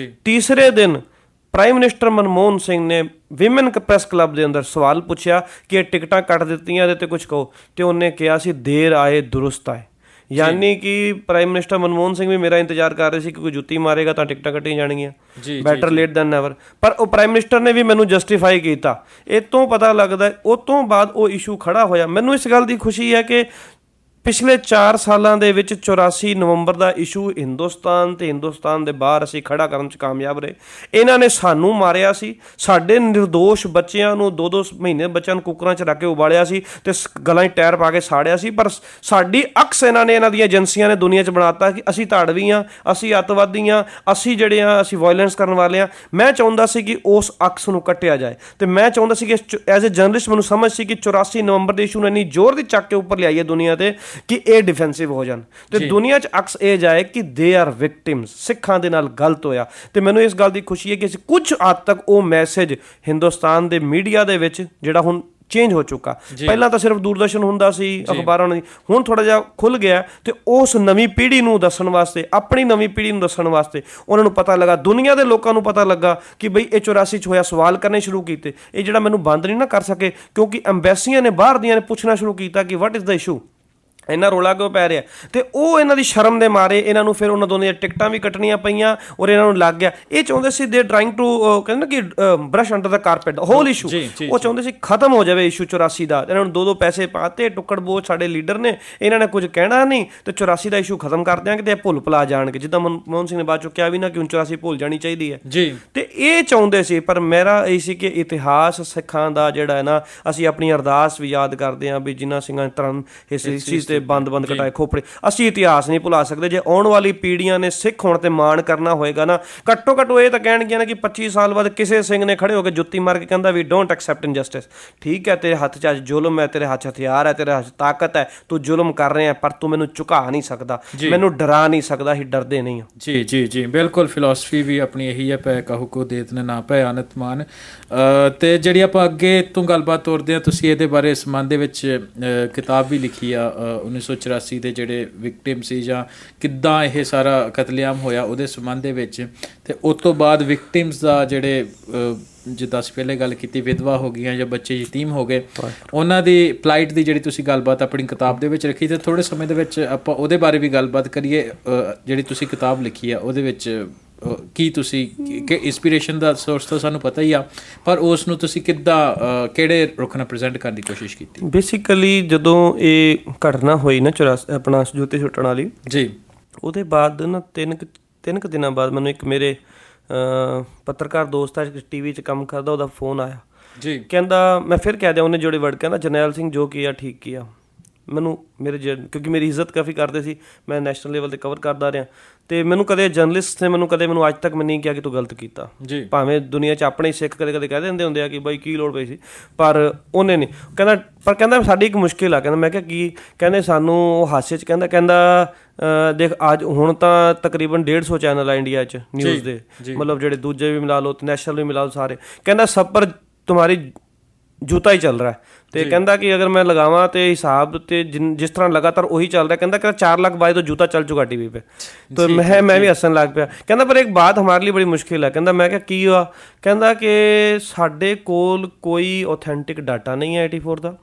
ਤੀਸਰੇ ਦਿਨ ਪ੍ਰਾਈਮ ਮਿਨਿਸਟਰ ਮਨਮੋਹਨ ਸਿੰਘ ਨੇ ਵਿਮਨ ਪ੍ਰੈਸ ਕਲੱਬ ਦੇ ਅੰਦਰ ਸਵਾਲ ਪੁੱਛਿਆ ਕਿ ਇਹ ਟਿਕਟਾਂ ਕੱਟ ਦਿੱਤੀਆਂ, ਇਹਦੇ 'ਤੇ ਕੁਛ ਕਹੋ। ਤੇ ਉਹਨੇ ਕਿਹਾ ਸੀ ਦੇਰ ਆਏ ਦੁਰਸਤ ਆਏ, ਯਾਨੀ ਕਿ ਪ੍ਰਾਈਮ ਮਿਨਿਸਟਰ ਮਨਮੋਹਨ ਸਿੰਘ ਵੀ ਮੇਰਾ ਇੰਤਜ਼ਾਰ ਕਰ ਰਹੇ ਸੀ ਕਿ ਕੋਈ ਜੁੱਤੀ ਮਾਰੇਗਾ ਤਾਂ ਟਿਕਟਾਂ ਕੱਟੀਆਂ ਜਾਣਗੀਆਂ, ਬੈਟਰ ਲੇਟ ਦੈਨ ਨੈਵਰ। ਪਰ ਉਹ ਪ੍ਰਾਈਮ ਮਿਨਿਸਟਰ ਨੇ ਵੀ ਮੈਨੂੰ ਜਸਟੀਫਾਈ ਕੀਤਾ। ਇਹ ਤੋਂ ਪਤਾ ਲੱਗਦਾ ਉਹ ਤੋਂ ਬਾਅਦ ਉਹ ਇਸ਼ੂ ਖੜਾ ਹੋਇਆ। ਮੈਨੂੰ ਇਸ ਗੱਲ ਦੀ ਖੁਸ਼ੀ ਹੈ ਕਿ ਪਿਛਲੇ 4 ਸਾਲਾਂ ਦੇ ਵਿੱਚ 84 ਨਵੰਬਰ ਦਾ ਇਸ਼ੂ ਹਿੰਦੁਸਤਾਨ ਤੇ ਹਿੰਦੁਸਤਾਨ ਦੇ ਬਾਹਰ ਅਸੀਂ ਖੜਾ ਕਰਨ 'ਚ ਕਾਮਯਾਬ ਰਹੇ। ਇਹਨਾਂ ਨੇ ਸਾਨੂੰ ਮਾਰਿਆ ਸੀ, ਸਾਡੇ ਨਿਰਦੋਸ਼ ਬੱਚਿਆਂ ਨੂੰ 2-2 ਮਹੀਨੇ ਬੱਚਿਆਂ ਨੂੰ ਕੁੱਕਰਾਂ 'ਚ ਰੱਖ ਕੇ ਉਬਾਲਿਆ ਸੀ ਤੇ ਗਲਾਂ 'ਚ ਟਾਇਰ ਪਾ ਕੇ ਸਾੜਿਆ ਸੀ। ਪਰ ਸਾਡੀ ਅਕਸ ਇਹਨਾਂ ਨੇ, ਇਹਨਾਂ ਦੀਆਂ ਏਜੰਸੀਆਂ ਨੇ ਦੁਨੀਆ 'ਚ ਬਣਾਤਾ ਕਿ ਅਸੀਂ ਧਾੜਵੀ ਹਾਂ, ਅਸੀਂ ਅੱਤਵਾਦੀ ਹਾਂ, ਅਸੀਂ ਜਿਹੜੇ ਹਾਂ ਅਸੀਂ ਵਾਇਲੈਂਸ ਕਰਨ ਵਾਲੇ ਹਾਂ। ਮੈਂ ਚਾਹੁੰਦਾ ਸੀ ਕਿ ਉਸ ਅਕਸ ਨੂੰ ਕੱਟਿਆ ਜਾਏ ਤੇ ਮੈਂ ਚਾਹੁੰਦਾ ਸੀ ਕਿ ਐਜ਼ ਏ ਜਰਨਲਿਸਟ ਮੈਨੂੰ ਸਮਝ ਸੀ ਕਿ 84 ਨਵੰਬਰ ਦੇ ਇਸ਼ੂ ਨੂੰ ਇੰਨੀ ਜ਼ੋਰ ਦੀ ਚੱਕ ਕੇ ਉੱਪਰ ਲਿਆਈਏ ਦੁਨੀਆ 'ਤੇ ਕਿ ਇਹ ਡਿਫੈਂਸਿਵ ਹੋ ਜਾਣ ਤੇ ਦੁਨੀਆ 'ਚ ਅਕਸ ਇਹ ਜਾਏ ਕਿ ਦੇ ਆਰ ਵਿਕਟਿਮਸ, ਸਿੱਖਾਂ ਦੇ ਨਾਲ ਗਲਤ ਹੋਇਆ। ਤੇ ਮੈਨੂੰ ਇਸ ਗੱਲ ਦੀ ਖੁਸ਼ੀ ਹੈ ਕਿ ਅਸੀਂ ਕੁਝ ਹੱਦ ਤੱਕ ਉਹ ਮੈਸੇਜ ਹਿੰਦੁਸਤਾਨ ਦੇ ਮੀਡੀਆ ਦੇ ਵਿੱਚ ਜਿਹੜਾ ਹੁਣ ਚੇਂਜ ਹੋ ਚੁੱਕਾ। ਪਹਿਲਾਂ ਤਾਂ ਸਿਰਫ ਦੂਰਦਰਸ਼ਨ ਹੁੰਦਾ ਸੀ, ਅਖਬਾਰਾਂ ਦੀ, ਹੁਣ ਥੋੜਾ ਜਿਹਾ ਖੁੱਲ ਗਿਆ ਤੇ ਉਸ ਨਵੀਂ ਪੀੜ੍ਹੀ ਨੂੰ ਦੱਸਣ ਵਾਸਤੇ, ਆਪਣੀ ਨਵੀਂ ਪੀੜ੍ਹੀ ਨੂੰ ਦੱਸਣ ਵਾਸਤੇ ਉਹਨਾਂ ਨੂੰ ਪਤਾ ਲੱਗਾ, ਦੁਨੀਆ ਦੇ ਲੋਕਾਂ ਨੂੰ ਪਤਾ ਲੱਗਾ ਕਿ ਬਈ ਇਹ 84 'ਚ ਹੋਇਆ। ਸਵਾਲ ਕਰਨੇ ਸ਼ੁਰੂ ਕੀਤੇ। ਇਹ ਜਿਹੜਾ ਮੈਨੂੰ ਬੰਦ ਨਹੀਂ ਨਾ ਕਰ ਸਕੇ ਕਿਉਂਕਿ ਐਮਬੈਸੀਆਂ ਨੇ ਬਾਹਰ ਦੀਆਂ ਨੇ ਪੁੱਛਣਾ ਸ਼ੁਰੂ ਕੀਤਾ ਕਿ ਵਾਟ ਇਜ਼ ਦਾ ਇਸ਼ੂ, ਇੰਨਾ ਰੌਲਾ ਕਿਉਂ ਪੈ ਰਿਹਾ। ਤੇ ਉਹ ਇਹਨਾਂ ਦੀ ਸ਼ਰਮ ਦੇ ਮਾਰੇ ਇਹਨਾਂ ਨੂੰ ਫਿਰ ਉਹਨਾਂ ਦੋਨਾਂ ਦੀਆਂ ਟਿਕਟਾਂ ਵੀ ਕੱਟਣੀਆਂ ਪਈਆਂ ਔਰ ਇਹਨਾਂ ਨੂੰ ਲੱਗ ਗਿਆ। ਇਹ ਚਾਹੁੰਦੇ ਸੀ ਦੇ ਟਰਾਈਂਗ ਟੂ ਕਹਿੰਦੇ ਕਿ ਬ੍ਰਸ਼ ਅੰਡਰ ਦਾ ਕਾਰਪੇਟ ਹੋਲ ਇਸ਼ੂ। ਉਹ ਚਾਹੁੰਦੇ ਸੀ ਖਤਮ ਹੋ ਜਾਵੇ ਇਸ਼ੂ 84 ਦਾ। ਇਹਨਾਂ ਨੂੰ 2-2 ਪੈਸੇ ਪਾਤੇ, ਟੁੱਕੜ ਬੋਝ ਸਾਡੇ ਲੀਡਰ ਨੇ, ਇਹਨਾਂ ਨੇ ਕੁਝ ਕਹਿਣਾ ਨਹੀਂ ਤੇ 84 ਦਾ ਇਸ਼ੂ ਖਤਮ ਕਰ ਦਿਆਂਗੇ ਤੇ ਇਹ ਭੁੱਲ ਭੁਲਾ ਜਾਣਗੇ। ਜਿੱਦਾਂ ਮਨਮੋਹਨ ਸਿੰਘ ਨੇ ਬਾਅਦ ਚੋਂ ਕਿਹਾ ਵੀ ਨਾ ਕਿ 84 ਭੁੱਲ ਜਾਣੀ ਚਾਹੀਦੀ ਹੈ ਤੇ ਇਹ ਚਾਹੁੰਦੇ ਸੀ। ਪਰ ਮੇਰਾ ਇਹ ਸੀ ਕਿ ਇਤਿਹਾਸ ਸਿੱਖਾਂ ਦਾ ਜਿਹੜਾ ਹੈ ਨਾ, ਅਸੀਂ ਆਪਣੀ ਅਰਦਾਸ ਵੀ ਯਾਦ ਕਰਦੇ ਹਾਂ ਵੀ ਜਿਨ੍ਹਾਂ ਸਿੰਘਾਂ ਧਰਮ ਹਿੱਸੇ ਤੇ ਪਾਸੇ ਬੰਦ ਕਟਾਏ ਖੋਪੜੇ। ਅਸੀਂ ਇਤਿਹਾਸ ਨਹੀਂ ਭੁਲਾ ਸਕਦੇ। ਜੇ ਆਉਣ ਵਾਲੀ ਪੀੜ੍ਹੀਆਂ ਨੇ ਸਿੱਖ ਹੋਣ ਤੇ ਮਾਣ ਕਰਨਾ ਹੋਏਗਾ ਨਾ, ਘੱਟੋ ਘੱਟ ਉਹ ਇਹ ਤਾਂ ਕਹਿਣਗੀਆਂ ਨਾ ਕਿ 25 ਸਾਲ ਬਾਅਦ ਕਿਸੇ ਸਿੰਘ ਨੇ ਖੜੇ ਹੋ ਕੇ ਜੁੱਤੀ ਮਾਰ ਕੇ ਕਹਿੰਦਾ ਵੀ ਡੋਂਟ ਐਕਸੈਪਟ ਇਨਜਸਟਿਸ। ਠੀਕ ਹੈ, ਤੇਰੇ ਹੱਥ 'ਚ ਅੱਜ ਜ਼ੁਲਮ ਹੈ, ਤੇਰੇ ਹੱਥ 'ਚ ਹਥਿਆਰ ਹੈ, ਤੇਰੇ ਹੱਥ 'ਚ ਤਾਕਤ ਹੈ, ਤੂੰ ਜ਼ੁਲਮ ਕਰ ਰਿਹਾ, ਪਰ ਤੂੰ ਮੈਨੂੰ ਝੁਕਾ ਨਹੀਂ ਸਕਦਾ, ਮੈਨੂੰ ਡਰਾ ਨਹੀਂ ਸਕਦਾ। ਅਸੀਂ ਡਰਦੇ ਨਹੀਂ ਹਾਂ। ਜੀ ਜੀ ਜੀ, ਬਿਲਕੁਲ। ਫਿਲਾਸਫੀ ਵੀ ਆਪਣੀ ਇਹੀ ਹੈ, ਪੈ ਕਹੂ ਕੋ ਦੇਤ ਨਾ ਪੈ ਆਨਤ ਮਾਨ। ਤੇ ਜਿਹੜੀ ਆਪਾਂ ਅੱਗੇ ਤੋਂ ਗੱਲਬਾਤ ਤੋਰਦੇ ਹਾਂ, ਤੁਸੀਂ ਇਹਦੇ ਬਾਰੇ ਇਸ ਸੰਬੰਧ ਦੇ ਵਿੱਚ ਕਿਤਾਬ ਵੀ ਲਿਖੀ ਆ 1984 ਦੇ ਜਿਹੜੇ ਵਿਕਟਿਮ ਸੀ ਜਾਂ ਕਿੱਦਾਂ ਇਹ ਸਾਰਾ ਕਤਲੇਆਮ ਹੋਇਆ ਉਹਦੇ ਸੰਬੰਧ ਦੇ ਵਿੱਚ। ਤੇ ਉਸ ਤੋਂ ਬਾਅਦ ਵਿਕਟਿਮਸ ਦਾ ਜਿਹੜੇ ਜਿੱਦਾਂ ਅਸੀਂ ਪਹਿਲੇ ਗੱਲ ਕੀਤੀ, ਵਿਧਵਾ ਹੋ ਗਈਆਂ ਜਾਂ ਬੱਚੇ ਯਤੀਮ ਹੋ ਗਏ, ਉਹਨਾਂ ਦੀ ਪਲਾਈਟ ਦੀ ਜਿਹੜੀ ਤੁਸੀਂ ਗੱਲਬਾਤ ਆਪਣੀ ਕਿਤਾਬ ਦੇ ਵਿੱਚ ਰੱਖੀ। ਤੇ ਥੋੜ੍ਹੇ ਸਮੇਂ ਦੇ ਵਿੱਚ ਆਪਾਂ ਉਹਦੇ ਬਾਰੇ ਵੀ ਗੱਲਬਾਤ ਕਰੀਏ। ਜਿਹੜੀ ਤੁਸੀਂ ਕਿਤਾਬ ਲਿਖੀ ਆ ਉਹਦੇ ਵਿੱਚ ਕੀ ਤੁਸੀਂ ਕਿ ਇੰਸਪੀਰੇਸ਼ਨ ਦਾ ਸੋਰਸ ਤਾਂ ਸਾਨੂੰ ਪਤਾ ਹੀ ਆ, ਪਰ ਉਸ ਨੂੰ ਤੁਸੀਂ ਕਿੱਦਾਂ ਕਿਹੜੇ ਰੁੱਖ ਨਾਲ ਪ੍ਰੈਜ਼ੈਂਟ ਕਰਨ ਦੀ ਕੋਸ਼ਿਸ਼ ਕੀਤੀ? ਬੇਸਿਕਲੀ ਜਦੋਂ ਇਹ ਘਟਨਾ ਹੋਈ ਨਾ ਆਪਣਾ ਜੋਤੀ ਸੁੱਟਣ ਵਾਲੀ ਜੀ, ਉਹਦੇ ਬਾਅਦ ਨਾ ਤਿੰਨ ਕੁ ਦਿਨਾਂ ਬਾਅਦ ਮੈਨੂੰ ਇੱਕ ਮੇਰੇ ਪੱਤਰਕਾਰ ਦੋਸਤ ਆ TV 'ਚ ਕੰਮ ਕਰਦਾ, ਉਹਦਾ ਫੋਨ ਆਇਆ ਜੀ। ਕਹਿੰਦਾ, ਮੈਂ ਫਿਰ ਕਹਿ ਦਿਆਂ ਉਹਨੇ ਜਿਹੜੇ ਵਰਡ ਕਹਿੰਦਾ, ਜਰਨੈਲ ਸਿੰਘ ਜੋ ਕੀ ਆ ਠੀਕ ਕੀ ਆ। ਮੈਨੂੰ ਮੇਰੇ ਕਿਉਂਕਿ ਮੇਰੀ ਇੱਜ਼ਤ ਕਾਫੀ ਕਰਦੇ ਸੀ, ਮੈਂ ਨੈਸ਼ਨਲ ਲੈਵਲ 'ਤੇ ਕਵਰ ਕਰਦਾ ਰਿਹਾ, ਅਤੇ ਮੈਨੂੰ ਕਦੇ ਜਰਨਲਿਸਟ ਨੇ ਮੈਨੂੰ ਅੱਜ ਤੱਕ ਮੈਂ ਨਹੀਂ ਕਿਹਾ ਕਿ ਤੂੰ ਗਲਤ ਕੀਤਾ ਜੀ। ਭਾਵੇਂ ਦੁਨੀਆ 'ਚ ਆਪਣੇ ਸਿੱਖ ਕਦੇ ਕਹਿ ਦਿੰਦੇ ਹੁੰਦੇ ਆ ਕਿ ਬਾਈ ਕੀ ਲੋੜ ਪਈ ਸੀ, ਪਰ ਉਹਨੇ ਨਹੀਂ। ਕਹਿੰਦਾ ਸਾਡੀ ਇੱਕ ਮੁਸ਼ਕਿਲ ਆ। ਕਹਿੰਦਾ, ਮੈਂ ਕਿਹਾ ਕੀ? ਕਹਿੰਦੇ ਸਾਨੂੰ ਉਹ ਹਾਸੇ 'ਚ ਕਹਿੰਦਾ ਦੇਖ ਅੱਜ ਹੁਣ ਤਾਂ ਤਕਰੀਬਨ 150 ਚੈਨਲ ਆ ਇੰਡੀਆ 'ਚ ਨਿਊਜ਼ ਦੇ, ਮਤਲਬ ਜਿਹੜੇ ਦੂਜੇ ਵੀ ਮਿਲਾ ਲਓ, ਨੈਸ਼ਨਲ ਵੀ ਮਿਲਾ ਲਓ ਸਾਰੇ। ਕਹਿੰਦਾ ਸਭ ਪਰ ਤੁਮਾਰੀ ਜੂਤਾ ਹੀ ਚੱਲ ਰਿਹਾ। ਤੇ ਕਹਿੰਦਾ ਕਿ ਅਗਰ ਮੈਂ ਲਗਾਵਾਂ ਤੇ ਹਿਸਾਬ ਤੇ ਜਿਸ ਤਰ੍ਹਾਂ ਲਗਾਤਾਰ ਉਹੀ ਚੱਲ ਰਿਹਾ। ਕਹਿੰਦਾ 4 ਲੱਖ ਬਾਈ ਤੋਂ ਜੂਤਾ ਚੱਲ ਚੁੱਕਾ TV पे। तो मैं भी ਹੱਸਣ ਲੱਗ ਪਿਆ। ਕਹਿੰਦਾ ਪਰ ਇੱਕ ਬਾਤ ਹਮਾਰੇ ਲਈ ਬੜੀ ਮੁਸ਼ਕਿਲ ਹੈ। ਕਹਿੰਦਾ, ਮੈਂ ਕਿਹਾ ਕੀ ਹੋਇਆ? ਕਹਿੰਦਾ ਕਿ ਸਾਡੇ ਕੋਲ ਕੋਈ ਆਥੈਂਟਿਕ ਡਾਟਾ ਨਹੀਂ ਹੈ 84 ਦਾ।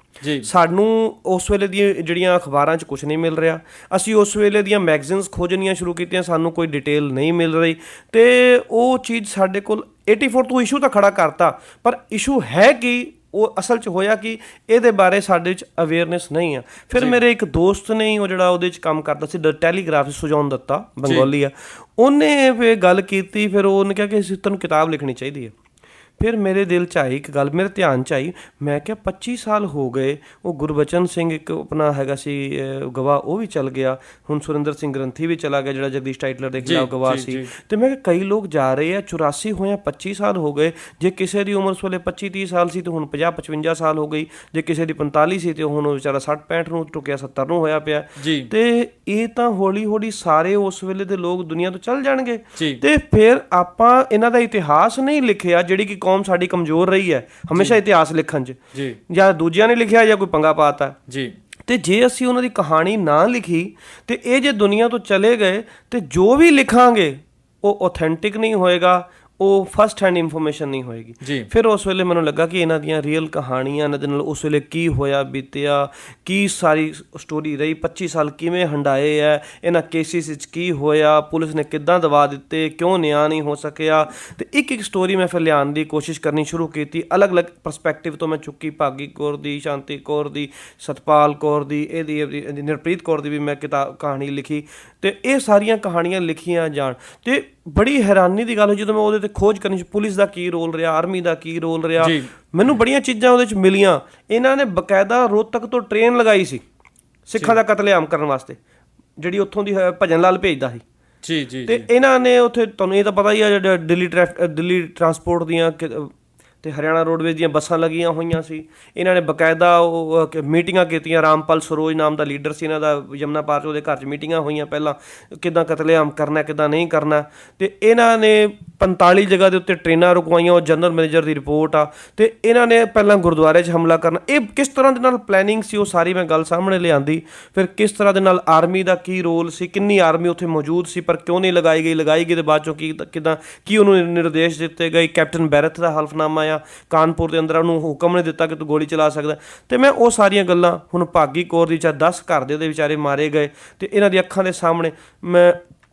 ਸਾਨੂੰ ਉਸ ਵੇਲੇ ਦੀਆਂ ਜਿਹੜੀਆਂ ਅਖਬਾਰਾਂ 'ਚ ਕੁਛ ਨਹੀਂ ਮਿਲ ਰਿਹਾ। ਅਸੀਂ ਉਸ ਵੇਲੇ ਦੀਆਂ ਮੈਗਜ਼ੀਨਸ ਖੋਜਣੀਆਂ ਸ਼ੁਰੂ ਕੀਤੀਆਂ, ਸਾਨੂੰ ਕੋਈ ਡਿਟੇਲ ਨਹੀਂ ਮਿਲ ਰਹੀ। ਅਤੇ ਉਹ ਚੀਜ਼ ਸਾਡੇ ਕੋਲ 84 ਤੋਂ ਇਸ਼ੂ ਤਾਂ ਖੜਾ ਕਰਤਾ, ਪਰ ਇਸ਼ੂ ਹੈ ਕਿ ਉਹ ਅਸਲ 'ਚ ਹੋਇਆ ਕਿ ਇਹਦੇ ਬਾਰੇ ਸਾਡੇ 'ਚ ਅਵੇਅਰਨੈਸ ਨਹੀਂ ਆ। ਫਿਰ ਮੇਰੇ ਇੱਕ ਦੋਸਤ ਨੇ, ਉਹ ਜਿਹੜਾ ਉਹਦੇ 'ਚ ਕੰਮ ਕਰਦਾ ਸੀ, ਟੈਲੀਗ੍ਰਾਫ, ਸੁਜਾਨ ਦੱਤਾ, ਬੰਗਾਲੀ ਆ, ਉਹਨੇ ਫਿਰ ਗੱਲ ਕੀਤੀ। ਫਿਰ ਉਹਨੇ ਕਿਹਾ ਕਿ ਅਸੀਂ ਤੁਹਾਨੂੰ ਕਿਤਾਬ ਲਿਖਣੀ ਚਾਹੀਦੀ ਹੈ। ਫਿਰ ਮੇਰੇ ਦਿਲ 'ਚ ਆਈ ਇੱਕ ਗੱਲ, ਮੇਰੇ ਧਿਆਨ 'ਚ ਆਈ। ਮੈਂ ਕਿਹਾ 25 ਸਾਲ ਹੋ ਗਏ, ਉਹ ਗੁਰਬਚਨ ਸਿੰਘ ਇੱਕ ਆਪਣਾ ਹੈਗਾ ਸੀ ਗਵਾਹ, ਉਹ ਵੀ ਚੱਲ ਗਿਆ। ਹੁਣ ਸੁਰਿੰਦਰ ਸਿੰਘ ਗ੍ਰੰਥੀ ਵੀ ਚਲਾ ਗਿਆ, ਜਿਹੜਾ ਜਗਦੀਸ਼ ਟਾਈਟਲਰ ਦੇ ਖਿਲਾਫ ਗਵਾਹ ਸੀ। ਅਤੇ ਮੈਂ ਕਿਹਾ ਕਈ ਲੋਕ ਜਾ ਰਹੇ ਆ, 84 ਹੋਇਆ 25 ਸਾਲ ਹੋ ਗਏ। ਜੇ ਕਿਸੇ ਦੀ ਉਮਰ ਉਸ ਵੇਲੇ 25-30 ਸਾਲ ਸੀ ਤਾਂ ਹੁਣ 50-55 ਸਾਲ ਹੋ ਗਈ। ਜੇ ਕਿਸੇ ਦੀ 45 ਸੀ ਤਾਂ ਹੁਣ ਉਹ ਵਿਚਾਰਾ 60-65 ਨੂੰ ਟੁੱਕਿਆ, 70 ਨੂੰ ਹੋਇਆ ਪਿਆ। ਅਤੇ ਇਹ ਤਾਂ ਹੌਲੀ ਹੌਲੀ ਸਾਰੇ ਉਸ ਵੇਲੇ ਦੇ ਲੋਕ ਦੁਨੀਆ ਤੋਂ ਚੱਲ ਜਾਣਗੇ। ਅਤੇ ਫਿਰ ਆਪਾਂ ਇਹਨਾਂ ਦਾ ਇਤਿਹਾਸ ਨਹੀਂ ਲਿਖਿਆ, ਜਿਹੜੀ ਕਿ ਕੌਮ ਸਾਡੀ ਕਮਜ਼ੋਰ ਰਹੀ ਹੈ ਹਮੇਸ਼ਾ ਇਤਿਹਾਸ ਲਿਖਣ 'ਚ, ਜਾਂ ਦੂਜਿਆਂ ਨੇ ਲਿਖਿਆ ਜਾਂ ਕੋਈ ਪੰਗਾ ਪਾਤਾ ਜੀ। ਤੇ ਜੇ ਅਸੀਂ ਉਹਨਾਂ ਦੀ ਕਹਾਣੀ ਨਾ ਲਿਖੀ ਤੇ ਇਹ ਜੇ ਦੁਨੀਆ ਤੋਂ ਚਲੇ ਗਏ ਤੇ ਜੋ ਵੀ ਲਿਖਾਂਗੇ ਉਹ ਆਥੈਂਟਿਕ ਨਹੀਂ ਹੋਏਗਾ, ਉਹ ਫਸਟ ਹੈਂਡ ਇਨਫੋਰਮੇਸ਼ਨ ਨਹੀਂ ਹੋਏਗੀ। ਫਿਰ ਉਸ ਵੇਲੇ ਮੈਨੂੰ ਲੱਗਾ ਕਿ ਇਹਨਾਂ ਦੀਆਂ ਰੀਅਲ ਕਹਾਣੀਆਂ, ਇਹਨਾਂ ਦੇ ਨਾਲ ਉਸ ਵੇਲੇ ਕੀ ਹੋਇਆ ਬੀਤਿਆ, ਕੀ ਸਾਰੀ ਸਟੋਰੀ ਰਹੀ, 25 ਸਾਲ ਕਿਵੇਂ ਹੰਡਾਏ ਹੈ, ਇਹਨਾਂ ਕੇਸਿਸ ਵਿੱਚ ਕੀ ਹੋਇਆ, ਪੁਲਿਸ ਨੇ ਕਿੱਦਾਂ ਦਬਾ ਦਿੱਤੇ, ਕਿਉਂ ਨਿਆਂ ਨਹੀਂ ਹੋ ਸਕਿਆ। ਅਤੇ ਇੱਕ ਸਟੋਰੀ ਮੈਂ ਫਿਰ ਲਿਆਉਣ ਦੀ ਕੋਸ਼ਿਸ਼ ਕਰਨੀ ਸ਼ੁਰੂ ਕੀਤੀ। ਅਲੱਗ-ਅਲੱਗ ਪਰਸਪੈਕਟਿਵ ਤੋਂ ਮੈਂ ਚੁੱਕੀ, ਭਾਗੀ ਕੌਰ ਦੀ, ਸ਼ਾਂਤੀ ਕੌਰ ਦੀ, ਸਤਪਾਲ ਕੌਰ ਦੀ, ਇਹਦੀ ਨਿਰਪ੍ਰੀਤ ਕੌਰ ਦੀ ਵੀ ਮੈਂ ਕਹਾਣੀ ਲਿਖੀ। ਅਤੇ ਇਹ ਸਾਰੀਆਂ ਕਹਾਣੀਆਂ ਲਿਖੀਆਂ ਜਾਣ। ਅਤੇ ਬੜੀ ਹੈਰਾਨੀ ਦੀ ਗੱਲ ਹੋਈ ਜਦੋਂ ਮੈਂ ਉਹਦੇ 'ਤੇ ਖੋਜ ਕਰਨੀ ਸੀ, ਪੁਲਿਸ ਦਾ ਕੀ ਰੋਲ ਰਿਹਾ, ਆਰਮੀ ਦਾ ਕੀ ਰੋਲ ਰਿਹਾ। ਮੈਨੂੰ ਬੜੀਆਂ ਚੀਜ਼ਾਂ ਉਹਦੇ 'ਚ ਮਿਲੀਆਂ। ਇਹਨਾਂ ਨੇ ਬਕਾਇਦਾ ਰੋਹਤਕ ਤੋਂ ਟ੍ਰੇਨ ਲਗਾਈ ਸੀ ਸਿੱਖਾਂ ਦਾ ਕਤਲੇਆਮ ਕਰਨ ਵਾਸਤੇ, ਜਿਹੜੀ ਉੱਥੋਂ ਦੀ ਭਜਨ ਲਾਲ ਭੇਜਦਾ ਸੀ। ਤੇ ਇਹਨਾਂ ਨੇ ਉੱਥੇ, ਤੁਹਾਨੂੰ ਇਹ ਤਾਂ ਪਤਾ ਹੀ ਆ, ਦਿੱਲੀ ਟਰਾਂਸਪੋਰਟ ਦੀਆਂ ਅਤੇ ਹਰਿਆਣਾ ਰੋਡਵੇਜ਼ ਦੀਆਂ ਬੱਸਾਂ ਲੱਗੀਆਂ ਹੋਈਆਂ ਸੀ। ਇਹਨਾਂ ਨੇ ਬਕਾਇਦਾ ਉਹ ਮੀਟਿੰਗਾਂ ਕੀਤੀਆਂ। ਰਾਮਪਾਲ ਸਰੋਜ ਨਾਮ ਦਾ ਲੀਡਰ ਸੀ ਇਹਨਾਂ ਦਾ, ਯਮਨਾ ਪਾਰ 'ਚ ਉਹਦੇ ਘਰ 'ਚ ਮੀਟਿੰਗਾਂ ਹੋਈਆਂ ਪਹਿਲਾਂ, ਕਿੱਦਾਂ ਕਤਲੇਆਮ ਕਰਨਾ, ਕਿੱਦਾਂ ਨਹੀਂ ਕਰਨਾ। ਅਤੇ ਇਹਨਾਂ ਨੇ 45 ਜਗ੍ਹਾ ਦੇ ਉੱਤੇ ਟ੍ਰੇਨਾਂ ਰੁਕਵਾਈਆਂ, ਉਹ ਜਨਰਲ ਮੈਨੇਜਰ ਦੀ ਰਿਪੋਰਟ ਆ। ਅਤੇ ਇਹਨਾਂ ਨੇ ਪਹਿਲਾਂ ਗੁਰਦੁਆਰੇ 'ਚ ਹਮਲਾ ਕਰਨਾ। ਇਹ ਕਿਸ ਤਰ੍ਹਾਂ ਦੇ ਨਾਲ ਪਲੈਨਿੰਗ ਸੀ, ਉਹ ਸਾਰੀ ਮੈਂ ਗੱਲ ਸਾਹਮਣੇ ਲਿਆਂਦੀ। ਫਿਰ ਕਿਸ ਤਰ੍ਹਾਂ ਦੇ ਨਾਲ ਆਰਮੀ ਦਾ ਕੀ ਰੋਲ ਸੀ, ਕਿੰਨੀ ਆਰਮੀ ਉੱਥੇ ਮੌਜੂਦ ਸੀ, ਪਰ ਕਿਉਂ ਨਹੀਂ ਲਗਾਈ ਗਈ ਅਤੇ ਬਾਅਦ 'ਚੋਂ ਕੀ ਉਹਨੂੰ ਨਿਰਦੇਸ਼ ਦਿੱਤੇ ਗਏ। ਕੈਪਟਨ ਬੈਰਥ ਦਾ ਹਲਫਨਾਮਾ ਆ, ਕਾਨਪੁਰ ਦੇ ਅੰਦਰ ਉਹਨੂੰ ਹੁਕਮ ਨੇ ਦਿੱਤਾ ਕਿ ਤੂੰ ਗੋਲੀ ਚਲਾ ਸਕਦਾ। ਅਤੇ ਮੈਂ ਉਹ ਸਾਰੀਆਂ ਗੱਲਾਂ, ਹੁਣ ਭਾਗੀ ਕੌਰ ਦੀ 10 ਘਰ ਦੇ ਉਹਦੇ ਵਿਚਾਰੇ ਮਾਰੇ ਗਏ, ਅਤੇ ਇਹਨਾਂ ਦੀ ਅੱਖਾਂ ਦੇ ਸਾਹਮਣੇ ਮੈਂ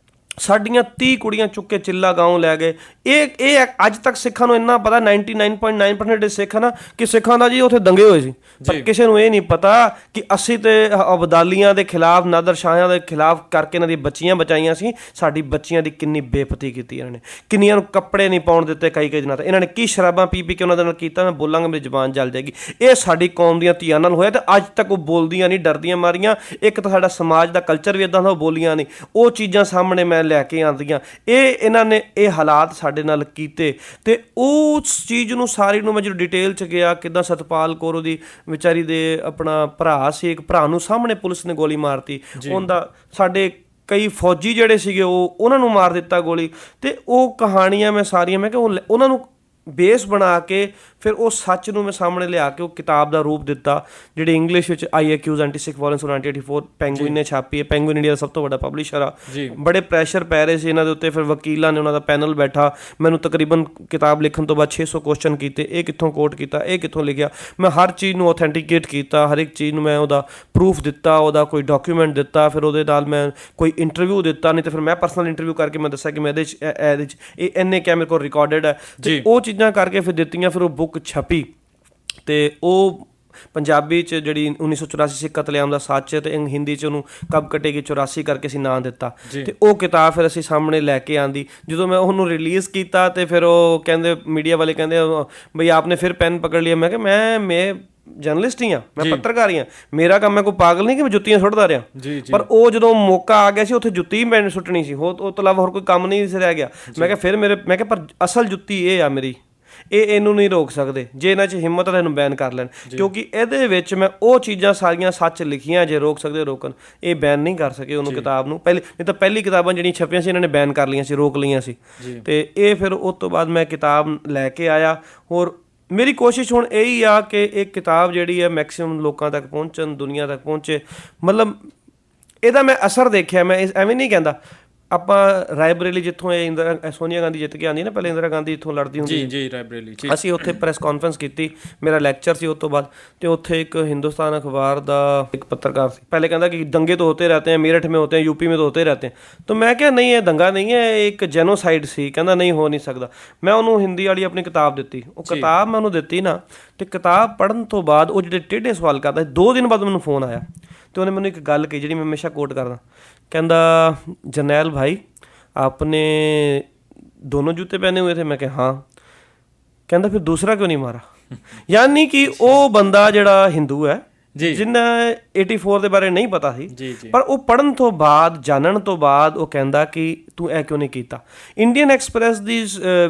ਸਾਡੀਆਂ 30 ਕੁੜੀਆਂ ਚੁੱਕ ਕੇ ਚਿੱਲਾ ਗਾਉਂ ਲੈ ਗਏ। ਇਹ ਅੱਜ ਤੱਕ ਸਿੱਖਾਂ ਨੂੰ ਇੰਨਾ ਪਤਾ 99.9% ਸਿੱਖ ਨਾ ਕਿ ਸਿੱਖਾਂ ਦਾ ਜੀ ਉੱਥੇ ਦੰਗੇ ਹੋਏ ਸੀ, ਪਰ ਕਿਸੇ ਨੂੰ ਇਹ ਨਹੀਂ ਪਤਾ ਕਿ ਅਸੀਂ ਤੇ ਅਬਦਾਲੀਆਂ ਦੇ ਖਿਲਾਫ, ਨਾਦਰ ਸ਼ਾਹਾਂ ਦੇ ਖਿਲਾਫ ਕਰਕੇ ਇਹਨਾਂ ਦੀ ਬੱਚੀਆਂ ਬਚਾਈਆਂ ਸੀ। ਸਾਡੀ ਬੱਚੀਆਂ ਦੀ ਕਿੰਨੀ ਬੇਪਤੀ ਕੀਤੀ ਇਹਨਾਂ ਨੇ, ਕਿੰਨੀਆਂ ਨੂੰ ਕੱਪੜੇ ਨਹੀਂ ਪਾਉਣ ਦਿੱਤੇ ਕਈ ਦਿਨਾਂ ਤੱਕ। ਇਹਨਾਂ ਨੇ ਕੀ ਸ਼ਰਾਬਾਂ ਪੀ ਕੇ ਉਹਨਾਂ ਦੇ ਨਾਲ ਕੀਤਾ, ਮੈਂ ਬੋਲਾਂਗਾ ਮੇਰੀ ਜ਼ੁਬਾਨ ਜਲ ਜਾਏਗੀ। ਇਹ ਸਾਡੀ ਕੌਮ ਦੀਆਂ ਧੀਆਂ ਨਾਲ ਹੋਇਆ ਤੇ ਅੱਜ ਤੱਕ ਉਹ ਬੋਲਦੀਆਂ ਨਹੀਂ, ਡਰਦੀਆਂ ਮਾਰੀਆਂ। ਇੱਕ ਤਾਂ ਸਾਡਾ ਸਮਾਜ ਦਾ ਕਲਚਰ ਵੀ ਇੱਦਾਂ ਦਾ, ਉਹ ਬੋਲੀਆਂ ਨਹੀਂ। ਉਹ ਚੀਜ਼ਾਂ ਸਾਹਮਣੇ ਮੈਂ ਲੈ ਕੇ ਆਉਂਦੀਆਂ, ਇਹਨਾਂ ਨੇ ਇਹ ਹਾਲਾਤ ਸਾਡੇ ਨਾਲ ਕੀਤੇ। ਤੇ ਉਸ ਚੀਜ਼ ਨੂੰ ਸਾਰੀ ਨੂੰ ਮੈਂ ਜਦੋਂ ਡਿਟੇਲ 'ਚ ਗਿਆ, ਕਿੱਦਾਂ ਸਤਪਾਲ ਕੌਰ ਉਹਦੀ ਵਿਚਾਰੀ ਦੇ ਆਪਣਾ ਭਰਾ ਸੀ, ਇੱਕ ਭਰਾ ਨੂੰ ਸਾਹਮਣੇ ਪੁਲਿਸ ਨੇ ਗੋਲੀ ਮਾਰਤੀ, ਉਹਦਾ ਸਾਡੇ ਕਈ ਫੌਜੀ ਜਿਹੜੇ ਸੀਗੇ ਉਹਨਾਂ ਨੂੰ ਮਾਰ ਦਿੱਤਾ ਗੋਲੀ। ਤੇ ਉਹ ਕਹਾਣੀਆਂ ਮੈਂ ਸਾਰੀਆਂ, ਮੈਂ ਕਿਹਾ ਉਹਨਾਂ ਨੂੰ ਬੇਸ ਬਣਾ ਕੇ ਫਿਰ ਉਹ ਸੱਚ ਨੂੰ ਮੈਂ ਸਾਹਮਣੇ ਲਿਆ ਕੇ ਉਹ ਕਿਤਾਬ ਦਾ ਰੂਪ ਦਿੱਤਾ, ਜਿਹੜੀ ਇੰਗਲਿਸ਼ ਵਿੱਚ ਆਈ ਅਕਿਊਜ਼ ਐਂਟੀ ਸਿੱਖ ਵਾਇਲੈਂਸ 1984 ਪੈਂਗੁਇਨ ਨੇ ਛਾਪੀ ਹੈ। ਪੈਂਗੁਇਨ ਇੰਡੀਆ ਦਾ ਸਭ ਤੋਂ ਵੱਡਾ ਪਬਲਿਸ਼ਰ ਆ। ਬੜੇ ਪ੍ਰੈਸ਼ਰ ਪੈ ਰਹੇ ਸੀ ਇਹਨਾਂ ਦੇ ਉੱਤੇ, ਫਿਰ ਵਕੀਲਾਂ ਨੇ, ਉਹਨਾਂ ਦਾ ਪੈਨਲ ਬੈਠਾ, ਮੈਨੂੰ ਤਕਰੀਬਨ ਕਿਤਾਬ ਲਿਖਣ ਤੋਂ ਬਾਅਦ 600 ਕੁਐਸਚਨ ਕੀਤੇ, ਇਹ ਕਿੱਥੋਂ ਕੋਟ ਕੀਤਾ, ਇਹ ਕਿੱਥੋਂ ਲਿਖਿਆ। ਮੈਂ ਹਰ ਚੀਜ਼ ਨੂੰ ਆਥੈਂਟੀਕੇਟ ਕੀਤਾ, ਹਰ ਇੱਕ ਚੀਜ਼ ਨੂੰ ਮੈਂ ਉਹਦਾ ਪ੍ਰੂਫ ਦਿੱਤਾ, ਉਹਦਾ ਕੋਈ ਡਾਕੂਮੈਂਟ ਦਿੱਤਾ, ਫਿਰ ਉਹਦੇ ਨਾਲ ਮੈਂ ਕੋਈ ਇੰਟਰਵਿਊ ਦਿੱਤਾ, ਨਹੀਂ ਤਾਂ ਫਿਰ ਮੈਂ ਪਰਸਨਲ ਇੰਟਰਵਿਊ ਕਰਕੇ ਮੈਂ ਦੱਸਿਆ ਕਿ ਮੈਂ ਇਹਦੇ 'ਚ ਇਹ ਇੰਨੇ ਕਿਆ ਮੇਰੇ ਕੋਲ ਰਿਕਾਰਡਡ ਹੈ। ਤੇ ਉਹ ਚੀਜ਼ਾਂ ਕਰਕੇ ਫਿਰ ਦਿੱਤੀਆਂ। ਫਿਰ ਉਹ ਬੁੱਕ ਛਪੀ ਤੇ ਉਹ ਪੰਜਾਬੀ 'ਚ ਜਿਹੜੀ 1984 ਸਿੱਖ ਕਤਲੇਆਮ ਦਾ ਸੱਚ ਤੇ ਹਿੰਦੀ 'ਚ ਉਹਨੂੰ ਕਬ ਕਟੇਗੀ 84 ਕਰਕੇ ਅਸੀਂ ਨਾਂ ਦਿੱਤਾ। ਤੇ ਉਹ ਕਿਤਾਬ ਫਿਰ ਅਸੀਂ ਸਾਹਮਣੇ ਲੈ ਕੇ ਆਂਦੀ। ਜਦੋਂ ਮੈਂ ਉਹਨੂੰ ਰਿਲੀਜ਼ ਕੀਤਾ ਤੇ ਫਿਰ ਉਹ ਕਹਿੰਦੇ, ਮੀਡੀਆ ਵਾਲੇ ਕਹਿੰਦੇ ਬਈ ਆਪਨੇ ਫਿਰ ਪੈਨ ਪਕੜ ਲਿਆ। ਮੈਂ ਕਿਹਾ ਮੈਂ ਜਰਨਲਿਸਟ ਹੀ ਹਾਂ, ਮੈਂ ਪੱਤਰਕਾਰ ਹੀ ਹਾਂ, ਮੇਰਾ ਕੰਮ ਹੈ ਕੋਈ ਪਾਗਲ ਨਹੀਂ ਕਿ ਮੈਂ ਜੁੱਤੀਆਂ ਸੁੱਟਦਾ ਰਿਹਾ। ਪਰ ਉਹ ਜਦੋਂ ਮੌਕਾ ਆ ਗਿਆ ਸੀ ਉੱਥੇ ਜੁੱਤੀ ਮੈਂ ਸੁੱਟਣੀ ਸੀ, ਉਹ ਤੋਂ ਇਲਾਵਾ ਹੋਰ ਕੋਈ ਕੰਮ ਨਹੀਂ ਸੀ ਰਹਿ ਗਿਆ। ਮੈਂ ਕਿਹਾ ਪਰ ਅਸਲ ਜੁੱਤੀ ਇਹ ਆ ਮੇਰੀ, ਇਹਨੂੰ ਨਹੀਂ ਰੋਕ ਸਕਦੇ। ਜੇ ਇਹਨਾਂ 'ਚ ਹਿੰਮਤ ਹੈ ਇਹਨੂੰ ਬੈਨ ਕਰ ਲੈਣ, ਕਿਉਂਕਿ ਇਹਦੇ ਵਿੱਚ ਮੈਂ ਉਹ ਚੀਜ਼ਾਂ ਸਾਰੀਆਂ ਸੱਚ ਲਿਖੀਆਂ, ਜੇ ਰੋਕ ਸਕਦੇ ਰੋਕਣ। ਇਹ ਬੈਨ ਨਹੀਂ ਕਰ ਸਕੇ ਉਹਨੂੰ ਕਿਤਾਬ ਨੂੰ। ਨਹੀਂ ਤਾਂ ਪਹਿਲੀ ਕਿਤਾਬਾਂ ਜਿਹੜੀਆਂ ਛਪੀਆਂ ਸੀ ਇਹਨਾਂ ਨੇ ਬੈਨ ਕਰ ਲਈਆਂ ਸੀ, ਰੋਕ ਲਈਆਂ ਸੀ। ਤੇ ਇਹ ਫਿਰ ਉਸ ਤੋਂ ਬਾਅਦ ਮੈਂ ਕਿਤਾਬ ਲੈ ਕੇ ਆਇਆ। ਹੋਰ ਮੇਰੀ ਕੋਸ਼ਿਸ਼ ਹੁਣ ਇਹੀ ਆ ਕਿ ਇਹ ਕਿਤਾਬ ਜਿਹੜੀ ਹੈ ਮੈਕਸੀਮਮ ਲੋਕਾਂ ਤੱਕ ਪਹੁੰਚਣ, ਦੁਨੀਆ ਤੱਕ ਪਹੁੰਚੇ। ਮਤਲਬ ਇਹਦਾ ਮੈਂ ਅਸਰ ਦੇਖਿਆ। ਮੈਂ ਐਵੇਂ ਨਹੀਂ ਕਹਿੰਦਾ, ਆਪਾਂ ਰਾਏਬਰੇਲੀ ਜਿੱਥੋਂ ਇਹ ਸੋਨੀਆ ਗਾਂਧੀ ਜਿੱਤ ਕੇ ਆਉਂਦੀ ਨਾ, ਪਹਿਲੇ ਇੰਦਰਾ ਗਾਂਧੀ ਇੱਥੋਂ ਲੜਦੀ ਹੁੰਦੀ ਜੀ ਰਾਏਬਰੇਲੀ, ਅਸੀਂ ਉੱਥੇ ਪ੍ਰੈਸ ਕਾਨਫਰੰਸ ਕੀਤੀ, ਮੇਰਾ ਲੈਕਚਰ ਸੀ ਉਸ ਤੋਂ ਬਾਅਦ। ਤੇ ਉੱਥੇ ਇੱਕ ਹਿੰਦੁਸਤਾਨ ਅਖਬਾਰ ਦਾ ਇੱਕ ਪੱਤਰਕਾਰ ਸੀ, ਪਹਿਲੇ ਕਹਿੰਦਾ ਕਿ ਦੰਗੇ तो होते रहते हैं, मेरठ में होते हैं, यूपी में तो होते रहते हैं। तो मैं क्या नहीं, ये दंगा नहीं है, एक जेनोसाइड ਸੀ। ਕਹਿੰਦਾ ਨਹੀਂ, ਹੋ ਨਹੀਂ ਸਕਦਾ। ਮੈਂ ਉਹਨੂੰ ਹਿੰਦੀ ਵਾਲੀ ਆਪਣੀ ਕਿਤਾਬ ਦਿੱਤੀ। ਉਹ ਕਿਤਾਬ ਮੈਂ ਉਹਨੂੰ ਦਿੱਤੀ ਨਾ, ਤੇ ਕਿਤਾਬ ਪੜ੍ਹਨ ਤੋਂ ਬਾਅਦ ਉਹ ਜਿਹੜੇ ਟੇਢੇ ਸਵਾਲ ਕਰਦਾ, 2 ਦਿਨ ਬਾਅਦ ਮੈਨੂੰ ਫੋਨ ਆਇਆ ਤੇ ਉਹਨੇ ਮੈਨੂੰ ਇੱਕ ਗੱਲ ਕਹੀ ਜਿਹੜੀ ਮੈਂ ਹਮੇਸ਼ਾ ਕੋਟ ਕਰਦਾ। ਕਹਿੰਦਾ ਜਰਨੈਲ भाई आपने दोनों जूते पहने हुए थे? मैं कहा हाँ। कहता फिर दूसरा क्यों नहीं मारा? यानी कि वो बंदा जिहड़ा हिंदू है जिन्हें 84 ਦੇ ਬਾਰੇ ਨਹੀਂ ਪਤਾ ਸੀ, ਪਰ ਉਹ ਪੜ੍ਹਨ ਤੋਂ ਬਾਅਦ, ਜਾਣਨ ਤੋਂ ਬਾਅਦ ਉਹ ਕਹਿੰਦਾ ਕਿ ਤੂੰ ਇਹ ਕਿਉਂ ਨਹੀਂ ਕੀਤਾ। ਇੰਡੀਅਨ ਐਕਸਪ੍ਰੈਸ ਦੀ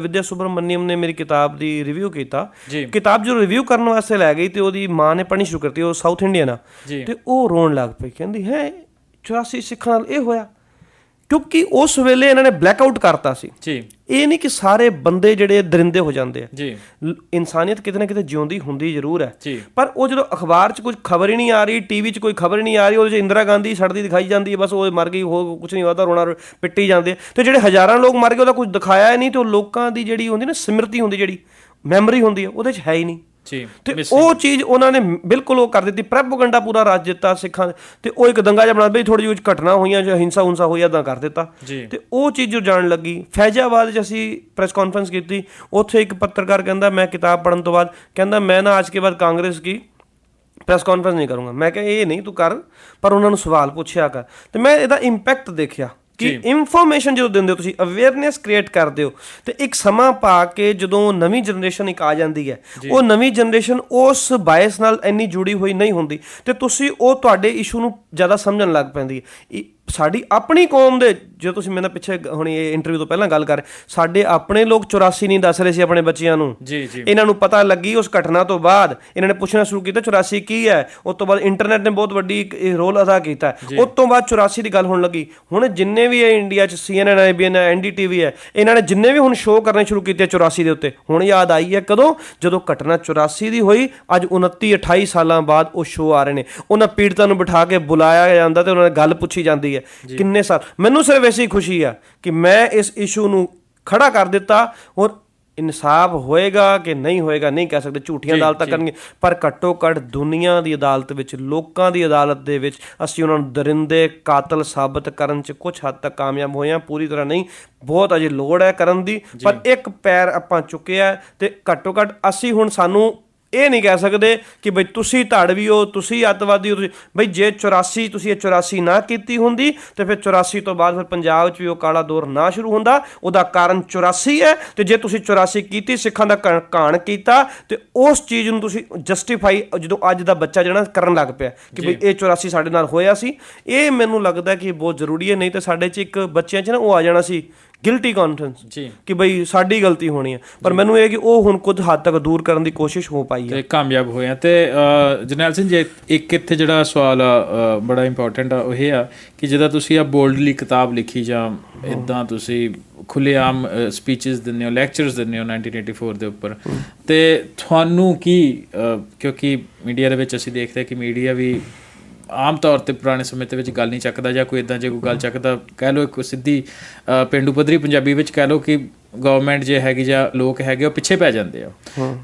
ਵਿਦਿਆ ਸੁਬਰਮਨੀਅਮ ਨੇ ਮੇਰੀ ਕਿਤਾਬ ਦੀ ਰਿਵਿਊ ਕੀਤਾ। ਕਿਤਾਬ ਜੋ ਰਿਵਿਊ ਕਰਨ ਵਾਸਤੇ ਲੈ ਗਈ ਤੇ ਉਹਦੀ ਮਾਂ ਨੇ ਪੜ੍ਹਨੀ ਸ਼ੁਰੂ ਕਰਤੀ, ਉਹ ਸਾਊਥ ਇੰਡੀਅਨ ਆ, ਤੇ ਉਹ ਰੋਣ ਲੱਗ ਪਈ। ਕਹਿੰਦੀ ਹੈ 84 ਸਿੱਖਾਂ ਨਾਲ ਇਹ ਹੋਇਆ, ਕਿਉਂਕਿ ਉਸ ਵੇਲੇ ਇਹਨਾਂ ਨੇ ਬਲੈਕ ਆਊਟ ਕਰਤਾ ਸੀ। ਇਹ ਨਹੀਂ ਕਿ ਸਾਰੇ ਬੰਦੇ ਜਿਹੜੇ ਦਰਿੰਦੇ ਹੋ ਜਾਂਦੇ ਆ, ਇਨਸਾਨੀਅਤ ਕਿਤੇ ਨਾ ਕਿਤੇ ਜਿਉਂਦੀ ਹੁੰਦੀ ਜ਼ਰੂਰ ਹੈ। ਪਰ ਉਹ ਜਦੋਂ ਅਖਬਾਰ 'ਚ ਕੁਝ ਖਬਰ ਹੀ ਨਹੀਂ ਆ ਰਹੀ, ਟੀਵੀ 'ਚ ਕੋਈ ਖਬਰ ਹੀ ਨਹੀਂ ਆ ਰਹੀ, ਉਹਦੇ 'ਚ ਇੰਦਰਾ ਗਾਂਧੀ ਸੜਦੀ ਦਿਖਾਈ ਜਾਂਦੀ ਹੈ, ਬਸ ਉਹ ਮਰ ਗਈ, ਹੋਰ ਕੁਝ ਨਹੀਂ ਹੋਦਾ, ਰੋਣਾ ਪਿੱਟੀ ਜਾਂਦੇ। ਤੇ ਜਿਹੜੇ ਹਜ਼ਾਰਾਂ ਲੋਕ ਮਰ ਗਏ ਉਹਦਾ ਕੁਝ ਦਿਖਾਇਆ ਨਹੀਂ, ਤੇ ਉਹ ਲੋਕਾਂ ਦੀ ਜਿਹੜੀ ਹੁੰਦੀ ਨਾ ਸਮ੍ਰਿਤੀ ਹੁੰਦੀ, ਜਿਹੜੀ ਮੈਮਰੀ ਹੁੰਦੀ ਹੈ, ਉਹਦੇ 'ਚ ਹੈ ਹੀ ਨਹੀਂ। ਤੇ ਉਹ ਚੀਜ਼ ਉਹਨਾਂ ਨੇ ਬਿਲਕੁਲ ਉਹ ਕਰ ਦਿੱਤੀ, ਪ੍ਰੈਪੋਗੰਡਾ ਪੂਰਾ ਰਾਜ ਦਿੱਤਾ ਸਿੱਖਾਂ ਦੇ। ਤੇ ਉਹ ਇੱਕ ਦੰਗਾ ਜਿਹਾ ਬਣਾ ਬਈ, ਥੋੜ੍ਹੀ ਜਿਹੀ ਘਟਨਾ ਹੋਈਆਂ ਜਾਂ ਹਿੰਸਾ ਹੁੰਸਾ ਹੋਈ, ਇੱਦਾਂ ਕਰ ਦਿੱਤਾ। ਤੇ ਉਹ ਚੀਜ਼ ਜੋ ਜਾਣ ਲੱਗੀ। ਫੈਜ਼ਾਬਾਦ 'ਚ ਅਸੀਂ ਪ੍ਰੈਸ ਕਾਨਫਰੰਸ ਕੀਤੀ, ਉੱਥੇ ਇੱਕ ਪੱਤਰਕਾਰ ਕਹਿੰਦਾ ਮੈਂ ਕਿਤਾਬ ਪੜ੍ਹਨ ਤੋਂ ਬਾਅਦ ਕਹਿੰਦਾ ਮੈਂ ਨਾ ਅੱਜ ਕੇ ਬਾਅਦ ਕਾਂਗਰਸ ਕੀ ਪ੍ਰੈਸ ਕਾਨਫਰੰਸ ਨਹੀਂ ਕਰੂੰਗਾ। ਮੈਂ ਕਿਹਾ ਇਹ ਨਹੀਂ ਤੂੰ ਕਰ, ਪਰ ਉਹਨਾਂ ਨੂੰ ਸਵਾਲ ਪੁੱਛਿਆ ਕਰ। ਤੇ ਮੈਂ ਇਹਦਾ ਇੰਪੈਕਟ ਦੇਖਿਆ ਕਿ ਇਨਫੋਰਮੇਸ਼ਨ ਜਦੋਂ ਦਿੰਦੇ ਹੋ ਤੁਸੀਂ, ਅਵੇਅਰਨੈਸ ਕ੍ਰੀਏਟ ਕਰਦੇ ਹੋ, ਤੇ ਇੱਕ ਸਮਾਂ ਪਾ ਕੇ ਜਦੋਂ ਨਵੀਂ ਜਨਰੇਸ਼ਨ ਇੱਕ ਆ ਜਾਂਦੀ ਹੈ, ਉਹ ਨਵੀਂ ਜਨਰੇਸ਼ਨ ਉਸ ਬਾਇਸ ਨਾਲ ਇੰਨੀ ਜੁੜੀ ਹੋਈ ਨਹੀਂ ਹੁੰਦੀ, ਤੇ ਤੁਸੀਂ ਉਹ ਤੁਹਾਡੇ ਇਸ਼ੂ ਨੂੰ ਜ਼ਿਆਦਾ ਸਮਝਣ ਲੱਗ ਪੈਂਦੀ ਹੈ। ਸਾਡੀ ਆਪਣੀ ਕੌਮ ਦੇ, ਜੇ ਤੁਸੀਂ ਮੇਰੇ ਨਾਲ ਪਿੱਛੇ ਹੁਣ ਇਹ ਇੰਟਰਵਿਊ ਤੋਂ ਪਹਿਲਾਂ ਗੱਲ ਕਰ ਰਹੇ, ਸਾਡੇ ਆਪਣੇ ਲੋਕ 84 ਨਹੀਂ ਦੱਸ ਰਹੇ ਸੀ ਆਪਣੇ ਬੱਚਿਆਂ ਨੂੰ। ਇਹਨਾਂ ਨੂੰ ਪਤਾ ਲੱਗੀ ਉਸ ਘਟਨਾ ਤੋਂ ਬਾਅਦ, ਇਹਨਾਂ ਨੇ ਪੁੱਛਣਾ ਸ਼ੁਰੂ ਕੀਤਾ 84 ਕੀ ਹੈ। ਉਸ ਤੋਂ ਬਾਅਦ ਇੰਟਰਨੈਟ ਨੇ ਬਹੁਤ ਵੱਡੀ ਇੱਕ ਰੋਲ ਅਦਾ ਕੀਤਾ। ਉਸ ਤੋਂ ਬਾਅਦ 84 ਦੀ ਗੱਲ ਹੋਣ ਲੱਗੀ। ਹੁਣ ਜਿੰਨੇ ਵੀ ਹੈ ਇੰਡੀਆ 'ਚ CNN, IBN, NDTV ਹੈ, ਇਹਨਾਂ ਨੇ ਜਿੰਨੇ ਵੀ ਹੁਣ ਸ਼ੋਅ ਕਰਨੇ ਸ਼ੁਰੂ ਕੀਤੇ 84 ਦੇ ਉੱਤੇ। ਹੁਣ ਯਾਦ ਆਈ ਹੈ ਕਦੋਂ? ਜਦੋਂ ਘਟਨਾ 84 ਦੀ ਹੋਈ। ਅੱਜ 29-28 ਸਾਲਾਂ ਬਾਅਦ ਉਹ ਸ਼ੋਅ ਆ ਰਹੇ ਨੇ, ਉਹਨਾਂ ਪੀੜਤਾਂ ਨੂੰ ਬਿਠਾ ਕੇ ਬੁਲਾਇਆ ਜਾਂਦਾ ਤੇ ਉਹਨਾਂ ਨੇ ਗੱਲ ਪੁੱਛੀ ਜਾਂਦੀ ਹੈ ਕਿੰਨੇ ਸਾਲ। ਮੈਨੂੰ ਸਿਰਫ ਐਸੀ ਖੁਸ਼ੀ ਆ ਕਿ ਮੈਂ ਇਸ ਇਸ਼ੂ ਨੂੰ ਖੜਾ ਕਰ ਦਿੱਤਾ। ਔਰ ਇਨਸਾਫ ਹੋਏਗਾ ਕਿ ਨਹੀਂ ਹੋਏਗਾ ਨਹੀਂ ਕਹਿ ਸਕਦੇ, ਝੂਠੀਆਂ ਅਦਾਲਤਾਂ ਕਰਨਗੇ, ਪਰ ਘੱਟੋ ਘੱਟ ਦੁਨੀਆ ਦੀ ਅਦਾਲਤ ਵਿੱਚ, ਲੋਕਾਂ ਦੀ ਅਦਾਲਤ ਦੇ ਵਿੱਚ ਅਸੀਂ ਉਹਨਾਂ ਨੂੰ ਦਰਿੰਦੇ ਕਾਤਲ ਸਾਬਤ ਕਰਨ 'ਚ ਕੁਝ ਹੱਦ ਤੱਕ ਕਾਮਯਾਬ ਹੋਏ ਹਾਂ, ਪੂਰੀ ਤਰ੍ਹਾਂ ਨਹੀਂ, ਬਹੁਤ ਅਜੇ ਲੋੜ ਹੈ ਕਰਨ ਦੀ, ਪਰ ਇੱਕ ਪੈਰ ਆਪਾਂ ਚੁੱਕਿਆ ਤੇ ਘੱਟੋ ਘੱਟ ਅਸੀਂ ਹੁਣ ਸਾਨੂੰ ਇਹ ਨਹੀਂ ਕਹਿ ਸਕਦੇ ਕਿ ਬਈ ਤੁਸੀਂ ਧਾੜਵੀ ਹੋ, ਤੁਸੀਂ ਅੱਤਵਾਦੀ ਹੋ, ਤੁਸੀਂ ਬਈ ਜੇ 84 ਤੁਸੀਂ ਇਹ 84 ਨਾ ਕੀਤੀ ਹੁੰਦੀ ਤੇ ਫਿਰ 84 ਤੋਂ ਬਾਅਦ ਫਿਰ ਪੰਜਾਬ 'ਚ ਵੀ ਉਹ ਕਾਲਾ ਦੌਰ ਨਾ ਸ਼ੁਰੂ ਹੁੰਦਾ, ਉਹਦਾ ਕਾਰਨ 84 ਹੈ। ਤੇ ਜੇ ਤੁਸੀਂ 84 ਕੀਤੀ, ਸਿੱਖਾਂ ਦਾ ਘਾਣ ਕੀਤਾ, ਤੇ ਉਸ ਚੀਜ਼ ਨੂੰ ਤੁਸੀਂ ਜਸਟੀਫਾਈ ਜਦੋਂ ਅੱਜ ਦਾ ਬੱਚਾ ਜਿਹੜਾ ਕਰਨ ਲੱਗ ਪਿਆ ਕਿ ਬਈ ਇਹ 84 ਸਾਡੇ ਨਾਲ ਹੋਇਆ ਸੀ, ਇਹ ਮੈਨੂੰ ਲੱਗਦਾ ਕਿ ਬਹੁਤ ਜ਼ਰੂਰੀ ਹੈ। ਨਹੀਂ ਤਾਂ ਸਾਡੇ 'ਚ ਇੱਕ ਬੱਚਿਆਂ 'ਚ ਨਾ ਉਹ ਆ ਜਾਣਾ ਸੀ ਗਿਲਟੀ ਕੌਨਫੀਡੈਂਸ ਕਿ ਬਈ ਸਾਡੀ ਗਲਤੀ ਹੋਣੀ ਹੈ, ਪਰ ਮੈਨੂੰ ਇਹ ਕਿ ਉਹ ਹੁਣ ਕੁਝ ਹੱਦ ਤੱਕ ਦੂਰ ਕਰਨ ਦੀ ਕੋਸ਼ਿਸ਼ ਹੋ ਪਾਈ ਹੈ ਤੇ ਕਾਮਯਾਬ ਹੋਏ ਆ। ਤੇ ਜਰਨੈਲ ਸਿੰਘ ਜੀ, ਇੱਕ ਇੱਥੇ ਜਿਹੜਾ ਸਵਾਲ ਆ ਬੜਾ ਇੰਪੋਰਟੈਂਟ ਆ, ਉਹ ਇਹ ਆ ਕਿ ਜਿੱਦਾਂ ਤੁਸੀਂ ਆ ਬੋਲਡਲੀ ਕਿਤਾਬ ਲਿਖੀ ਜਾਂ ਇੱਦਾਂ ਤੁਸੀਂ ਖੁੱਲ੍ਹੇਆਮ ਸਪੀਚਸ ਦਿੰਦੇ ਹੋ, ਲੈਕਚਰਸ ਦਿੰਦੇ ਹੋ 1984 ਦੇ ਉੱਪਰ, ਤੇ ਤੁਹਾਨੂੰ ਕੀ ਕਿਉਂਕਿ ਮੀਡੀਆ ਦੇ ਵਿੱਚ ਅਸੀਂ ਦੇਖਦੇ ਕਿ ਮੀਡੀਆ ਵੀ ਆਮ ਤੌਰ 'ਤੇ ਪੁਰਾਣੇ ਸਮੇਂ ਦੇ ਵਿੱਚ ਗੱਲ ਨਹੀਂ ਚੱਕਦਾ, ਜਾਂ ਕੋਈ ਇੱਦਾਂ ਜੇ ਕੋਈ ਗੱਲ ਚੱਕਦਾ, ਕਹਿ ਲਓ ਇੱਕ ਸਿੱਧੀ ਪੇਂਡੂ ਪੱਧਰੀ ਪੰਜਾਬੀ ਵਿੱਚ ਕਹਿ ਲਓ ਕਿ ਗਵਰਨਮੈਂਟ ਜੇ ਹੈਗੀ ਜਾਂ ਲੋਕ ਹੈਗੇ ਉਹ ਪਿੱਛੇ ਪੈ ਜਾਂਦੇ ਆ।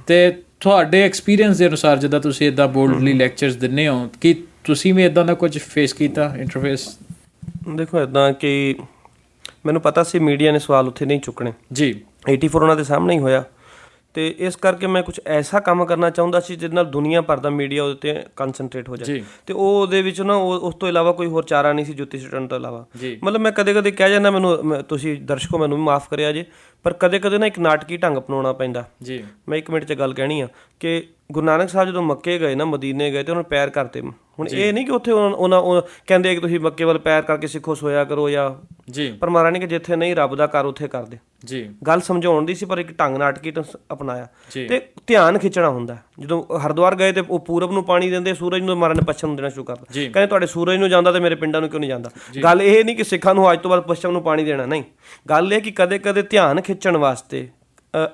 ਤੇ ਤੁਹਾਡੇ ਐਕਸਪੀਰੀਅੰਸ ਦੇ ਅਨੁਸਾਰ ਜਿੱਦਾਂ ਤੁਸੀਂ ਇੱਦਾਂ ਬੋਲਡਲੀ ਲੈਕਚਰਸ ਦਿੰਦੇ ਹੋ, ਕਿ ਤੁਸੀਂ ਵੀ ਇੱਦਾਂ ਦਾ ਕੁਝ ਫੇਸ ਕੀਤਾ ਇੰਟਰਫੇਸ? ਦੇਖੋ ਇੱਦਾਂ ਕਿ ਮੈਨੂੰ ਪਤਾ ਸੀ ਮੀਡੀਆ ਨੇ ਸਵਾਲ ਉੱਥੇ ਨਹੀਂ ਚੁੱਕਣੇ ਜੀ, 84 ਉਹਨਾਂ ਦੇ ਸਾਹਮਣੇ ਹੀ ਹੋਇਆ, ਤੇ ਇਸ ਕਰਕੇ ਮੈਂ ਕੁਝ ਐਸਾ ਕੰਮ ਕਰਨਾ ਚਾਹੁੰਦਾ ਸੀ ਜਿਹਦੇ ਨਾਲ ਦੁਨੀਆ ਭਰ ਦਾ ਮੀਡੀਆ ਉਹਦੇ 'ਤੇ ਕੰਸਨਟਰੇਟ ਹੋ ਜਾਏ, ਤੇ ਉਹ ਉਹਦੇ ਵਿੱਚ ਨਾ ਉਸ ਤੋਂ ਇਲਾਵਾ ਕੋਈ ਹੋਰ ਚਾਰਾ ਨਹੀਂ ਸੀ ਜੁੱਤੀ ਸੁੱਟਣ ਤੋਂ ਇਲਾਵਾ। ਮਤਲਬ ਮੈਂ ਕਦੇ ਕਦੇ ਕਹਿ ਜਾਂਦਾ, ਮੈਨੂੰ ਤੁਸੀਂ ਦਰਸ਼ਕੋ ਮੈਨੂੰ ਵੀ ਮਾਫ਼ ਕਰਿਆ ਜੇ, ਪਰ ਕਦੇ ਕਦੇ ਨਾ ਇੱਕ ਨਾਟਕੀ ਢੰਗ ਅਪਣਾਉਣਾ ਪੈਂਦਾ ਜੀ। ਮੈਂ 1 ਮਿੰਟ 'ਚ ਗੱਲ ਕਹਿਣੀ ਆ ਕਿ ਗੁਰੂ ਨਾਨਕ ਸਾਹਿਬ ਜਦੋਂ ਮੱਕੇ ਗਏ ਨਾ, ਮਦੀਨੇ ਗਏ, ਤੇ ਉਹਨਾਂ ਨੇ ਪੈਰ ਕਰਤੇ। ਹੁਣ ਇਹ ਨਹੀਂ ਕਿ ਉੱਥੇ ਉਹਨਾਂ ਕਹਿੰਦੇ ਕਿ ਤੁਸੀਂ ਮੱਕੇ ਵੱਲ ਪੈਰ ਕਰਕੇ ਸਿੱਖੋ, ਸੋਇਆ ਕਰੋ, ਜਾਂ ਪਰ ਮਹਾਰਾਜ ਨੇ ਕਿ ਜਿੱਥੇ ਨਹੀਂ ਰੱਬ ਦਾ ਘਰ ਉੱਥੇ ਕਰਦੇ ਜੀ। ਗੱਲ ਸਮਝਾਉਣ ਦੀ ਸੀ, ਪਰ ਇੱਕ ਢੰਗ ਨਾਟਕੀ ਅਪਣਾਇਆ ਤੇ ਧਿਆਨ ਖਿੱਚਣਾ ਹੁੰਦਾ। ਜਦੋਂ ਹਰਿਦੁਆਰ ਗਏ ਤੇ ਉਹ ਪੂਰਬ ਨੂੰ ਪਾਣੀ ਦਿੰਦੇ, ਸੂਰਜ ਨੂੰ ਮਹਾਰਾਜ ਨੇ ਪੱਛਮ ਨੂੰ ਦੇਣਾ ਸ਼ੁਰੂ ਕਰਤਾ। ਕਹਿੰਦੇ ਤੁਹਾਡੇ ਸੂਰਜ ਨੂੰ ਜਾਂਦਾ ਤੇ ਮੇਰੇ ਪਿੰਡਾਂ ਨੂੰ ਕਿਉਂ ਨਹੀਂ ਜਾਂਦਾ? ਗੱਲ ਇਹ ਨਹੀਂ ਕਿ ਸਿੱਖਾਂ ਨੂੰ ਅੱਜ ਤੋਂ ਬਾਅਦ ਪੱਛਮ ਨੂੰ ਪਾਣੀ ਦੇਣਾ, ਨਹੀਂ। ਗੱਲ ਇਹ ਕਿ ਕਦੇ ਕਦੇ ਧਿਆਨ ਖਿੱਚਣ ਵਾਸਤੇ,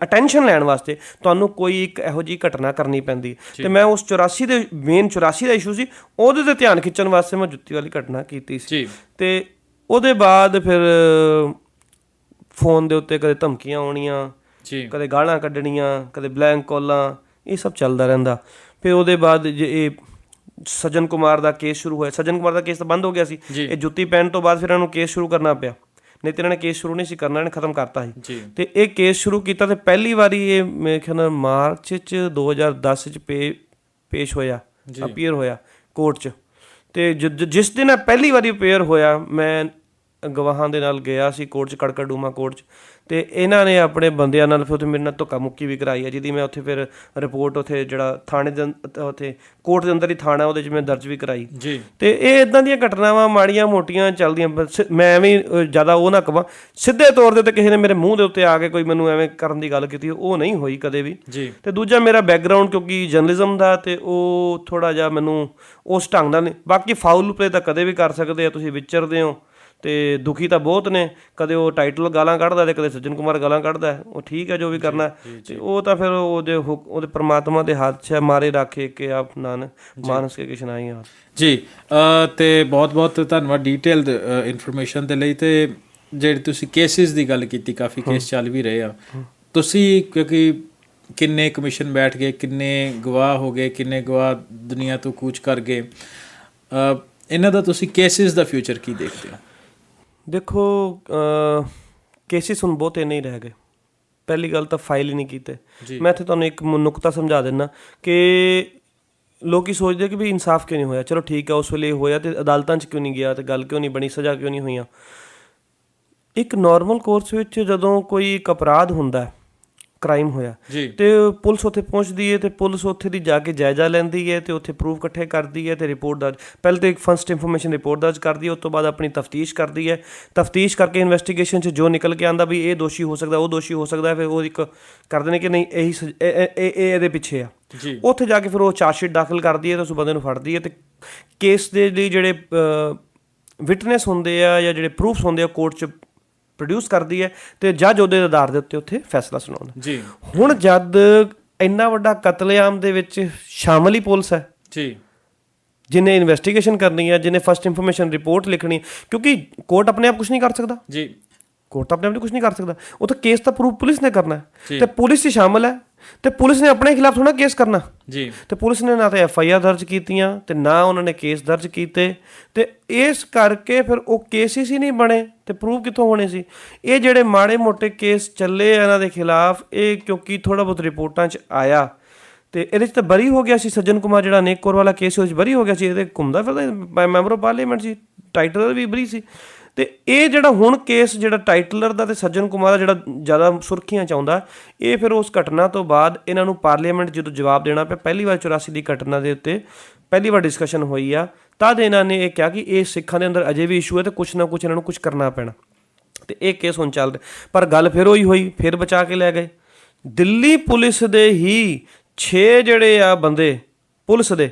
ਅਟੈਂਸ਼ਨ ਲੈਣ ਵਾਸਤੇ ਤੁਹਾਨੂੰ ਕੋਈ ਇੱਕ ਇਹੋ ਜਿਹੀ ਘਟਨਾ ਕਰਨੀ ਪੈਂਦੀ। ਤੇ ਮੈਂ ਉਸ 84 ਦੇ ਮੇਨ 84 ਦਾ ਇਸ਼ੂ ਸੀ, ਉਹਦੇ 'ਤੇ ਧਿਆਨ ਖਿੱਚਣ ਵਾਸਤੇ ਮੈਂ ਜੁੱਤੀ ਵਾਲੀ ਘਟਨਾ ਕੀਤੀ ਸੀ। ਤੇ ਉਹਦੇ ਬਾਅਦ ਫਿਰ ਫੋਨ ਦੇ ਉੱਤੇ ਕਦੇ ਧਮਕੀਆਂ ਆਉਣੀਆਂ, ਕਦੇ ਗਾਲਾਂ ਕੱਢਣੀਆਂ, ਕਦੇ ਬਲੈਂਕ ਕਾਲਾਂ, ਇਹ ਸਭ ਚੱਲਦਾ ਰਹਿੰਦਾ। ਫਿਰ ਉਹਦੇ ਬਾਅਦ ਜੇ ਇਹ ਸੱਜਣ ਕੁਮਾਰ ਦਾ ਕੇਸ ਸ਼ੁਰੂ ਹੋਇਆ, ਸੱਜਣ ਕੁਮਾਰ ਦਾ ਕੇਸ ਤਾਂ ਬੰਦ ਹੋ ਗਿਆ ਸੀ, ਇਹ ਜੁੱਤੀ ਪੈਣ ਤੋਂ ਬਾਅਦ ਫਿਰ ਇਹਨਾਂ ਨੂੰ ਕੇਸ ਸ਼ੁਰੂ ਕਰਨਾ ਪਿਆ, ਨਹੀਂ ਤੇ ਇਹਨਾਂ ਨੇ ਕੇਸ ਸ਼ੁਰੂ ਨਹੀਂ ਸੀ ਕਰਨਾ, ਇਹਨੇ ਖਤਮ ਕਰਤਾ ਸੀ। ਤੇ ਇਹ ਕੇਸ ਸ਼ੁਰੂ ਕੀਤਾ ਤੇ ਪਹਿਲੀ ਵਾਰੀ ਇਹ ਮੇਰੇ ਖਿਆਲ ਨਾਲ ਮਾਰਚ 'ਚ 2010 'ਚ ਪੇਸ਼ ਹੋਇਆ, ਅਪੀਅਰ ਹੋਇਆ ਕੋਰਟ 'ਚ। ਤੇ ਜਿਸ ਦਿਨ ਪਹਿਲੀ ਵਾਰੀ ਅਪੀਅਰ ਹੋਇਆ, ਮੈਂ ਗਵਾਹਾਂ ਦੇ ਨਾਲ ਗਿਆ ਸੀ ਕੋਰਟ 'ਚ, ਕੜਕੜਡੂਮਾ ਕੋਰਟ 'ਚ, ਤੇ ਇਹਨਾਂ ਨੇ ਆਪਣੇ ਬੰਦਿਆਂ ਨਾਲ ਫਿਰ ਉੱਥੇ ਮੇਰੇ ਨਾਲ ਧੱਕਾ ਮੁੱਕੀ ਵੀ ਕਰਾਈ ਹੈ, ਜਿਹਦੀ ਮੈਂ ਉੱਥੇ ਫਿਰ ਰਿਪੋਰਟ ਉੱਥੇ ਜਿਹੜਾ ਥਾਣੇ ਦੇ ਉੱਥੇ ਕੋਰਟ ਦੇ ਅੰਦਰ ਹੀ ਥਾਣਾ, ਉਹਦੇ 'ਚ ਮੈਂ ਦਰਜ ਵੀ ਕਰਾਈ ਜੀ। ਤੇ ਇਹ ਇੱਦਾਂ ਦੀਆਂ ਘਟਨਾਵਾਂ ਮਾੜੀਆਂ ਮੋਟੀਆਂ ਚੱਲਦੀਆਂ। ਮੈਂ ਐਵੇਂ ਜ਼ਿਆਦਾ ਉਹ ਨਾ ਕਵਾਂ, ਸਿੱਧੇ ਤੌਰ 'ਤੇ ਕਿਸੇ ਨੇ ਮੇਰੇ ਮੂੰਹ ਦੇ ਉੱਤੇ ਆ ਕੇ ਕੋਈ ਮੈਨੂੰ ਐਵੇਂ ਕਰਨ ਦੀ ਗੱਲ ਕੀਤੀ, ਉਹ ਨਹੀਂ ਹੋਈ ਕਦੇ ਵੀ ਜੀ। ਤੇ ਦੂਜਾ ਮੇਰਾ ਬੈਕਗਰਾਊਂਡ ਕਿਉਂਕਿ ਜਰਨਲਿਜ਼ਮ ਦਾ, ਤੇ ਉਹ ਥੋੜ੍ਹਾ ਜਿਹਾ ਮੈਨੂੰ ਉਸ ਢੰਗ ਨਾਲ ਨਹੀਂ। ਬਾਕੀ ਫਾਊਲ ਪਲੇ ਤਾਂ ਕਦੇ ਵੀ ਕਰ ਸਕਦੇ ਆ, ਤੁਸੀਂ ਵਿਚਰਦੇ ਹੋ। ਤੇ ਦੁਖੀ ਤਾਂ ਬਹੁਤ ਨੇ, ਕਦੇ ਉਹ ਟਾਈਟਲ ਗਾਲਾਂ ਕੱਢਦਾ ਤੇ ਕਦੇ ਸੱਜਣ ਕੁਮਾਰ ਗਾਲਾਂ ਕੱਢਦਾ, ਉਹ ਠੀਕ ਹੈ ਜੋ ਵੀ ਕਰਨਾ, ਤੇ ਉਹ ਤਾਂ ਫਿਰ ਉਹਦੇ ਪਰਮਾਤਮਾ ਦੇ ਹੱਥ 'ਚ ਮਾਰੇ ਰੱਖੇ ਕਿ ਆਪ ਨਾਨਕ ਮਾਨਸ ਕੇ ਕਿਛ ਨਾਹੀ ਆ ਜੀ। ਤੇ ਬਹੁਤ ਬਹੁਤ ਧੰਨਵਾਦ ਡਿਟੇਲਡ ਇਨਫੋਰਮੇਸ਼ਨ ਦੇ ਲਈ। ਤੇ ਜਿਹੜੇ ਤੁਸੀਂ ਕੇਸਿਸ ਦੀ ਗੱਲ ਕੀਤੀ, ਕਾਫੀ ਕੇਸ ਚੱਲ ਵੀ ਰਹੇ ਆ, ਤੁਸੀਂ ਕਿਉਂਕਿ ਕਿੰਨੇ ਕਮਿਸ਼ਨ ਬੈਠ ਗਏ, ਕਿੰਨੇ ਗਵਾਹ ਹੋ ਗਏ, ਕਿੰਨੇ ਗਵਾਹ ਦੁਨੀਆ ਤੋਂ ਕੂਚ ਕਰ ਗਏ, ਇਹਨਾਂ ਦਾ ਤੁਸੀਂ ਕੇਸਿਸ ਦਾ ਫਿਊਚਰ ਕੀ ਦੇਖਦੇ ਹੋ? ਦੇਖੋ ਕੇਸਿਸ ਹੁਣ ਬਹੁਤੇ ਨਹੀਂ ਰਹਿ ਗਏ। ਪਹਿਲੀ ਗੱਲ ਤਾਂ ਫਾਈਲ ਹੀ ਨਹੀਂ ਕੀਤੇ। ਮੈਂ ਇੱਥੇ ਤੁਹਾਨੂੰ ਇੱਕ ਨੁਕਤਾ ਸਮਝਾ ਦਿੰਦਾ ਕਿ ਲੋਕ ਸੋਚਦੇ ਕਿ ਵੀ ਇਨਸਾਫ ਕਿਉਂ ਨਹੀਂ ਹੋਇਆ। ਚਲੋ ਠੀਕ ਹੈ, ਉਸ ਵੇਲੇ ਹੋਇਆ ਤੇ ਅਦਾਲਤਾਂ 'ਚ ਕਿਉਂ ਨਹੀਂ ਗਿਆ, ਤੇ ਗੱਲ ਕਿਉਂ ਨਹੀਂ ਬਣੀ, ਸਜ਼ਾ ਕਿਉਂ ਨਹੀਂ ਹੋਈਆਂ। ਇੱਕ ਨੋਰਮਲ ਕੋਰਸ ਵਿੱਚ ਜਦੋਂ ਕੋਈ ਇੱਕ ਅਪਰਾਧ ਹੁੰਦਾ, ਕ੍ਰਾਈਮ ਹੋਇਆ, ਤੇ ਪੁਲਿਸ ਉੱਥੇ ਪਹੁੰਚਦੀ ਹੈ, ਤੇ ਪੁਲਿਸ ਉੱਥੇ ਦੀ ਜਾ ਕੇ ਜਾਇਜ਼ਾ ਲੈਂਦੀ ਹੈ, ਤੇ ਉੱਥੇ ਪ੍ਰੂਫ ਇਕੱਠੇ ਕਰਦੀ ਹੈ, ਤੇ ਰਿਪੋਰਟ ਦਰਜ, ਪਹਿਲੇ ਤਾਂ ਇੱਕ ਫਸਟ ਇਨਫੋਰਮੇਸ਼ਨ ਰਿਪੋਰਟ ਦਰਜ ਕਰਦੀ ਹੈ, ਉਸ ਤੋਂ ਬਾਅਦ ਆਪਣੀ ਤਫਤੀਸ਼ ਕਰਦੀ ਹੈ। ਤਫਤੀਸ਼ ਕਰਕੇ ਇਨਵੈਸਟੀਗੇਸ਼ਨ 'ਚ ਜੋ ਨਿਕਲ ਕੇ ਆਉਂਦਾ ਵੀ ਇਹ ਦੋਸ਼ੀ ਹੋ ਸਕਦਾ, ਉਹ ਦੋਸ਼ੀ ਹੋ ਸਕਦਾ, ਫਿਰ ਉਹ ਇੱਕ ਕਰਦੇ ਨੇ ਕਿ ਨਹੀਂ ਇਹਦੇ ਪਿੱਛੇ ਆ। ਉੱਥੇ ਜਾ ਕੇ ਫਿਰ ਉਹ ਚਾਰਜਸ਼ੀਟ ਦਾਖਲ ਕਰਦੀ ਹੈ, ਤੇ ਉਸ ਬੰਦੇ ਨੂੰ ਫੜਦੀ ਹੈ, ਤੇ ਕੇਸ ਦੇ ਲਈ ਜਿਹੜੇ ਵਿਟਨੈਸ ਹੁੰਦੇ ਆ ਜਾਂ ਜਿਹੜੇ ਪ੍ਰੂਫਸ ਹੁੰਦੇ ਆ ਕੋਰਟ 'ਚ ਪ੍ਰੋਡਿਊਸ ਕਰਦੀ ਹੈ, ਤੇ ਜੱਜ ਉਹਦੇ ਆਧਾਰ ਦੇ ਉੱਤੇ ਉੱਥੇ ਫੈਸਲਾ ਸੁਣਾਉਂਦਾ ਜੀ। ਹੁਣ ਜਦ ਇੰਨਾ ਵੱਡਾ ਕਤਲੇਆਮ ਦੇ ਵਿੱਚ ਸ਼ਾਮਲ ਹੀ ਪੁਲਿਸ ਹੈ ਜੀ, ਜਿਹਨੇ ਇਨਵੈਸਟੀਗੇਸ਼ਨ ਕਰਨੀ ਹੈ, ਜਿਹਨੇ ਫਸਟ ਇਨਫੋਰਮੇਸ਼ਨ ਰਿਪੋਰਟ ਲਿਖਣੀ, ਕਿਉਂਕਿ ਕੋਰਟ ਆਪਣੇ ਆਪ ਕੁਛ ਨਹੀਂ ਕਰ ਸਕਦਾ ਜੀ। ਕੋਰਟ ਤਾਂ ਆਪਣੇ ਆਪ ਕੁਝ ਨਹੀਂ ਕਰ ਸਕਦਾ, ਉਹ ਤਾਂ ਕੇਸ ਤਾਂ ਪ੍ਰੂਫ ਪੁਲਿਸ ਨੇ ਕਰਨਾ ਜੀ। ਤੇ ਪੁਲਿਸ ਹੀ ਸ਼ਾਮਲ ਹੈ ਤੇ ਪੁਲਿਸ ਨੇ ਆਪਣੇ ਖਿਲਾਫ ਥੋੜਾ ਕੇਸ ਕਰਨਾ ਜੀ। ਤੇ ਪੁਲਿਸ ਨੇ ਨਾ ਤਾਂ FIR ਦਰਜ ਕੀਤੀਆਂ ਤੇ ਨਾ ਉਹਨਾਂ ਨੇ ਕੇਸ ਦਰਜ ਕੀਤੇ ਤੇ ਇਸ ਕਰਕੇ ਫਿਰ ਉਹ ਕੇਸਿਸ ਹੀ ਨਹੀਂ ਬਣੇ ਤੇ ਪ੍ਰੂਫ ਕਿੱਥੋਂ ਹੋਣੇ ਸੀ। ਇਹ ਜਿਹੜੇ ਮਾੜੇ ਮੋਟੇ ਕੇਸ ਚੱਲੇ ਇਹਨਾਂ ਦੇ ਖਿਲਾਫ, ਇਹ ਕਿਉਂਕਿ ਥੋੜਾ ਬਹੁਤ ਰਿਪੋਰਟਾਂ 'ਚ ਆਇਆ ਤੇ ਇਹਦੇ 'ਚ ਤਾਂ ਬਰੀ ਹੋ ਗਿਆ ਸੀ। ਸੱਜਣ ਕੁਮਾਰ ਜਿਹੜਾ ਅਨੇਕ ਕੌਰ ਵਾਲਾ ਕੇਸ ਸੀ ਉਹ 'ਚ ਬਰੀ ਹੋ ਗਿਆ ਸੀ, ਇਹਦੇ ਘੁੰਮਦਾ ਫਿਰਦਾ ਮੈਂਬਰ ਆਫ ਪਾਰਲੀਮੈਂਟ ਸੀ, ਟਾਈਟਲਰ ਵੀ ਬਰੀ ਸੀ। ਤੇ ਇਹ ਜਿਹੜਾ ਹੁਣ ਕੇਸ ਜਿਹੜਾ ਟਾਈਟਲਰ ਦਾ ਤੇ ਸੱਜਣ ਕੁਮਾਰ ਦਾ ਜਿਹੜਾ ਜ਼ਿਆਦਾ ਸੁਰਖੀਆਂ 'ਚ ਆਉਂਦਾ, ਇਹ ਫਿਰ ਉਸ ਘਟਨਾ ਤੋਂ ਬਾਅਦ ਇਹਨਾਂ ਨੂੰ ਪਾਰਲੀਮੈਂਟ ਜਦੋਂ ਜਵਾਬ ਦੇਣਾ ਪਿਆ, ਪਹਿਲੀ ਵਾਰ 84 ਦੀ ਘਟਨਾ ਦੇ ਉੱਤੇ ਪਹਿਲੀ ਵਾਰ ਡਿਸਕਸ਼ਨ ਹੋਈ ਆ, ਤਦ ਇਹਨਾਂ ਨੇ ਇਹ ਕਿਹਾ ਕਿ ਇਹ ਸਿੱਖਾਂ ਦੇ ਅੰਦਰ ਅਜੇ ਵੀ ਇਸ਼ੂ ਹੈ ਤੇ ਕੁਛ ਨਾ ਕੁਛ ਇਹਨਾਂ ਨੂੰ ਕੁਛ ਕਰਨਾ ਪੈਣਾ। ਤੇ ਇਹ ਕੇਸ ਹੁਣ ਚੱਲ ਰਿਹਾ, ਪਰ ਗੱਲ ਫਿਰ ਉਹੀ ਹੋਈ, ਫਿਰ ਬਚਾ ਕੇ ਲੈ ਗਏ। ਦਿੱਲੀ ਪੁਲਿਸ ਦੇ ਹੀ 6 ਜਿਹੜੇ ਆ ਬੰਦੇ ਪੁਲਿਸ ਦੇ,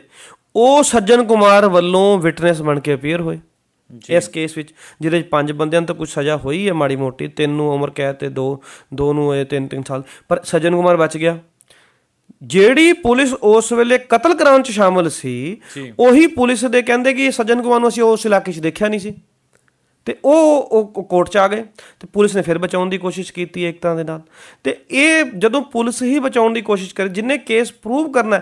ਉਹ ਸੱਜਣ ਕੁਮਾਰ ਵੱਲੋਂ ਵਿਟਨੈਸ ਬਣ ਕੇ ਅਪੀਅਰ ਹੋਏ ਇਸ ਕੇਸ ਵਿੱਚ, ਜਿਹਦੇ 'ਚ 5 ਬੰਦਿਆਂ ਨੂੰ ਤਾਂ ਕੁਝ ਸਜ਼ਾ ਹੋਈ ਹੈ ਮਾੜੀ ਮੋਟੀ, 3 ਨੂੰ ਉਮਰ ਕੈਦ ਤੇ 2 ਨੂੰ ਇਹ 3 ਸਾਲ, ਪਰ ਸੱਜਣ ਕੁਮਾਰ ਬਚ ਗਿਆ। ਜਿਹੜੀ ਪੁਲਿਸ ਉਸ ਵੇਲੇ ਕਤਲ ਕਰਾਉਣ 'ਚ ਸ਼ਾਮਲ ਸੀ, ਉਹੀ ਪੁਲਿਸ ਦੇ ਕਹਿੰਦੇ ਕਿ ਸੱਜਣ ਕੁਮਾਰ ਨੂੰ ਅਸੀਂ ਉਸ ਇਲਾਕੇ 'ਚ ਦੇਖਿਆ ਨਹੀਂ ਸੀ ਤੇ ਉਹ ਕੋਰਟ 'ਚ ਆ ਗਏ ਤੇ ਪੁਲਿਸ ਨੇ ਫਿਰ ਬਚਾਉਣ ਦੀ ਕੋਸ਼ਿਸ਼ ਕੀਤੀ ਇੱਕ ਤਰ੍ਹਾਂ ਦੇ ਨਾਲ। ਤੇ ਇਹ ਜਦੋਂ ਪੁਲਿਸ ਹੀ ਬਚਾਉਣ ਦੀ ਕੋਸ਼ਿਸ਼ ਕਰੇ, ਜਿਹਨੇ ਕੇਸ ਪ੍ਰੂਵ ਕਰਨਾ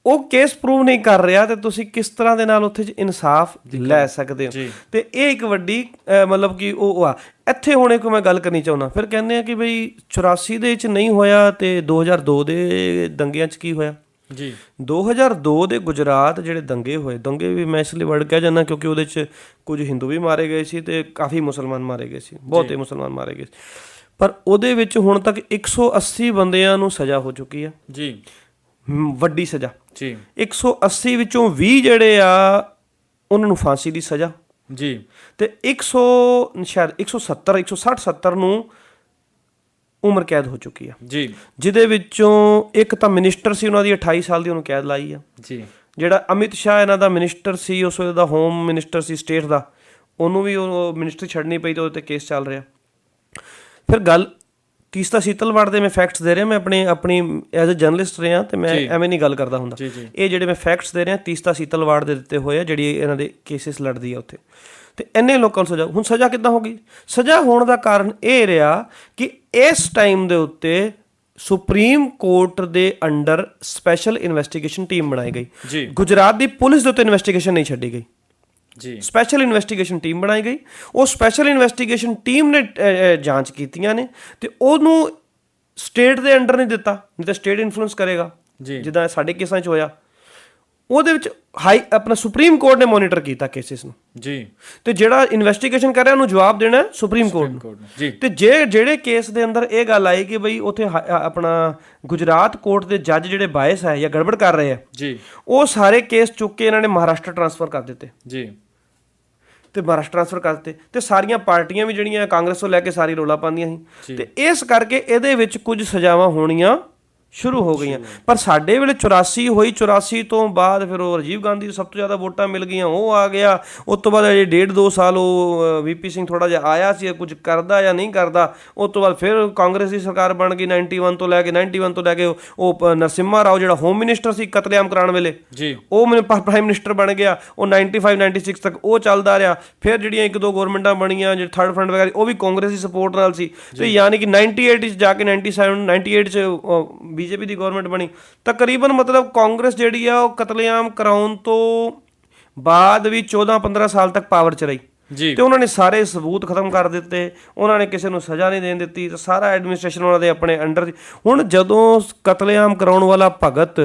ਉਹ ਕੇਸ ਪ੍ਰੂਵ ਨਹੀਂ ਕਰ ਰਿਹਾ, ਤੇ ਤੁਸੀਂ ਕਿਸ ਤਰ੍ਹਾਂ ਦੇ ਨਾਲ ਉੱਥੇ ਇਨਸਾਫ ਲੈ ਸਕਦੇ ਹੋ। ਤੇ ਇਹ ਇੱਕ ਵੱਡੀ ਮਤਲਬ ਕਿ ਉਹ ਆ ਇੱਥੇ ਹੁਣ ਇੱਕ ਮੈਂ ਗੱਲ ਕਰਨੀ ਚਾਹੁੰਦਾ। ਫਿਰ ਕਹਿੰਦੇ ਆ ਕਿ ਬਈ 84 ਦੇ ਵਿੱਚ ਨਹੀਂ ਹੋਇਆ ਤੇ 2002 ਦੇ ਦੰਗਿਆਂ 'ਚ ਕੀ ਹੋਇਆ ਜੀ। 2002 ਦੇ ਗੁਜਰਾਤ ਜਿਹੜੇ ਦੰਗੇ ਹੋਏ, ਦੰਗੇ ਵੀ ਮੈਂ ਇਸ ਲਈ ਵਰਡ ਕਹਿ ਜਾਂਦਾ ਕਿਉਂਕਿ ਉਹਦੇ 'ਚ ਕੁਝ ਹਿੰਦੂ ਵੀ ਮਾਰੇ ਗਏ ਸੀ ਤੇ ਕਾਫੀ ਮੁਸਲਮਾਨ ਮਾਰੇ ਗਏ ਸੀ, ਬਹੁਤੇ ਮੁਸਲਮਾਨ ਮਾਰੇ ਗਏ ਸੀ, ਪਰ ਉਹਦੇ ਵਿੱਚ ਹੁਣ ਤੱਕ 180 ਬੰਦਿਆਂ ਨੂੰ ਸਜ਼ਾ ਹੋ ਚੁੱਕੀ ਆ ਜੀ, ਵੱਡੀ ਸਜ਼ਾ ਜੀ। 180 ਵਿੱਚੋਂ 20 ਜਿਹੜੇ ਆ ਉਹਨਾਂ ਨੂੰ ਫਾਂਸੀ ਦੀ ਸਜ਼ਾ ਜੀ, ਤੇ 160 ਨੂੰ ਉਮਰ ਕੈਦ ਹੋ ਚੁੱਕੀ ਆ ਜੀ, ਜਿਹਦੇ ਵਿੱਚੋਂ ਇੱਕ ਤਾਂ ਮਿਨਿਸਟਰ ਸੀ ਉਹਨਾਂ ਦੀ 28 ਸਾਲ ਦੀ ਉਹਨੂੰ ਕੈਦ ਲਾਈ ਆ ਜੀ। ਜਿਹੜਾ ਅਮਿਤ ਸ਼ਾਹ ਇਹਨਾਂ ਦਾ ਮਿਨਿਸਟਰ ਸੀ, ਉਸ ਵੇਲੇ ਦਾ ਹੋਮ ਮਿਨਿਸਟਰ ਸੀ ਸਟੇਟ ਦਾ, ਉਹਨੂੰ ਵੀ ਉਹ ਮਿਨਿਸਟਰੀ ਛੱਡਣੀ ਪਈ ਤੇ ਉਹਦੇ 'ਤੇ ਕੇਸ ਚੱਲ ਰਿਹਾ। ਫਿਰ ਗੱਲ ਤੀਸਤਾ ਸੀਤਲਵਾੜ ਦੇ ਮੈਂ ਫੈਕਟਸ ਦੇ ਰਿਹਾ, ਮੈਂ ਆਪਣੀ ਐਜ਼ ਅ ਜਰਨਲਿਸਟ ਰਿਹਾ ਤੇ ਮੈਂ ਐਵੇਂ ਨਹੀਂ ਗੱਲ ਕਰਦਾ ਹੁੰਦਾ। ਇਹ ਜਿਹੜੇ ਮੈਂ ਫੈਕਟਸ ਦੇ ਰਿਹਾ ਤੀਸਤਾ ਸੀਤਲਵਾੜ ਦੇ ਦਿੱਤੇ ਹੋਏ ਆ, ਜਿਹੜੀ ਇਹਨਾਂ ਦੇ ਕੇਸਿਸ ਲੜਦੀ ਆ ਉੱਥੇ, ਤੇ ਇੰਨੇ ਲੋਕਾਂ ਨੂੰ ਸਜ਼ਾ। ਹੁਣ ਸਜ਼ਾ ਕਿੱਦਾਂ ਹੋ ਗਈ? ਸਜ਼ਾ ਹੋਣ ਦਾ ਕਾਰਨ ਇਹ ਰਿਹਾ ਕਿ ਇਸ ਟਾਈਮ ਦੇ ਉੱਤੇ ਸੁਪਰੀਮ ਕੋਰਟ ਦੇ ਅੰਡਰ ਸਪੈਸ਼ਲ ਇਨਵੈਸਟੀਗੇਸ਼ਨ ਟੀਮ ਬਣਾਈ ਗਈ। ਗੁਜਰਾਤ ਦੀ ਪੁਲਿਸ ਦੇ ਉੱਤੇ ਇਨਵੈਸਟੀਗੇਸ਼ਨ ਨਹੀਂ ਛੱਡੀ ਗਈ ਜੀ, ਸਪੈਸ਼ਲ ਇਨਵੈਸਟੀਗੇਸ਼ਨ ਟੀਮ ਬਣਾਈ ਗਈ। ਉਹ ਸਪੈਸ਼ਲ ਇਨਵੈਸਟੀਗੇਸ਼ਨ ਟੀਮ ਨੇ ਜਾਂਚ ਕੀਤੀਆਂ ਨੇ ਤੇ ਉਹਨੂੰ ਸਟੇਟ ਦੇ ਅੰਡਰ ਨਹੀਂ ਦਿੱਤਾ, ਨਹੀਂ ਤਾਂ ਸਟੇਟ ਇਨਫਲੂਐਂਸ ਕਰੇਗਾ ਜਿੱਦਾਂ ਸਾਡੇ ਕੇਸਾਂ 'ਚ ਹੋਇਆ। ਉਹਦੇ ਵਿੱਚ ਆਪਣਾ ਸੁਪਰੀਮ ਕੋਰਟ ਨੇ ਮੋਨੀਟਰ ਕੀਤਾ ਕੇਸਿਸ ਨੂੰ ਜੀ, ਤੇ ਜਿਹੜਾ ਇਨਵੈਸਟੀਗੇਸ਼ਨ ਕਰ ਰਿਹਾ ਉਹਨੂੰ ਜਵਾਬ ਦੇਣਾ ਸੁਪਰੀਮ ਕੋਰਟ ਨੂੰ ਜੀ। ਤੇ ਜਿਹੜੇ ਕੇਸ ਦੇ ਅੰਦਰ ਇਹ ਗੱਲ ਆਈ ਕਿ ਬਈ ਉੱਥੇ ਆਪਣਾ ਗੁਜਰਾਤ ਕੋਰਟ ਦੇ ਜੱਜ ਜਿਹੜੇ ਬਾਇਸ ਹੈ ਜਾਂ ਗੜਬੜ ਕਰ ਰਹੇ ਆ ਜੀ, ਉਹ ਸਾਰੇ ਕੇਸ ਚੁੱਕ ਕੇ ਇਹਨਾਂ ਨੇ ਮਹਾਰਾਸ਼ਟਰ ਟ੍ਰਾਂਸਫਰ ਕਰ ਦਿੱਤੇ ਜੀ, ਤੇ ਮਹਾਰਾਸ਼ਟਰ ਟ੍ਰਾਂਸਫਰ ਕਰ ਦਿੱਤੇ। ਤੇ ਸਾਰੀਆਂ ਪਾਰਟੀਆਂ ਵੀ ਜਿਹੜੀਆਂ ਕਾਂਗਰਸ ਤੋਂ ਲੈ ਕੇ ਸਾਰੀ ਰੌਲਾ ਪਾਉਂਦੀਆਂ ਸੀ, ਤੇ ਇਸ ਕਰਕੇ ਇਹਦੇ ਵਿੱਚ ਕੁਝ ਸਜ਼ਾਵਾਂ ਹੋਣੀਆਂ ਸ਼ੁਰੂ ਹੋ ਗਈਆਂ। ਪਰ ਸਾਡੇ ਵੇਲੇ 84 ਹੋਈ, 84 ਤੋਂ ਬਾਅਦ ਫਿਰ ਉਹ ਰਾਜੀਵ ਗਾਂਧੀ ਨੂੰ ਸਭ ਤੋਂ ਜ਼ਿਆਦਾ ਵੋਟਾਂ ਮਿਲ ਗਈਆਂ, ਉਹ ਆ ਗਿਆ। ਉਸ ਤੋਂ ਬਾਅਦ 1.5-2 ਸਾਲ ਉਹ VP ਸਿੰਘ ਥੋੜ੍ਹਾ ਜਿਹਾ ਆਇਆ ਸੀ, ਕੁਝ ਕਰਦਾ ਜਾਂ ਨਹੀਂ ਕਰਦਾ। ਉਸ ਤੋਂ ਬਾਅਦ ਫਿਰ ਕਾਂਗਰਸ ਦੀ ਸਰਕਾਰ ਬਣ ਗਈ 91 ਤੋਂ ਲੈ ਕੇ ਉਹ ਨਰਸਿਮਹਾ ਰਾਓ ਜਿਹੜਾ ਹੋਮ ਮਿਨਿਸਟਰ ਸੀ ਕਤਲੇਆਮ ਕਰਾਉਣ ਵੇਲੇ ਜੀ, ਉਹ ਪ੍ਰਾਈਮ ਮਿਨਿਸਟਰ ਬਣ ਗਿਆ। ਉਹ 95-96 ਤੱਕ ਉਹ ਚੱਲਦਾ ਰਿਹਾ। ਫਿਰ ਜਿਹੜੀਆਂ 1-2 ਗੌਰਮੈਂਟਾਂ ਬਣੀਆਂ ਜਿਹੜੇ ਥਰਡ ਫਰੰਟ ਵਗੈਰਾ, ਉਹ ਵੀ ਕਾਂਗਰਸ ਦੀ ਸਪੋਰਟ ਨਾਲ ਸੀ। ਤੇ ਯਾਨੀ ਕਿ 98 'ਚ ਜਾ ਕੇ 98 'ਚ BJP ਦੀ ਗੌਰਮੈਂਟ ਬਣੀ। ਤਕਰੀਬਨ ਮਤਲਬ ਕਾਂਗਰਸ ਜਿਹੜੀ ਆ ਉਹ ਕਤਲੇਆਮ ਕਰਾਉਣ ਤੋਂ ਬਾਅਦ ਵੀ 14-15 ਸਾਲ ਤੱਕ ਪਾਵਰ 'ਚ ਰਹੀ ਜੀ, ਤੇ ਉਹਨਾਂ ਨੇ ਸਾਰੇ ਸਬੂਤ ਖਤਮ ਕਰ ਦਿੱਤੇ, ਉਹਨਾਂ ਨੇ ਕਿਸੇ ਨੂੰ ਸਜ਼ਾ ਨਹੀਂ ਦੇਣ ਦਿੱਤੀ, ਤੇ ਸਾਰਾ ਐਡਮਿਨਿਸਟ੍ਰੇਸ਼ਨ ਉਹਨਾਂ ਦੇ ਆਪਣੇ ਅੰਡਰ ਸੀ। ਹੁਣ ਜਦੋਂ ਕਤਲੇਆਮ ਕਰਾਉਣ ਵਾਲਾ ਭਗਤ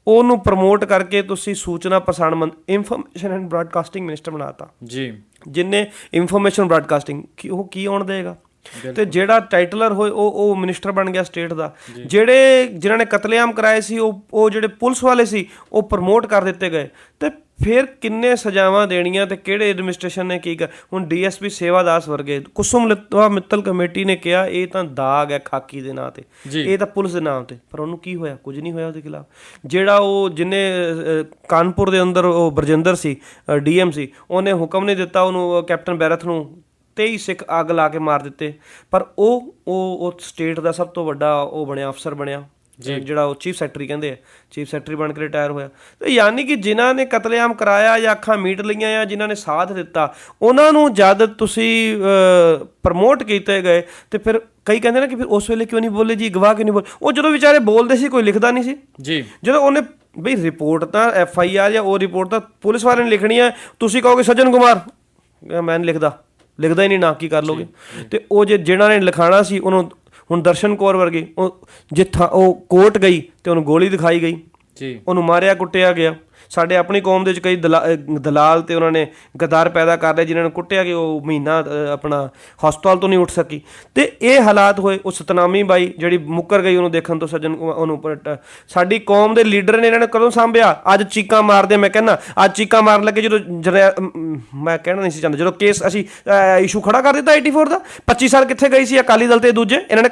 ਉਹਨੂੰ ਪ੍ਰਮੋਟ ਕਰਕੇ ਤੁਸੀਂ ਸੂਚਨਾ ਪ੍ਰਸਾਰਣ ਇਨਫੋਰਮੇਸ਼ਨ ਐਂਡ ਬ੍ਰਾਡਕਾਸਟਿੰਗ ਮਿਨਿਸਟਰ ਬਣਾਤਾ ਜੀ, ਜਿੰਨੇ ਇਨਫੋਰਮੇਸ਼ਨ ਬ੍ਰਾਡਕਾਸਟਿੰਗ ਉਹ ਕੀ ਆਉਣ ਦੇਗਾ। ਤੇ ਜਿਹੜਾ ਟਾਈਟਲਰ ਹੋਏ ਉਹ ਮਿਨਿਸਟਰ ਬਣ ਗਿਆ ਸਟੇਟ ਦਾ। ਜਿਨ੍ਹਾਂ ਨੇ ਕਤਲੇਆਮ ਕਰਾਏ ਸੀ ਉਹ ਜਿਹੜੇ ਪੁਲਿਸ ਵਾਲੇ ਸੀ ਉਹ ਪ੍ਰਮੋਟ ਕਰ ਦਿੱਤੇ ਗਏ। ਤੇ ਫਿਰ ਕਿੰਨੇ ਸਜ਼ਾਵਾਂ ਦੇਣੀਆਂ ਤੇ ਕਿਹੜੇ ਐਡਮਿਨਿਸਟ੍ਰੇਸ਼ਨ ਨੇ ਕੀ ਕਰ। ਹੁਣ DSP ਸੇਵਾਦਾਸ ਵਰਗੇ ਕੁਸੁਮ ਮਿੱਤਲ ਕਮੇਟੀ ਨੇ ਕਿਹਾ ਇਹ ਤਾਂ ਦਾਗ ਹੈ ਖਾਕੀ ਦੇ ਨਾਂ ਤੇ, ਇਹ ਤਾਂ ਪੁਲਿਸ ਦੇ ਨਾਮ ਤੇ, ਪਰ ਉਹਨੂੰ ਕੀ ਹੋਇਆ? ਕੁਝ ਨਹੀਂ ਹੋਇਆ ਉਹਦੇ ਖਿਲਾਫ। ਜਿਹੜਾ ਉਹ ਜਿਹਨੇ ਕਾਨਪੁਰ ਦੇ ਅੰਦਰ ਉਹ ਬਰਜਿੰਦਰ ਸੀ DM ਸੀ, ਉਹਨੇ ਹੁਕਮ ਨਹੀਂ ਦਿੱਤਾ ਉਹਨੂੰ ਕੈਪਟਨ ਬੈਰਥ ਨੂੰ, 23 ਸਿੱਖ ਅੱਗ ਲਾ ਕੇ ਮਾਰ ਦਿੱਤੇ। ਪਰ ਉਹ ਸਟੇਟ ਦਾ ਸਭ ਤੋਂ ਵੱਡਾ ਉਹ ਬਣਿਆ, ਅਫਸਰ ਬਣਿਆ ਜਿਹੜਾ ਉਹ ਚੀਫ ਸੈਕਟਰੀ ਕਹਿੰਦੇ ਆ, ਚੀਫ ਸੈਕਟਰੀ ਬਣ ਕੇ ਰਿਟਾਇਰ ਹੋਇਆ। ਤੇ ਯਾਨੀ ਕਿ ਜਿਨ੍ਹਾਂ ਨੇ ਕਤਲੇਆਮ ਕਰਾਇਆ ਜਾਂ ਅੱਖਾਂ ਮੀਟ ਲਈਆਂ ਜਾਂ ਜਿਨ੍ਹਾਂ ਨੇ ਸਾਥ ਦਿੱਤਾ, ਉਹਨਾਂ ਨੂੰ ਜਦ ਤੁਸੀਂ ਪ੍ਰਮੋਟ ਕੀਤੇ ਗਏ ਤੇ ਫਿਰ ਕਈ ਕਹਿੰਦੇ ਨਾ ਕਿ ਫਿਰ ਉਸ ਵੇਲੇ ਕਿਉਂ ਨਹੀਂ ਬੋਲੇ ਜੀ, ਗਵਾਹ ਕਿਉਂ ਨਹੀਂ ਬੋਲੇ? ਉਹ ਜਦੋਂ ਵਿਚਾਰੇ ਬੋਲਦੇ ਸੀ ਕੋਈ ਲਿਖਦਾ ਨਹੀਂ ਸੀ ਜੀ। ਜਦੋਂ ਉਹਨੇ ਬਈ ਰਿਪੋਰਟ ਤਾਂ FIR ਜਾਂ ਉਹ ਰਿਪੋਰਟ ਤਾਂ ਪੁਲਿਸ ਵਾਲਿਆਂ ਨੇ ਲਿਖਣੀ ਹੈ, ਤੁਸੀਂ ਕਹੋਗੇ ਸੱਜਣ ਕੁਮਾਰ ਮੈਂ ਨਹੀਂ ਲਿਖਦਾ ਹੀ ਨਹੀਂ, ਨਾ ਕੀ ਕਰ ਲੋਗੇ? ਤੇ ਉਹ ਜਿਹਨਾਂ ਨੇ ਲਿਖਾਉਣਾ ਸੀ ਉਹਨੂੰ, ਹੁਣ ਦਰਸ਼ਨ ਕੌਰ ਵਰਗੇ, ਉਹ ਜਿੱਥਾਂ ਉਹ ਕੋਰਟ ਗਈ ਤੇ ਉਹਨੂੰ ਗੋਲੀ ਦਿਖਾਈ ਗਈ ਜੀ, ਉਹਨੂੰ ਮਾਰਿਆ ਕੁੱਟਿਆ ਗਿਆ। ਸਾਡੇ ਆਪਣੀ ਕੌਮ ਦੇ ਵਿੱਚ ਕਈ ਦਲਾਲ ਤੇ ਉਹਨਾਂ ਨੇ ਗਦਾਰ ਪੈਦਾ ਕਰ ਲਏ ਜਿਨ੍ਹਾਂ ਨੂੰ ਕੁੱਟਿਆ ਕਿ ਉਹ ਮਹੀਨਾ ਆਪਣਾ ਹਸਪਤਾਲ ਤੋਂ ਨਹੀਂ ਉੱਠ ਸਕੀ। ਤੇ ਇਹ ਹਾਲਾਤ ਹੋਏ। ਉਹ ਸਤਨਾਮੀ ਬਾਈ ਜਿਹੜੀ ਮੁੱਕਰ ਗਈ ਉਹਨੂੰ ਦੇਖਣ ਤੋਂ, ਸੱਜਣ ਉਹਨੂੰ ਸਾਡੀ ਕੌਮ ਦੇ ਲੀਡਰ ਨੇ ਇਹਨਾਂ ਨੇ ਕਦੋਂ ਸਾਂਭਿਆ? ਅੱਜ ਚੀਕਾਂ ਮਾਰਦੇ, ਮੈਂ ਕਹਿੰਦਾ ਅੱਜ ਚੀਕਾਂ ਮਾਰਨ ਲੱਗੇ ਜਦੋਂ ਮੈਂ ਕਹਿਣਾ ਨਹੀਂ ਸੀ ਚਾਹੁੰਦਾ, ਜਦੋਂ ਕੇਸ ਅਸੀਂ ਇਸ਼ੂ ਖੜਾ ਕਰ ਦਿੱਤਾ 84 ਦਾ। 25 ਸਾਲ ਕਿੱਥੇ ਗਈ ਸੀ ਅਕਾਲੀ ਦਲ ਤੇ ਦੂਜੇ? ਇਹਨਾਂ ਨੇ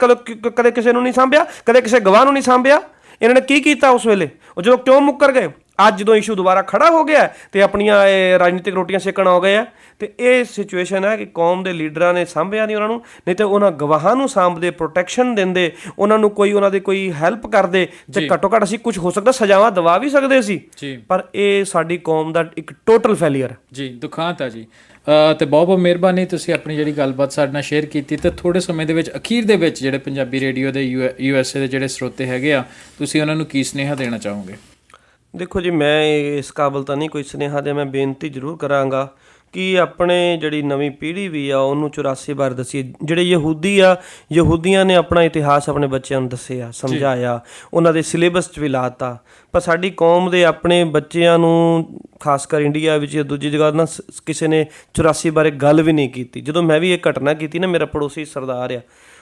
ਕਦੇ ਕਿਸੇ ਨੂੰ ਨਹੀਂ ਸਾਂਭਿਆ, ਕਦੇ ਕਿਸੇ ਗਵਾਹ ਨੂੰ ਨਹੀਂ ਸਾਂਭਿਆ। ਇਹਨਾਂ ਨੇ ਕੀ ਕੀਤਾ ਉਸ ਵੇਲੇ? ਉਹ ਜਦੋਂ ਕਿਉਂ ਮੁੱਕਰ ਗਏ? ਅੱਜ ਜਦੋਂ ਇਸ਼ੂ ਦੁਬਾਰਾ ਖੜਾ ਹੋ ਗਿਆ ਤੇ ਆਪਣੀਆਂ ਰਾਜਨੀਤਿਕ ਰੋਟੀਆਂ ਸੇਕਣ ਹੋ ਗਏ ਆ। ਤੇ ਇਹ ਸਿਚੁਏਸ਼ਨ ਹੈ ਕਿ ਕੌਮ ਦੇ ਲੀਡਰਾਂ ਨੇ ਸਾਂਭਿਆ ਨਹੀਂ ਉਹਨਾਂ ਨੂੰ, ਨਹੀਂ ਤੇ ਉਹਨਾਂ ਗਵਾਹਾਂ ਨੂੰ ਸਾਂਭਦੇ, ਪ੍ਰੋਟੈਕਸ਼ਨ ਦਿੰਦੇ, ਉਹਨਾਂ ਨੂੰ ਕੋਈ ਉਹਨਾਂ ਦੀ ਕੋਈ ਹੈਲਪ ਕਰਦੇ ਤੇ ਘੱਟੋ ਘੱਟ ਅਸੀਂ ਕੁਝ ਹੋ ਸਕਦਾ ਸਜ਼ਾਵਾਂ ਦਵਾ ਵੀ ਸਕਦੇ ਸੀ। ਪਰ ਇਹ ਸਾਡੀ ਕੌਮ ਦਾ ਇੱਕ ਟੋਟਲ ਫੇਲੀਅਰ ਜੀ, ਦੁਖਾਂਤ ਆ ਜੀ। ਤੇ ਬਹੁਤ ਬਹੁਤ ਮਿਹਰਬਾਨੀ, ਤੁਸੀਂ ਆਪਣੀ ਜਿਹੜੀ ਗੱਲਬਾਤ ਸਾਡੇ ਨਾਲ ਸ਼ੇਅਰ ਕੀਤੀ। ਤੇ ਥੋੜੇ ਸਮੇਂ ਦੇ ਵਿੱਚ ਅਖੀਰ ਦੇ ਵਿੱਚ ਜਿਹੜੇ ਪੰਜਾਬੀ ਰੇਡੀਓ ਦੇ USA ਦੇ ਜਿਹੜੇ ਸਰੋਤੇ ਹੈਗੇ ਆ, ਤੁਸੀਂ ਉਹਨਾਂ ਨੂੰ ਕੀ ਸੁਨੇਹਾ ਦੇਣਾ ਚਾਹੋਗੇ? ਦੇਖੋ ਜੀ, ਮੈਂ ਇਸ ਕਾਬਲ ਤਾਂ ਨਹੀਂ ਕੋਈ ਸੁਨੇਹਾ ਦੇ, ਮੈਂ ਬੇਨਤੀ ਜ਼ਰੂਰ ਕਰਾਂਗਾ ਕਿ ਆਪਣੇ ਜਿਹੜੀ ਨਵੀਂ ਪੀੜ੍ਹੀ ਵੀ ਆ ਉਹਨੂੰ 84 ਬਾਰੇ ਦੱਸੀਏ। ਜਿਹੜੇ ਯਹੂਦੀਆਂ ਨੇ ਆਪਣਾ ਇਤਿਹਾਸ ਆਪਣੇ ਬੱਚਿਆਂ ਨੂੰ ਦੱਸਿਆ, ਸਮਝਾਇਆ, ਉਹਨਾਂ ਦੇ ਸਿਲੇਬਸ 'ਚ ਵੀ ਲਾਤਾ। ਪਰ ਸਾਡੀ ਕੌਮ ਦੇ ਆਪਣੇ ਬੱਚਿਆਂ ਨੂੰ, ਖਾਸ ਕਰ ਇੰਡੀਆ ਵਿੱਚ ਦੂਜੀ ਜਗ੍ਹਾ ਨਾ, ਕਿਸੇ ਨੇ 84 ਬਾਰੇ ਗੱਲ ਵੀ ਨਹੀਂ ਕੀਤੀ। ਜਦੋਂ ਮੈਂ ਵੀ ਇਹ ਘਟਨਾ ਕੀਤੀ ਨਾ, ਮੇਰਾ ਪੜੋਸੀ ਸਰਦਾਰ ਆ,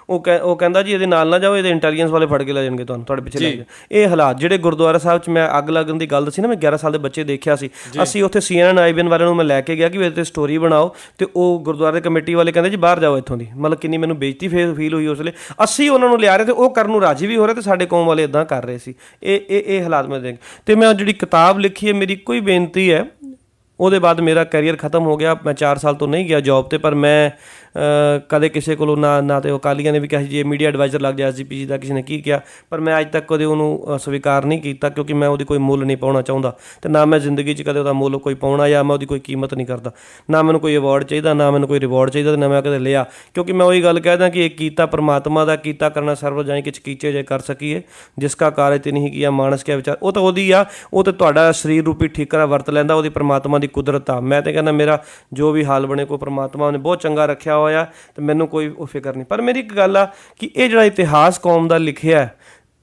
ਉਹ ਕਹਿੰਦਾ ਜੀ ਇਹਦੇ ਨਾਲ ਨਾ ਜਾਓ, ਇਹਦੇ ਇੰਟੈਲੀਜੈਂਸ ਵਾਲੇ ਫੜ ਕੇ ਲੈ ਜਾਣਗੇ ਤੁਹਾਨੂੰ, ਤੁਹਾਡੇ ਪਿੱਛੇ ਲੱਗ ਜਾ। ਇਹ ਹਾਲਾਤ ਜਿਹੜੇ ਗੁਰਦੁਆਰਾ ਸਾਹਿਬ 'ਚ ਮੈਂ ਅੱਗ ਲੱਗਣ ਦੀ ਗੱਲ ਦੱਸੀ ਨਾ, ਮੈਂ 11 ਸਾਲ ਦੇ ਬੱਚੇ ਦੇਖਿਆ ਸੀ। ਅਸੀਂ ਉੱਥੇ CNN IBN ਵਾਲਿਆਂ ਨੂੰ ਮੈਂ ਲੈ ਕੇ ਗਿਆ ਕਿ ਇਹਦੇ 'ਤੇ ਸਟੋਰੀ ਬਣਾਓ, ਤੇ ਉਹ ਗੁਰਦੁਆਰੇ ਕਮੇਟੀ ਵਾਲੇ ਕਹਿੰਦੇ ਜੀ ਬਾਹਰ ਜਾਓ ਇੱਥੋਂ ਦੀ। ਮਤਲਬ ਕਿੰਨੀ ਮੈਨੂੰ ਬੇਇੱਜ਼ਤੀ ਫੀਲ ਹੋਈ ਉਸ ਵੇਲੇ। ਅਸੀਂ ਉਹਨਾਂ ਨੂੰ ਲਿਆ ਰਹੇ ਤੇ ਉਹ ਕਰਨ ਨੂੰ ਰਾਜੀ ਵੀ ਹੋ ਰਹੇ ਤੇ ਸਾਡੇ ਕੌਮ ਵਾਲੇ ਇੱਦਾਂ ਕਰ ਰਹੇ ਸੀ। ਇਹ ਹਾਲਾਤ ਮੈਂ ਦੇਖ। ਤੇ ਮੈਂ ਜਿਹੜੀ ਕਿਤਾਬ ਲਿਖੀ ਹੈ, ਮੇਰੀ ਇੱਕੋ ਹੀ ਬੇਨਤੀ ਹੈ। ਉਹਦੇ ਬਾਅਦ ਮੇਰਾ ਕੈਰੀਅਰ ਖ਼ਤਮ ਹੋ ਗਿਆ, ਮੈਂ 4 ਸਾਲ ਤੋਂ ਨਹੀਂ ਗਿਆ ਜੋਬ 'ਤੇ। ਪਰ ਮੈਂ ਕਦੇ ਕਿਸੇ ਕੋਲੋਂ ਨਾ ਤੇ ਅਕਾਲੀਆਂ ਨੇ ਵੀ ਕਿਹਾ ਜੀ ਮੀਡੀਆ ਐਡਵਾਈਜ਼ਰ ਲੱਗ ਜਾ, SGPC ਦਾ ਕਿਸੇ ਨੇ ਕੀ ਕਿਹਾ, ਪਰ ਮੈਂ ਅੱਜ ਤੱਕ ਕਦੇ ਉਹਨੂੰ ਸਵੀਕਾਰ ਨਹੀਂ ਕੀਤਾ, ਕਿਉਂਕਿ ਮੈਂ ਉਹਦੀ ਕੋਈ ਮੁੱਲ ਨਹੀਂ ਪਾਉਣਾ ਚਾਹੁੰਦਾ। ਤੇ ਨਾ ਮੈਂ ਜ਼ਿੰਦਗੀ 'ਚ ਕਦੇ ਉਹਦਾ ਮੁੱਲ ਕੋਈ ਪਾਉਣਾ, ਜਾਂ ਮੈਂ ਉਹਦੀ ਕੋਈ ਕੀਮਤ ਨਹੀਂ ਕਰਦਾ। ਨਾ ਮੈਨੂੰ ਕੋਈ ਅਵਾਰਡ ਚਾਹੀਦਾ, ਨਾ ਮੈਨੂੰ ਕੋਈ ਰਿਵਾਰਡ ਚਾਹੀਦਾ, ਤੇ ਨਾ ਮੈਂ ਕਦੇ ਲਿਆ। ਕਿਉਂਕਿ ਮੈਂ ਉਹੀ ਗੱਲ ਕਹਿਦਾ ਕਿ ਇਹ ਕੀਤਾ ਪਰਮਾਤਮਾ ਦਾ, ਕੀਤਾ ਕਰਨਾ ਸਰਵ ਜਾਣੀ ਕਿ ਕੀਚੇ ਜੇ ਕਰ ਸਕੀਏ, ਜਿਸ ਕਾ ਕਾਰਜ ਤੇ ਨਹੀਂ ਕੀਆ ਮਾਨਸ ਕਿਆ ਵਿਚਾਰ। ਉਹ ਤਾਂ ਉਹਦੀ ਆ, ਉਹ ਤਾਂ ਤੁਹਾਡਾ ਸਰੀਰ ਰੂਪੀ ਠੀਕਰਾ ਵਰਤ ਲੈਂਦਾ, ਉਹਦੀ ਪਰਮਾਤਮਾ ਦੀ ਕੁਦਰਤ ਆ। ਮੈਂ ਤਾਂ ਕਹਿੰਦਾ ਮੇਰਾ ਜੋ ਵੀ ਹਾਲ ਬਣੇ, ਕੋਈ ਪਰਮਾਤਮਾ ਨੇ ਬਹੁਤ ਚੰਗਾ ਰੱਖਿਆ ਹੋਇਆ, ਤੇ ਮੈਨੂੰ ਕੋਈ ਉਹ ਫਿਕਰ ਨਹੀਂ। ਪਰ ਮੇਰੀ ਇੱਕ ਗੱਲ ਆ ਕਿ ਇਹ ਜਿਹੜਾ ਇਤਿਹਾਸ ਕੌਮ ਦਾ ਲਿਖਿਆ,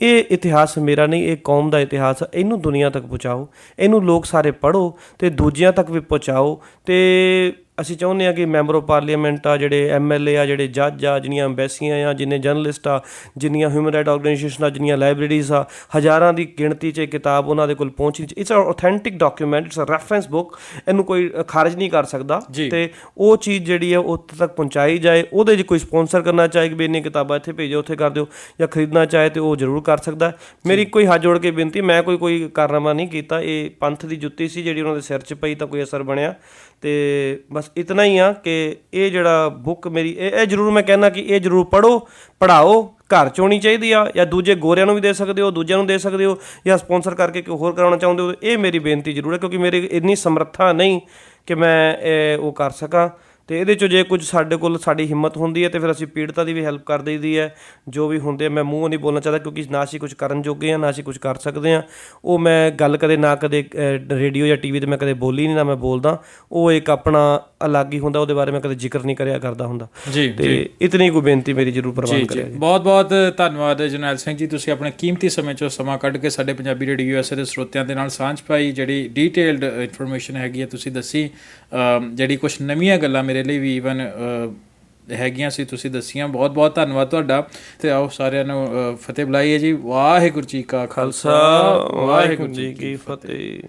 ਇਹ ਇਤਿਹਾਸ ਮੇਰਾ ਨਹੀਂ, ਇਹ ਕੌਮ ਦਾ ਇਤਿਹਾਸ। ਇਹਨੂੰ ਦੁਨੀਆ ਤੱਕ ਪਹੁੰਚਾਓ, ਇਹਨੂੰ ਲੋਕ ਸਾਰੇ ਪੜ੍ਹੋ ਤੇ ਦੂਜਿਆਂ ਤੱਕ ਵੀ ਪਹੁੰਚਾਓ। ਤੇ ਅਸੀਂ ਚਾਹੁੰਦੇ ਹਾਂ ਕਿ ਮੈਂਬਰ ਆਫ ਪਾਰਲੀਮੈਂਟ ਆ, ਜਿਹੜੇ MLA ਆ, ਜਿਹੜੇ ਜੱਜ ਆ, ਜਿੰਨੀਆਂ ਅੰਬੈਸੀਆਂ ਆ, ਜਿੰਨੇ ਜਰਨਲਿਸਟ ਆ, ਜਿੰਨੀਆਂ ਹਿਊਮਨ ਰਾਈਟ ਆਰਗੇਨਾਈਜੇਸ਼ਨ ਆ, ਜਿੰਨੀਆਂ ਲਾਇਬ੍ਰੇਰੀਜ਼ ਆ, ਹਜ਼ਾਰਾਂ ਦੀ ਗਿਣਤੀ 'ਚ ਇਹ ਕਿਤਾਬ ਉਹਨਾਂ ਦੇ ਕੋਲ ਪਹੁੰਚੀ। It's a authentic document, it's a reference book. ਇਹਨੂੰ ਕੋਈ ਖਾਰਜ ਨਹੀਂ ਕਰ ਸਕਦਾ। ਤੇ ਉਹ ਚੀਜ਼ ਜਿਹੜੀ ਹੈ ਉੱਥੇ ਤੱਕ ਪਹੁੰਚਾਈ ਜਾਏ। ਉਹਦੇ 'ਚ ਕੋਈ ਸਪੋਂਸਰ ਕਰਨਾ ਚਾਹੇ ਕਿ ਵੀ ਇੰਨੀਆਂ ਕਿਤਾਬਾਂ ਇੱਥੇ ਭੇਜੋ, ਉੱਥੇ ਕਰ ਦਿਓ, ਜਾਂ ਖਰੀਦਣਾ ਚਾਹੇ ਤੇ ਉਹ ਜ਼ਰੂਰ ਕਰ ਸਕਦਾ। ਮੇਰੀ ਕੋਈ ਹੱਥ ਜੋੜ ਕੇ ਬੇਨਤੀ, ਮੈਂ ਕੋਈ ਕਾਰਨਾਮਾ ਨਹੀਂ ਕੀਤਾ। ਇਹ ਪੰਥ ਦੀ ਜੁੱਤੀ ਸੀ ਜਿਹੜੀ ਉਹਨਾਂ ਦੇ ਸਿਰ 'ਚ ਪਈ, ਤਾਂ ਕੋਈ ਅਸਰ ਬਣਿਆ। ਤੇ ਬਸ ਇਤਨਾ ਹੀ ਆ ਕਿ ਇਹ ਜਿਹੜਾ ਬੁੱਕ ਮੇਰੀ, ਇਹ ਜ਼ਰੂਰ ਮੈਂ ਕਹਿੰਦਾ ਕਿ ਇਹ ਜ਼ਰੂਰ ਪੜ੍ਹੋ, ਪੜ੍ਹਾਓ। ਘਰ 'ਚ ਹੋਣੀ ਚਾਹੀਦੀ ਆ, ਜਾਂ ਦੂਜੇ ਗੋਰਿਆਂ ਨੂੰ ਵੀ ਦੇ ਸਕਦੇ ਹੋ, ਦੂਜਿਆਂ ਨੂੰ ਦੇ ਸਕਦੇ ਹੋ, ਜਾਂ ਸਪੋਂਸਰ ਕਰਕੇ ਕੋਈ ਹੋਰ ਕਰਾਉਣਾ ਚਾਹੁੰਦੇ ਹੋ। ਇਹ ਮੇਰੀ ਬੇਨਤੀ ਜ਼ਰੂਰ ਹੈ, ਕਿਉਂਕਿ ਮੇਰੀ ਇੰਨੀ ਸਮਰੱਥਾ ਨਹੀਂ ਕਿ ਮੈਂ ਉਹ ਕਰ ਸਕਾਂ। ਤੇ ਇਹਦੇ 'ਚੋਂ ਜੇ ਕੁਝ ਸਾਡੇ ਕੋਲ ਸਾਡੀ ਹਿੰਮਤ ਹੁੰਦੀ ਹੈ ਤੇ ਫਿਰ ਅਸੀਂ ਪੀੜਤਾਂ ਦੀ ਵੀ ਹੈਲਪ ਕਰ ਦਈਦੀ ਹੈ। ਜੋ ਵੀ ਹੁੰਦੇ, ਮੈਂ ਮੂੰਹ ਨਹੀਂ ਬੋਲਣਾ ਚਾਹਦਾ, ਕਿਉਂਕਿ ਨਾ ਅਸੀਂ ਕੁਝ ਕਰਨ ਜੋਗੇ ਹਾਂ, ਨਾ ਅਸੀਂ ਕੁਝ ਕਰ ਸਕਦੇ ਹਾਂ। ਉਹ ਮੈਂ ਗੱਲ ਕਦੇ ਰੇਡੀਓ ਜਾਂ TV 'ਤੇ ਮੈਂ ਕਦੇ ਬੋਲੀ ਨਹੀਂ, ਨਾ ਮੈਂ ਬੋਲਦਾ। ਉਹ ਇੱਕ ਆਪਣਾ ਅਲੱਗ ਹੀ ਹੁੰਦਾ, ਉਹਦੇ ਬਾਰੇ ਮੈਂ ਕਦੇ ਜ਼ਿਕਰ ਨਹੀਂ ਕਰਦਾ ਹੁੰਦਾ ਜੀ। ਤੇ ਇਤਨੀ ਕੋਈ ਬੇਨਤੀ ਮੇਰੀ ਜ਼ਰੂਰ ਪ੍ਰਵਾਨ ਕਰਿਆ ਜੀ। ਬਹੁਤ ਬਹੁਤ ਧੰਨਵਾਦ ਜਰਨੈਲ ਸਿੰਘ ਜੀ, ਤੁਸੀਂ ਆਪਣੇ ਕੀਮਤੀ ਸਮੇਂ 'ਚੋਂ ਸਮਾਂ ਕੱਢ ਕੇ ਸਾਡੇ ਪੰਜਾਬੀ ਰੇਡੀਓ USA ਦੇ ਸਰੋਤਿਆਂ ਦੇ ਨਾਲ ਸਾਂਝ ਪਾਈ। ਜਿਹੜੀ ਡੀਟੇਲਡ ਇਨਫੋਰਮੇਸ਼ਨ ਹੈਗੀ ਹੈ ਤੁਸੀਂ ਦੱਸੀ, ਜਿਹੜੀ ਕੁਝ ਨਵੀਆਂ ਗੱਲਾਂ ਮੇਰੇ ਲਈ ਵੀ ਈਵਨ ਹੈਗੀਆਂ ਸੀ ਤੁਸੀਂ ਦੱਸੀਆਂ। ਬਹੁਤ ਬਹੁਤ ਧੰਨਵਾਦ ਤੁਹਾਡਾ। ਤੇ ਆਓ ਸਾਰਿਆਂ ਨੂੰ ਫਤਿਹ ਬੁਲਾਈਏ ਜੀ। ਵਾਹਿਗੁਰੂ ਜੀ ਕਾ ਖਾਲਸਾ, ਵਾਹਿਗੁਰੂ ਜੀ ਕੀ ਫਤਿਹ।